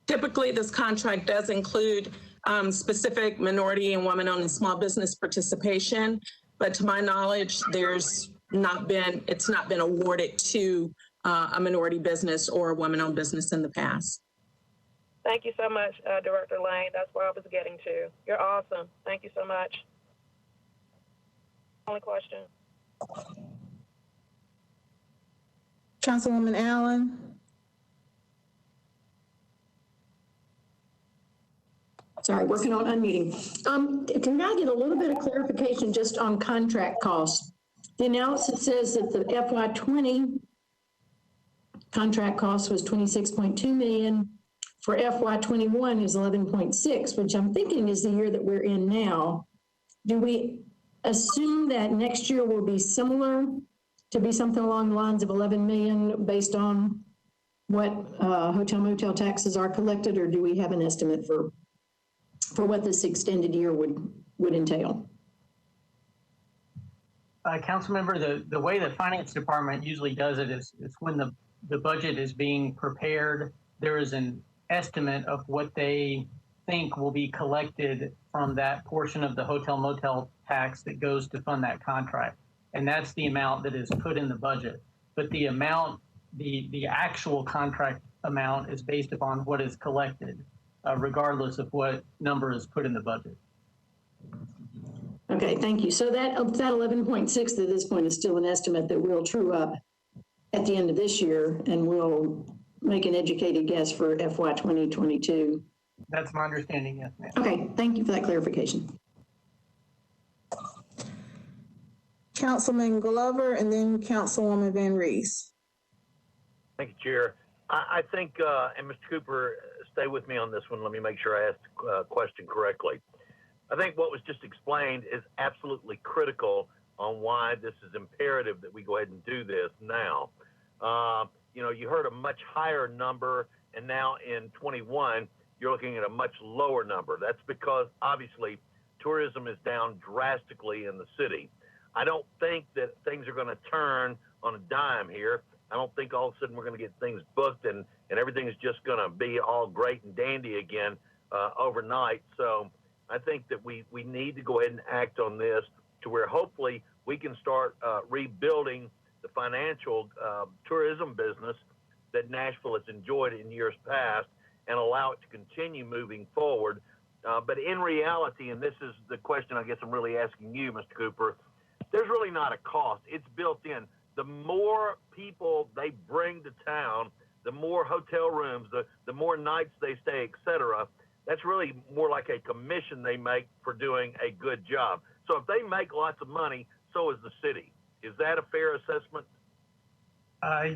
Typically, this contract does include specific minority and women-owned and small business participation, but to my knowledge, it's not been awarded to a minority business or a women-owned business in the past. Thank you so much, Director Lane. That's where I was getting to. You're awesome. Thank you so much. Only question. Councilwoman Allen? Sorry, working on unmuting. Can I get a little bit of clarification just on contract costs? The analysis says that the FY20 contract cost was 26.2 million. For FY21 is 11.6, which I'm thinking is the year that we're in now. Do we assume that next year will be similar, to be something along the lines of 11 million based on what hotel motel taxes are collected, or do we have an estimate for what this extended year would entail? Councilmember, the way the finance department usually does it is when the budget is being prepared, there is an estimate of what they think will be collected from that portion of the hotel motel tax that goes to fund that contract. And that's the amount that is put in the budget. But the amount, the actual contract amount is based upon what is collected, regardless of what number is put in the budget. Okay, thank you. So that 11.6 at this point is still an estimate that we'll true up at the end of this year, and we'll make an educated guess for FY 2022. That's my understanding, yes, ma'am. Okay, thank you for that clarification. Councilman Glover and then Councilwoman Van Rees. Thank you, Chair. I think, and Mr. Cooper, stay with me on this one. Let me make sure I asked the question correctly. I think what was just explained is absolutely critical on why this is imperative that we go ahead and do this now. You know, you heard a much higher number, and now in 21, you're looking at a much lower number. That's because obviously tourism is down drastically in the city. I don't think that things are going to turn on a dime here. I don't think all of a sudden we're going to get things booked and everything is just going to be all great and dandy again overnight. So I think that we need to go ahead and act on this to where hopefully we can start rebuilding the financial tourism business that Nashville has enjoyed in years past and allow it to continue moving forward. But in reality, and this is the question I guess I'm really asking you, Mr. Cooper, there's really not a cost. It's built in. The more people they bring to town, the more hotel rooms, the more nights they stay, et cetera, that's really more like a commission they make for doing a good job. So if they make lots of money, so is the city. Is that a fair assessment?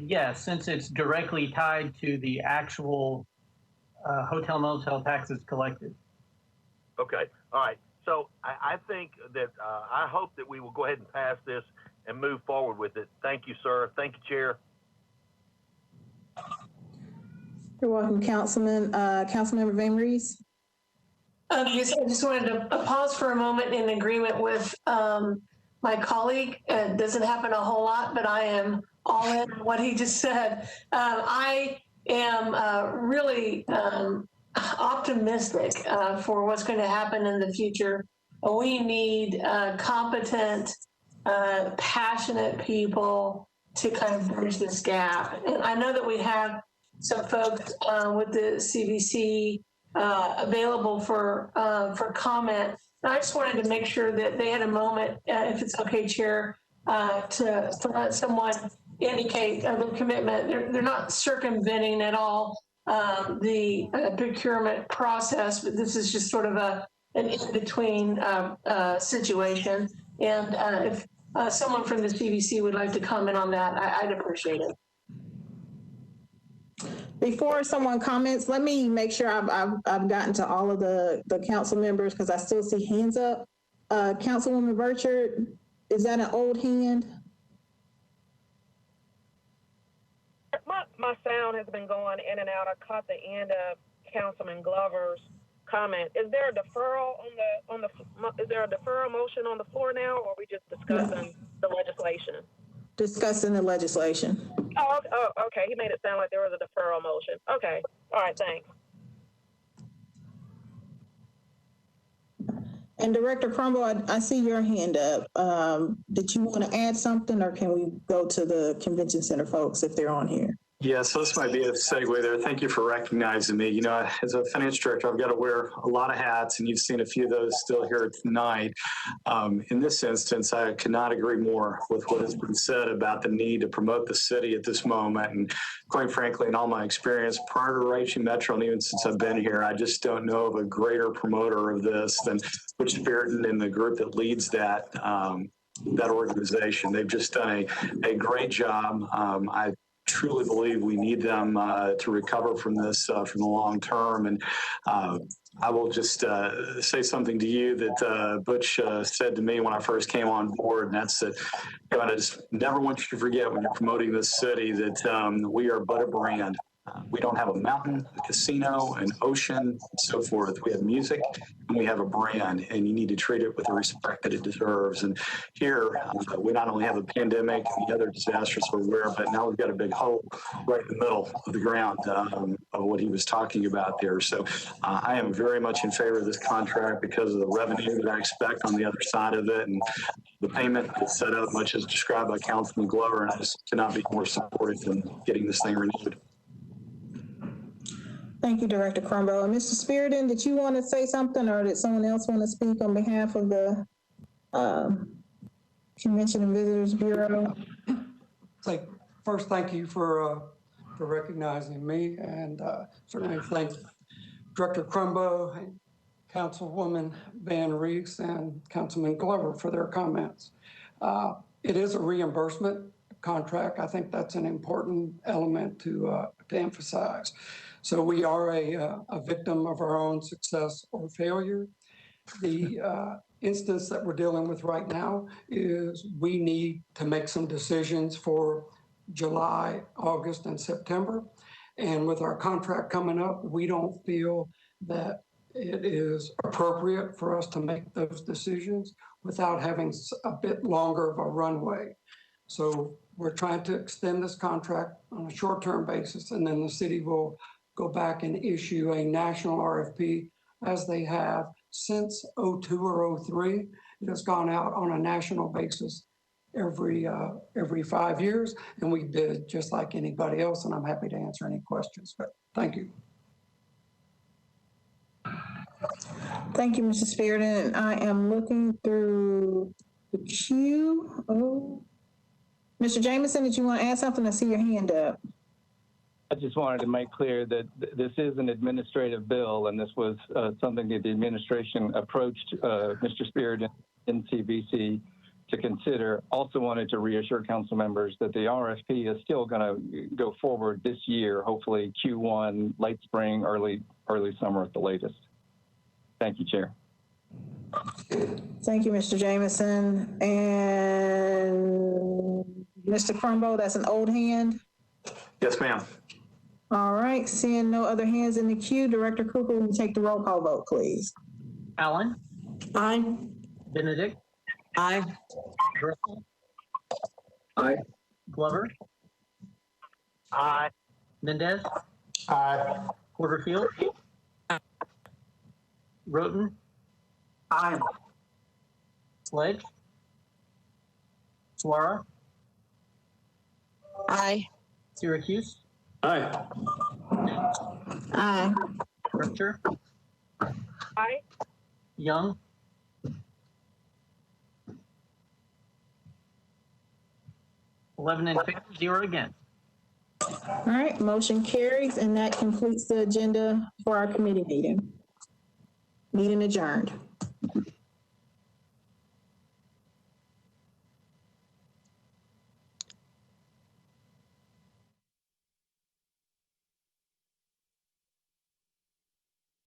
Yes, since it's directly tied to the actual hotel motel taxes collected. Okay, all right. So I think that I hope that we will go ahead and pass this and move forward with it. Thank you, sir. Thank you, Chair. You're welcome, Councilman. Councilmember Van Rees. Yes, I just wanted to pause for a moment in agreement with my colleague. It doesn't happen a whole lot, but I am all in on what he just said. I am really optimistic for what's going to happen in the future. We need competent, passionate people to kind of bridge this gap. And I know that we have some folks with the CVC available for comment. And I just wanted to make sure that they had a moment, if it's okay, Chair, to let someone indicate their commitment. They're not circumventing at all the procurement process, but this is just sort of an in-between situation. And if someone from the CVC would like to comment on that, I'd appreciate it. Before someone comments, let me make sure I've gotten to all of the council members because I still see hands up. Councilwoman Burchard, is that an old hand? My sound has been going in and out. I caught the end of Councilman Glover's comment. Is there a deferral is there a deferral motion on the floor now, or are we just discussing the legislation? Discussing the legislation. Oh, okay. He made it sound like there was a deferral motion. Okay. All right. Thanks. And Director Crumble, I see your hand up. Did you want to add something, or can we go to the convention center folks if they're on here? Yeah, so this might be a segue there. Thank you for recognizing me. You know, as a finance director, I've got to wear a lot of hats, and you've seen a few of those still here tonight. In this instance, I could not agree more with what has been said about the need to promote the city at this moment. And quite frankly, in all my experience prior to reaching Metro, and even since I've been here, I just don't know of a greater promoter of this than Butch Bearden and the group that leads that organization. They've just done a great job. I truly believe we need them to recover from this from the long term. And I will just say something to you that Butch said to me when I first came on board, and that's that, I just never want you to forget when you're promoting this city that we are but a brand. We don't have a mountain, a casino, an ocean, and so forth. We have music and we have a brand, and you need to treat it with the respect that it deserves. And here, we not only have a pandemic and the other disasters we're aware of, but now we've got a big hole right in the middle of the ground of what he was talking about there. So I am very much in favor of this contract because of the revenue that I expect on the other side of it, and the payment that's set up, much as described by Councilman Glover, and I just cannot be more supportive than getting this thing renewed. Thank you, Director Crumbo. And Mr. Spearden, did you want to say something, or did someone else want to speak on behalf of the Convention and Visitors Bureau? First, thank you for recognizing me, and certainly thank Director Crumbo, and Councilwoman Van Rees, and Councilman Glover for their comments. It is a reimbursement contract. I think that's an important element to emphasize. So we are a victim of our own success or failure. The instance that we're dealing with right now is we need to make some decisions for July, August, and September. And with our contract coming up, we don't feel that it is appropriate for us to make those decisions without having a bit longer of a runway. So we're trying to extend this contract on a short-term basis, and then the city will go back and issue a national RFP as they have since 02 or 03. It has gone out on a national basis every 5 years, and we bid just like anybody else, and I'm happy to answer any questions, but thank you. Thank you, Mr. Spearden. I am looking through the queue. Oh, Mr. Jameson, did you want to add something? I see your hand up. I just wanted to make clear that this is an administrative bill, and this was something that the administration approached Mr. Spearden in CVC to consider. Also wanted to reassure council members that the RFP is still going to go forward this year, hopefully Q1, late spring, early summer at the latest. Thank you, Chair. Thank you, Mr. Jameson. And Mr. Crumbo, that's an old hand. Yes, ma'am. All right, seeing no other hands in the queue, Director Cooper, will you take the roll call vote, please? Allen? Aye. Benedict? Aye. Driscoll? Aye. Glover? Aye. Mendez? Aye. Porterfield? Roten? Aye. Sledge? Suara? Aye. Syracuse? Aye. Aye. Richter? Aye. Young? $11 in favor, 0 against. All right, motion carries, and that completes the agenda for our committee meeting. Meeting adjourned.